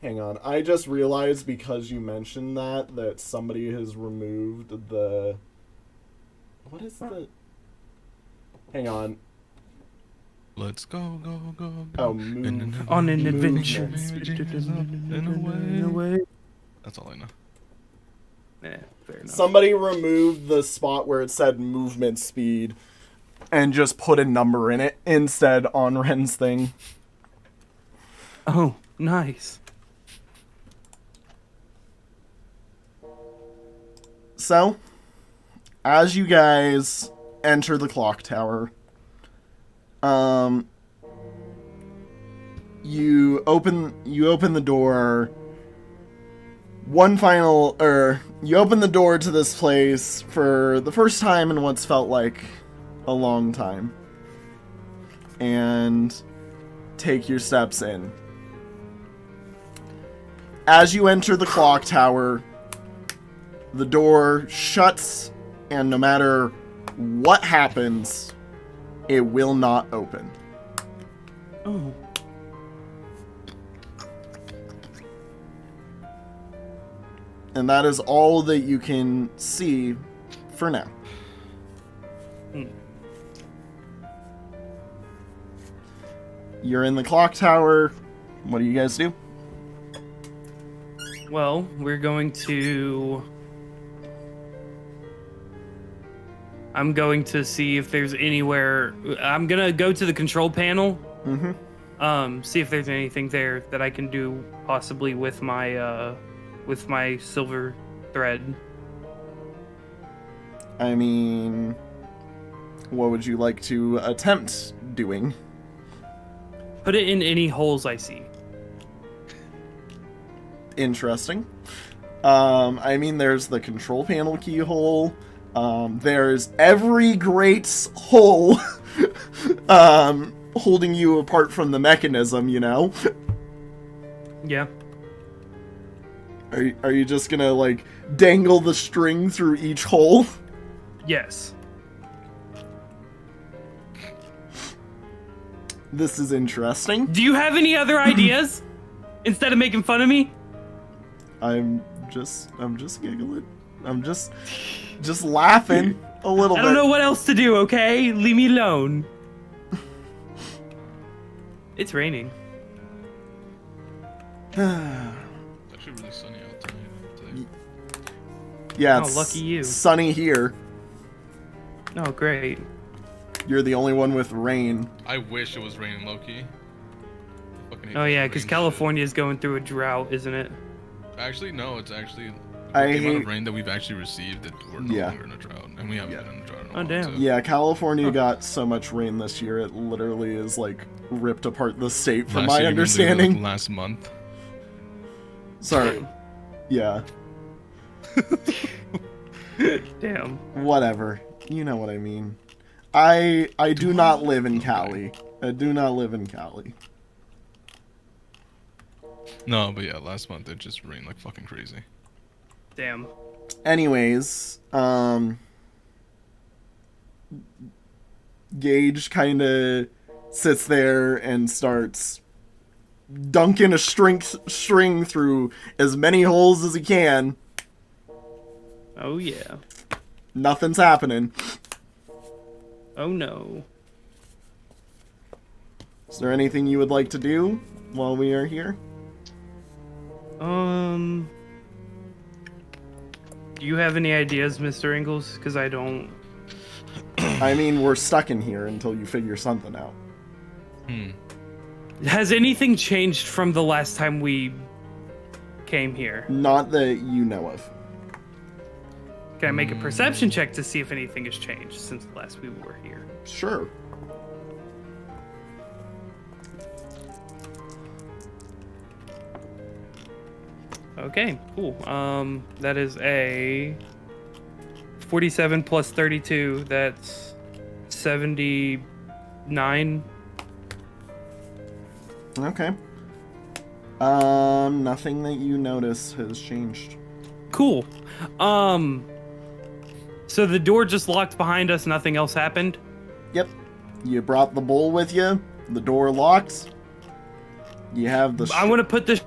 Hang on, I just realized because you mentioned that somebody has removed the... What is the... Hang on. Let's go, go, go, go. Oh, move. On an adventure. In a way. That's all I know. Fair enough. Somebody removed the spot where it said movement speed and just put a number in it instead on Ren's thing. Oh, nice. So, as you guys enter the clock tower, you open the door. You open the door to this place for the first time in what's felt like a long time, and take your steps in. As you enter the clock tower, the door shuts, and no matter what happens, it will not open. Oh. And that is all that you can see for now. You're in the clock tower. What do you guys do? Well, we're going to... I'm going to see if there's anywhere... I'm going to go to the control panel. See if there's anything there that I can do possibly with my silver thread. I mean, what would you like to attempt doing? Put it in any holes I see. Interesting. I mean, there's the control panel keyhole. There's every great hole holding you apart from the mechanism, you know? Yeah. Are you just gonna, like, dangle the string through each hole? Yes. This is interesting. Do you have any other ideas? Instead of making fun of me? I'm just giggling. I'm just laughing a little bit. I don't know what else to do, okay? Leave me alone. It's raining. It's actually really sunny out today. Yeah, Oh, it's lucky you. sunny here. Oh, great. You're the only one with rain. I wish it was raining, low-key. Oh yeah, because California is going through a drought, isn't it? Actually, no, it's actually... The amount of rain that we've actually received, that we're no longer in a drought. And we haven't been in a drought in a while, damn. too. Yeah, California got so much rain this year, it literally is, like, ripped apart the state, from my understanding. Like, last month. Sorry. Yeah. Damn. Whatever. You know what I mean. I do not live in Cali. I do not live in Cali. No, but yeah, last month it just rained like fucking crazy. Damn. Anyways, Gage kind of sits there and starts dunking a string through as many holes as he can. Oh yeah. Nothing's happening. Oh no. Is there anything you would like to do while we are here? Do you have any ideas, Mr. Mrengels? Because I don't. I mean, we're stuck in here until you figure something out. Has anything changed from the last time we came here? Not that you know of. Can I make a perception check to see if anything has changed since the last we were here? Sure. Okay, cool. That is a 47 plus 32. That's 79. Okay. Nothing that you notice has changed. Cool. So the door just locked behind us. Nothing else happened. Yep. You brought the bowl with you. The door locks. You have the. I want to put this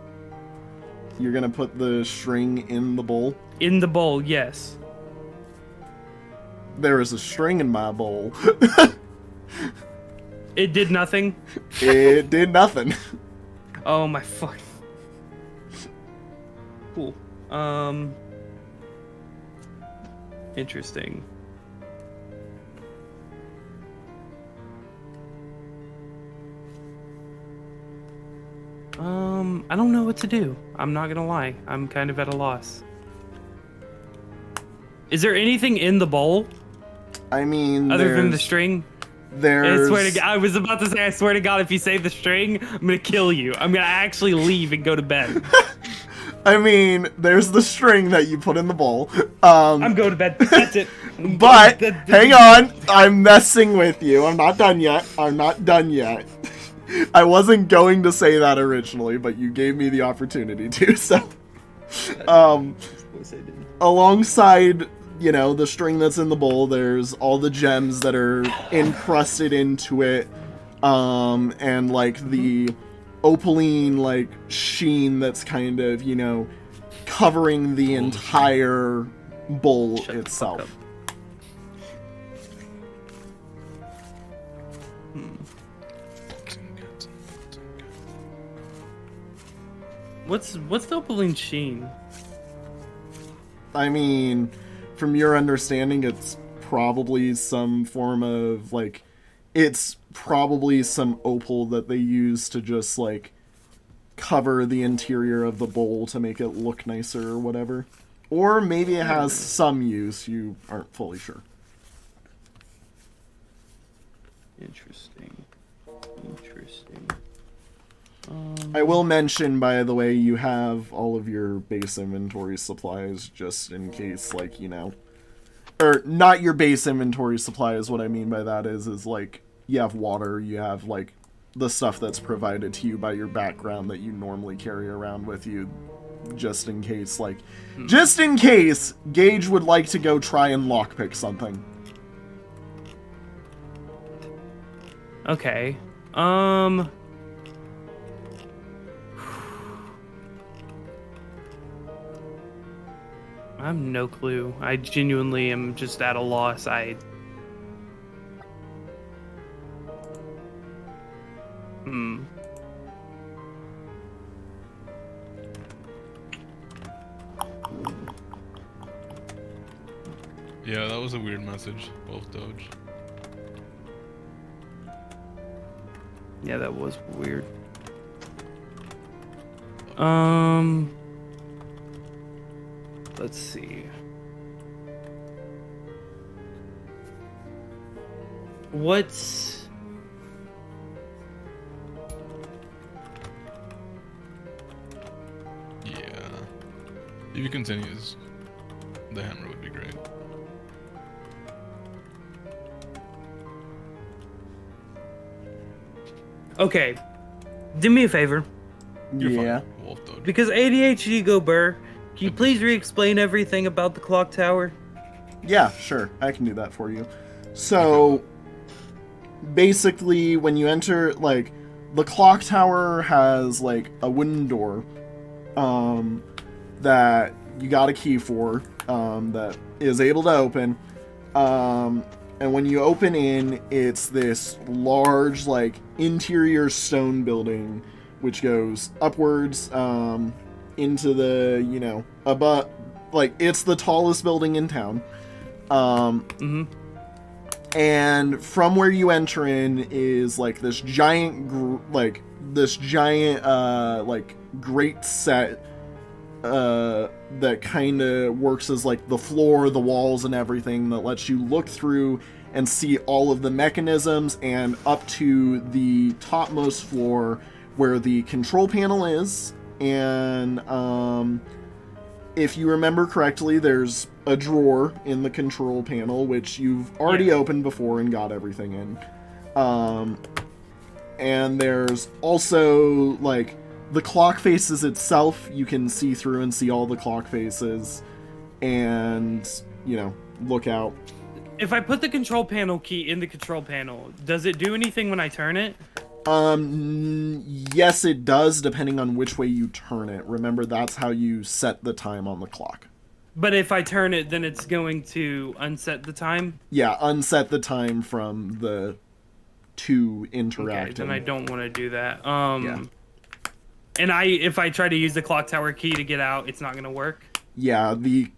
You're gonna put the string in the bowl. in the bowl. Yes. There is a string in my bowl. It did nothing? It did nothing. Oh my fuck. Cool. Interesting. I don't know what to do. I'm not gonna lie. I'm kind of at a loss. Is there anything in the bowl? I mean, other than the string? There's... I swear to God, I was about to say, I swear to God, if you say the string, I'm gonna kill you. I'm gonna actually leave and go to bed. I mean, there's the string that you put in the bowl. I'm going to bed. That's it. But, hang on. I'm messing with you. I'm not done yet. I'm not done yet. I wasn't going to say that originally, but you gave me the opportunity to, so... alongside, you know, the string that's in the bowl, there's all the gems that are encrusted into it, and, like, the opaline, like, sheen that's kind of, you know, covering the entire bowl itself. What's the opaline sheen? I mean, from your understanding, it's probably some form of, like, it's probably some opal that they use to just, like, cover the interior of the bowl to make it look nicer or whatever. Or maybe it has some use, you aren't fully sure. Interesting. I will mention, by the way, you have all of your base inventory supplies just in case, like, you know... Or, not your base inventory supplies, what I mean by that is like, you have water, you have, like, the stuff that's provided to you by your background that you normally carry around with you, just in case, like... Just in case Gage would like to go try and lockpick something. Okay. I have no clue. I genuinely am just at a loss. Yeah, that was a weird message. Both Doge. Yeah, that was weird. Let's see. What's... Yeah. If you continues, the hammer would be great. Okay. Do me a favor. Yeah. Wolf Doge. Because ADHD go burr, can you please re-explain everything about the clock tower? Yeah, sure. I can do that for you. So, basically, when you enter, like, the clock tower has, like, a wooden door, that you got a key for, that is able to open, and when you open in, it's this large, like, interior stone building, which goes upwards, into the, you know, above, like, it's the tallest building in town. And from where you enter in is, like, this giant, like, great set, that kind of works as, like, the floor, the walls, and everything that lets you look through and see all of the mechanisms, and up to the topmost floor where the control panel is. And if you remember correctly, there's a drawer in the control panel, which you've already opened before and got everything in. And there's also, like, the clock faces itself. You can see through and see all the clock faces and, you know, look out. If I put the control panel key in the control panel, does it do anything when I turn it? Yes, it does, depending on which way you turn it. Remember, that's how you set the time on the clock. But if I turn it, then it's going to unset the time? Yeah, unset the time from the to interact. Okay, then I don't want to do that. Yeah. And if I try to use the clock tower key to get out, it's not gonna work. Yeah, the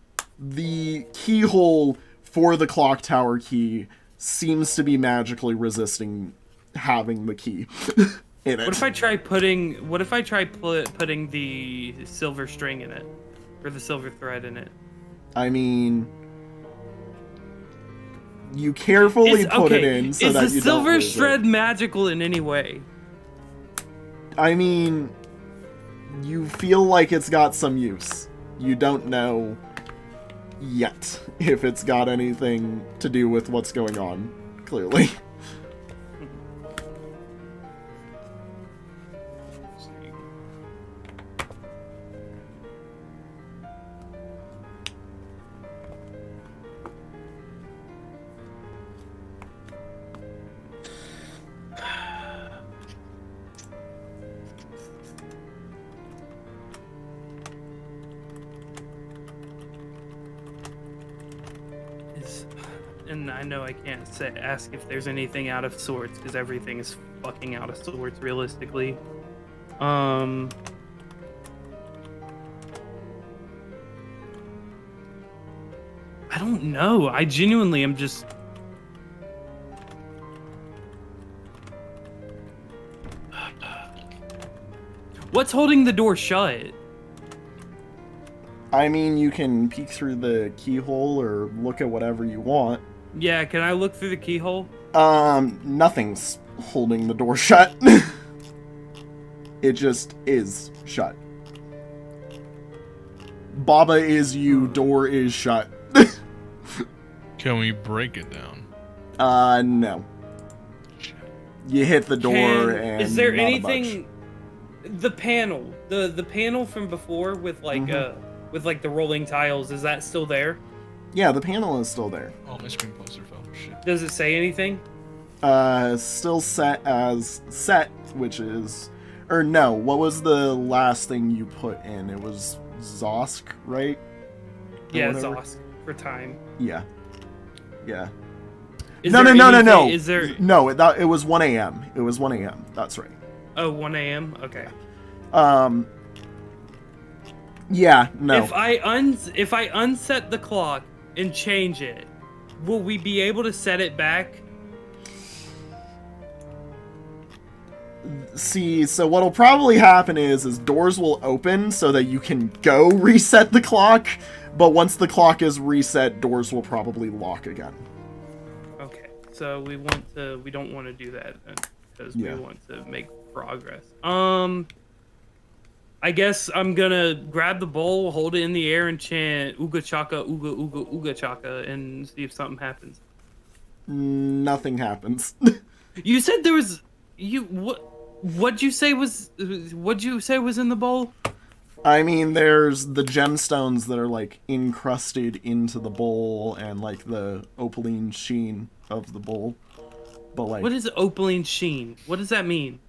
keyhole for the clock tower key seems to be magically resisting having the key in it. What if I try putting the silver string in it, or the silver thread in it? I mean, you carefully put it in so that you don't lose it. Is the silver thread magical in any way? I mean, you feel like it's got some use. You don't know yet if it's got anything to do with what's going on, clearly. And I know I can't ask if there's anything out of sorts, because everything is fucking out of sorts, realistically. I don't know. I genuinely am just... What's holding the door shut? I mean, you can peek through the keyhole or look at whatever you want. Yeah, can I look through the keyhole? Nothing's holding the door shut. It just is shut. Baba is you, door is shut. Can we break it down? No. You hit the door and is there not anything... The panel, the panel from before with like with like the rolling tiles, is that still there? Yeah, the panel is still there. Oh, my screen poster fell. Shit. Does it say anything? Still set as set, which is... Or no, what was the last thing you put in? It was Zosk, right? Yeah, Zosk for time. Yeah. Yeah. Is No. Is there... No, it was 1 a.m. It was 1 a.m. That's right. Oh, 1 a.m.? Okay. Yeah, no. If I unset the clock and change it, will we be able to set it back? See, so what'll probably happen is doors will open so that you can go reset the clock, but once the clock is reset, doors will probably lock again. Okay, so we don't want to do that then, because we want to make progress. I guess I'm gonna grab the bowl, hold it in the air, and chant "Ooga Chaka, Ooga Ooga Ooga Chaka," and see if something happens. Nothing happens. You said there was What'd you say was in the bowl? I mean, there's the gemstones that are like encrusted into the bowl and like the opaline sheen of the bowl. But like, what is opaline sheen? What does that mean?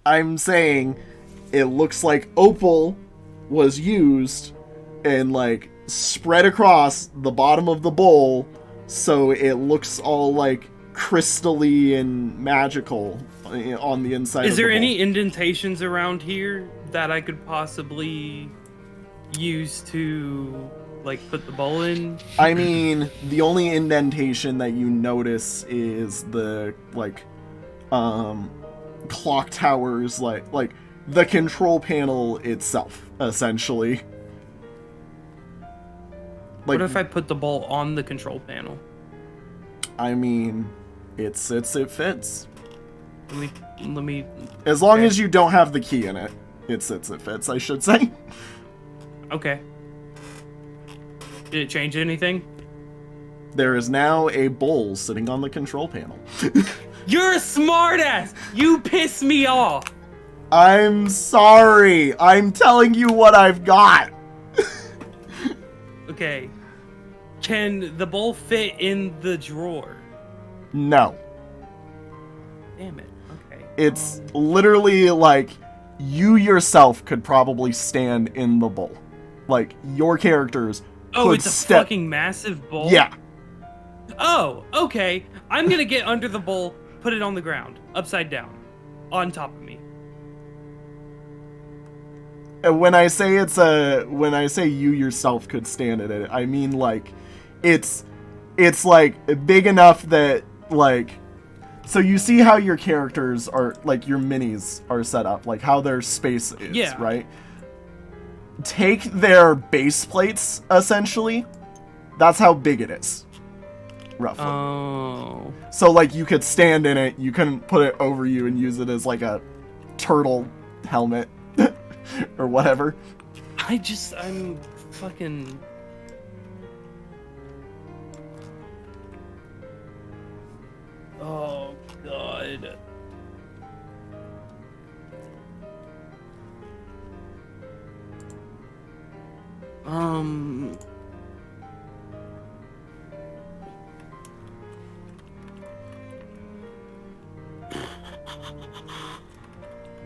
I'm saying it looks like opal was used and like spread across the bottom of the bowl, so it looks all like crystally and magical on the inside. Is there any indentations around here that I could possibly use to like put the bowl in? I mean, the only indentation that you notice is the like clock towers, like the control panel itself, essentially. Like, what if I put the bowl on the control panel? I mean, it sits, it fits. Let me. As long as you don't have the key in it, it sits, it fits, I should say. Okay. Did it change anything? There is now a bowl sitting on the control panel. You're a smartass! You piss me off! I'm sorry. I'm telling you what I've got. Okay. Can the bowl fit in the drawer? No. Damn it. Okay. It's literally like you yourself could probably stand in the bowl. Like your characters could it's a fucking massive bowl? Yeah. Oh, okay. I'm gonna get under the bowl, put it on the ground, upside down, on top of me. When I say when I say you yourself could stand in it, I mean like, it's like big enough that like, so you see how your characters are, like your minis are set up, like how their space is, Yeah. right? Take their base plates, essentially. That's how big it is, roughly. Oh. So like you could stand in it, you couldn't put it over you and use it as like a turtle helmet or whatever. I'm fucking... Oh, God.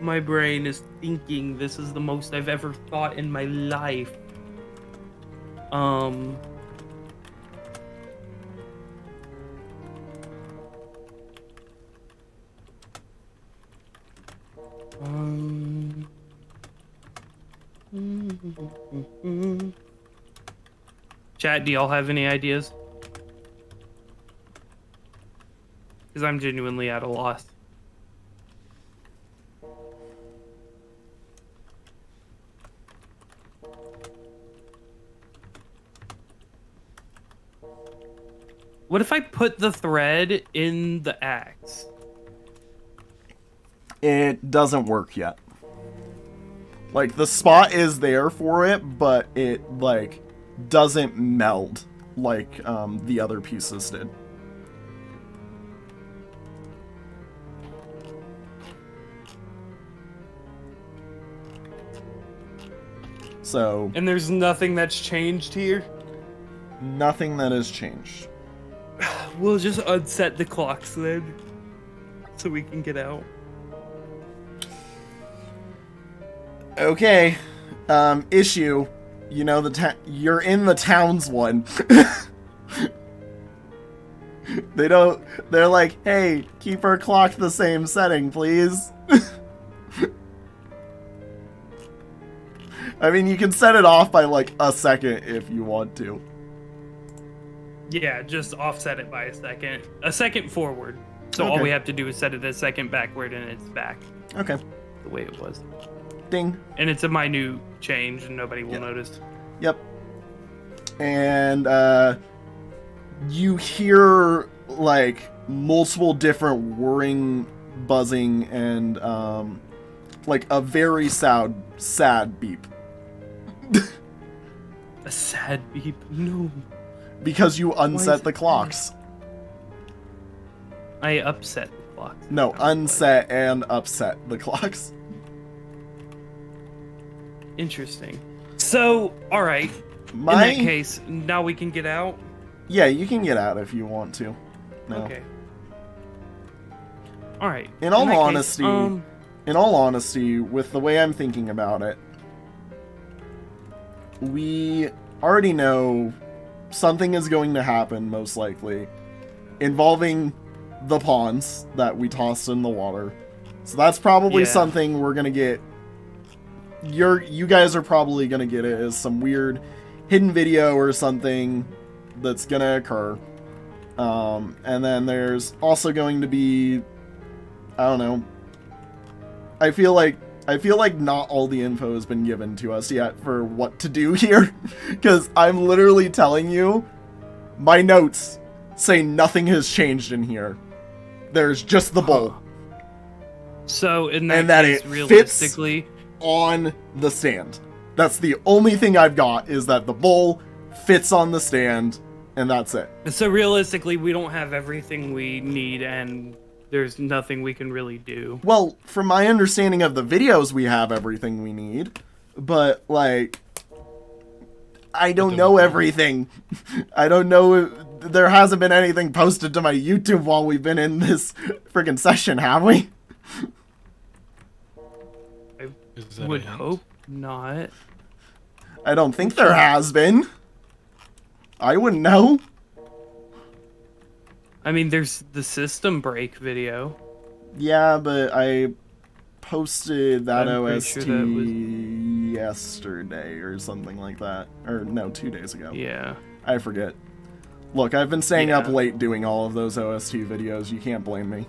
My brain is thinking this is the most I've ever thought in my life. Chat, do y'all have any ideas? Because I'm genuinely at a loss. What if I put the thread in the axe? It doesn't work yet. Like, the spot is there for it, but it, like, doesn't meld like the other pieces did. So... And there's nothing that's changed here? Nothing that has changed. We'll just unset the clocks then, so we can get out. Okay, issue. You know, you're in the towns one. They're like, hey, keep our clock the same setting, please. I mean, you can set it off by like a second if you want to. Yeah, just offset it by a second forward. So Okay. all we have to do is set it a second backward and it's back Okay. the way it was. Ding. And it's a minute change and nobody will Yeah. notice. Yep. And you hear like multiple different whirring, buzzing, and like a very sad beep. A sad beep. No. Because you is unset it the clocks. I upset the clock. No, unset and upset the clocks. Interesting. So, alright. In that case, now we can get out? Yeah, you can get out if you want to. No. Okay. Alright. In all that case, honesty, with the way I'm thinking about it, we already know something is going to happen, most likely, involving the pawns that we tossed in the water. So that's probably something we're gonna get. You guys are probably gonna get it as some weird hidden video or something that's gonna occur. And then there's also going to be, I don't know. I feel like not all the info has been given to us yet for what to do here, because I'm literally telling you, my notes say nothing has changed in here. There's just the bowl. So in that and that case, it realistically, fits on the stand. That's the only thing I've got, is that the bowl fits on the stand, and that's it. so realistically, we don't have everything we need, and there's nothing we can really do. Well, from my understanding of the videos, we have everything we need, but like, I don't know everything. I don't know. There hasn't been anything posted to my YouTube while we've been in this friggin' session, have we? I would hope not. I don't think there has been. I wouldn't know. I mean, there's the system break video. Yeah, but I posted that I'm pretty OST sure that was... yesterday or something like that. Or no, 2 days ago. Yeah. I forget. Look, I've been staying up Yeah. late doing all of those OST videos. You can't blame me.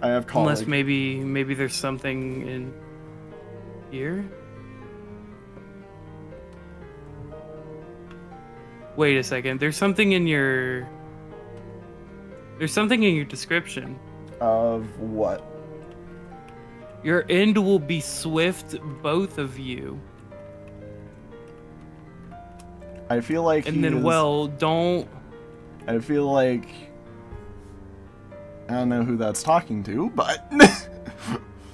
I have college. Unless maybe there's something in here. Wait a second. There's something in your description. Of what? Your end will be swift, both of you. I feel like And then, well, don't... I feel like... I don't know who that's talking to, but...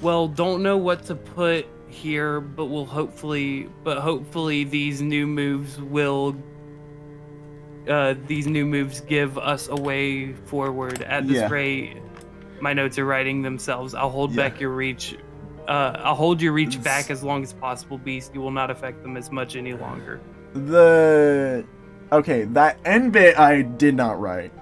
Well, don't know what to put here, but hopefully these new moves will... these new moves give us a way forward. At this rate, my notes are writing themselves. I'll hold back your reach. I'll hold your reach back as long as possible, Beast. You will not affect them as much any longer. Okay, that end bit I did not write.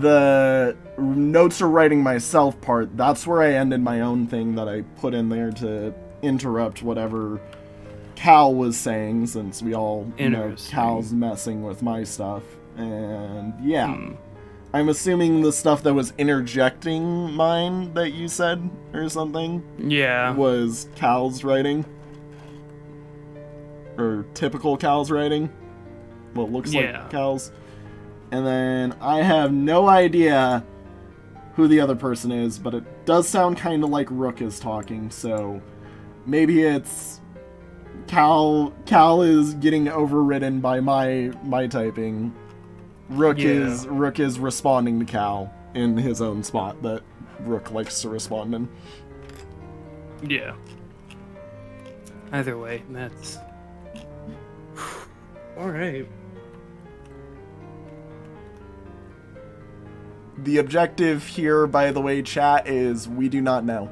The notes are writing myself part, that's where I ended my own thing that I put in there to interrupt whatever Cal was saying, since we all know Cal's messing with my stuff. And yeah. I'm assuming the stuff that was interjecting mine that you said or something was Cal's writing. Or typical Cal's writing. What looks like Cal's. And then I have no idea who the other person is, but it does sound kind of like Rook is talking, so maybe it's Cal is getting overridden by my typing. Rook is responding to Cal in his own spot that Rook likes to respond in. Yeah. Either way, that's all right. The objective here, by the way, chat, is we do not know.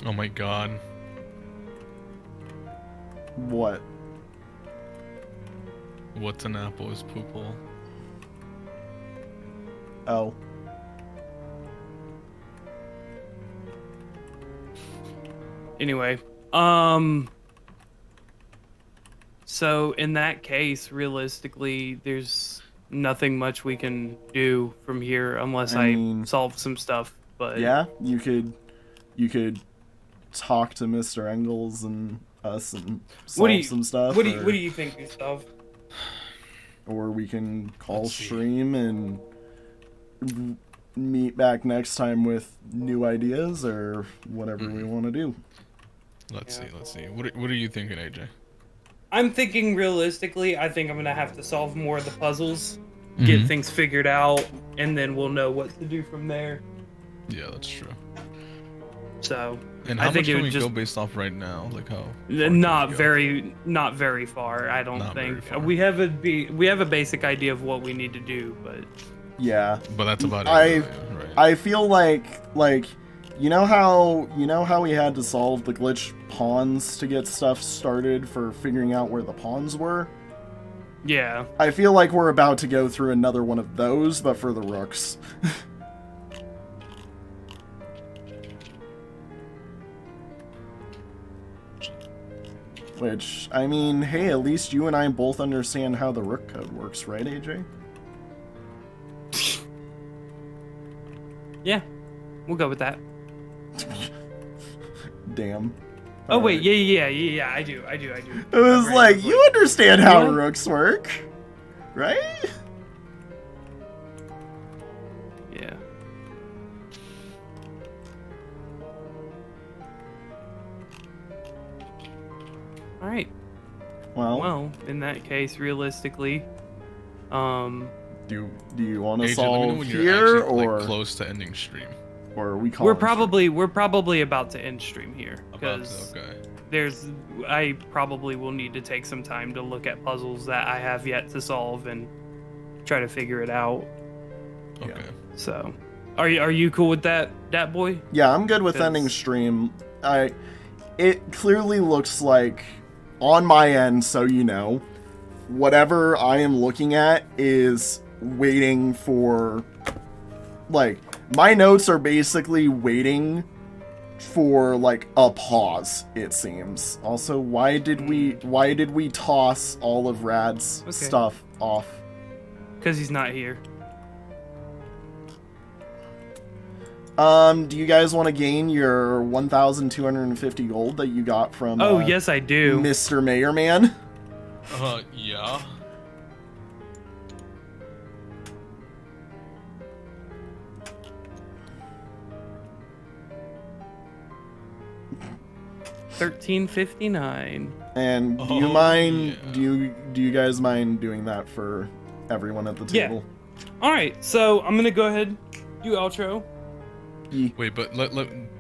Oh my god. What? What's an apple is poople. Oh. Anyway, so in that case, realistically, there's nothing much we can do from here unless I solve some stuff. But yeah, you could talk to Mr. Mrengels and us and solve some stuff. What do you think, Gustav? Or we can call stream and meet back next time with new ideas or whatever we want to do. Let's see. What are you thinking, AJ? I'm thinking realistically, I think I'm gonna have to solve more of the puzzles, get things figured out, and then we'll know what to do from there. Yeah, that's true. So, and how much can we go based off right now? Like how? Not very far. I don't think we have a basic idea of what we need to do, but yeah. But that's about it. Right. I feel like you know how we had to solve the glitch pawns to get stuff started for figuring out where the pawns were? Yeah. I feel like we're about to go through another one of those, but for the rooks. Which, I mean, hey, at least you and I both understand how the rook code works, right, AJ? Yeah, we'll go with that. Damn. Oh, wait, yeah, I do. It was like, you understand how rooks work, right? Yeah. All right. Well, in that case, realistically, do you want to AJ, solve when here you're actually, or like, close to ending stream? Or are we we're probably about to end stream here because I probably will need to take some time to look at puzzles that I have yet to solve and try to figure it out. Okay. So Are you cool with that boy? Yeah, I'm good with ending stream. It clearly looks like, on my end, so you know, whatever I am looking at is waiting for, like, my notes are basically waiting for, like, a pause, it seems. Also, why did we toss all of Rad's stuff off? Because he's not here. Do you guys want to gain your 1,250 gold that you got from yes, I do. Mr. Mayor Man? Yeah. $13.59. And do you mind? Yeah. Do you guys mind doing that for everyone at the table? Yeah. All right. So I'm gonna go ahead, do outro. Wait, but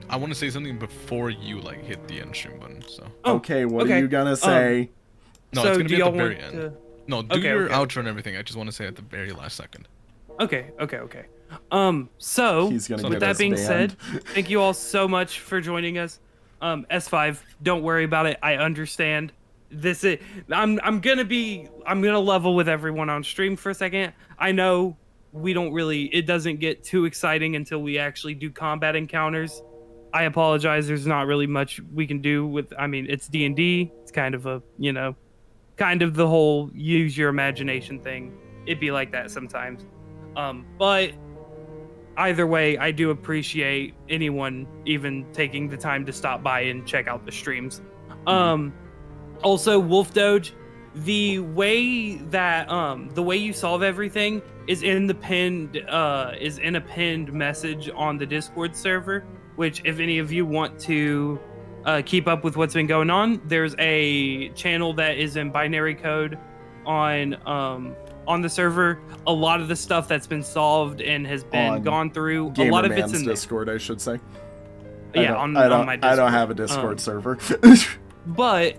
I want to say something before you like hit the end stream button. So. Okay. What are you gonna say? No, so it's gonna be at the very end. end. No, do your outro and everything. I just want to say at the very last second. Okay. So with that being said, thank you all so much for joining us. S5, don't worry about it. I understand. I'm gonna level with everyone on stream for a second. I know it doesn't get too exciting until we actually do combat encounters. I apologize. There's not really much we can do with, it's D&D. It's kind of the whole use your imagination thing. It'd be like that sometimes. But either way, I do appreciate anyone even taking the time to stop by and check out the streams. Also, Wolf Doge, the way you solve everything is in a pinned message on the Discord server, which if any of you want to keep up with what's been going on, there's a channel that is in binary code on the server. A lot of the stuff that's been solved and has been gone through, a lot of it's in Discord, I should say. Yeah, on my Discord. I don't have a Discord server. But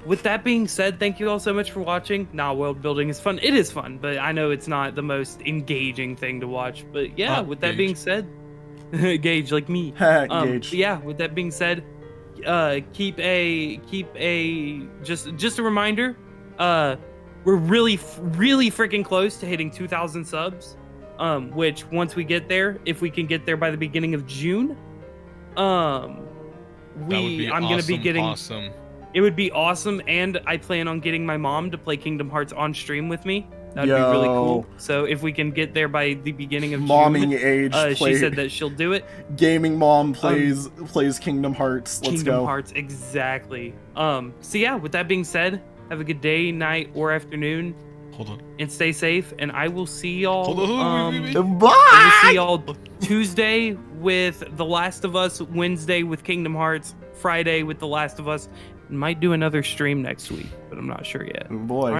with that being said, thank you all so much for watching. World building is fun. It is fun, but I know it's not the most engaging thing to watch. But yeah, with that being said, Gage like me. Gage. Yeah, with that being said, keep a just a reminder. We're really freaking close to hitting 2,000 subs. Which once we get there, if we can get there by the beginning of June, I'm gonna be getting awesome. It would be awesome, and I plan on getting my mom to play Kingdom Hearts on stream with me. That'd be really cool. So if we can get there by the beginning of Momming Age, she said that she'll do it. Gaming mom plays Kingdom Hearts. Let's go. Kingdom Hearts, exactly. So yeah, with that being said, have a good day, night, or afternoon. Hold on. And stay safe, and I will see y'all. Bye. I will see y'all Tuesday with The Last of Us, Wednesday with Kingdom Hearts, Friday with The Last of Us. Might do another stream next week, but I'm not sure yet. Boy.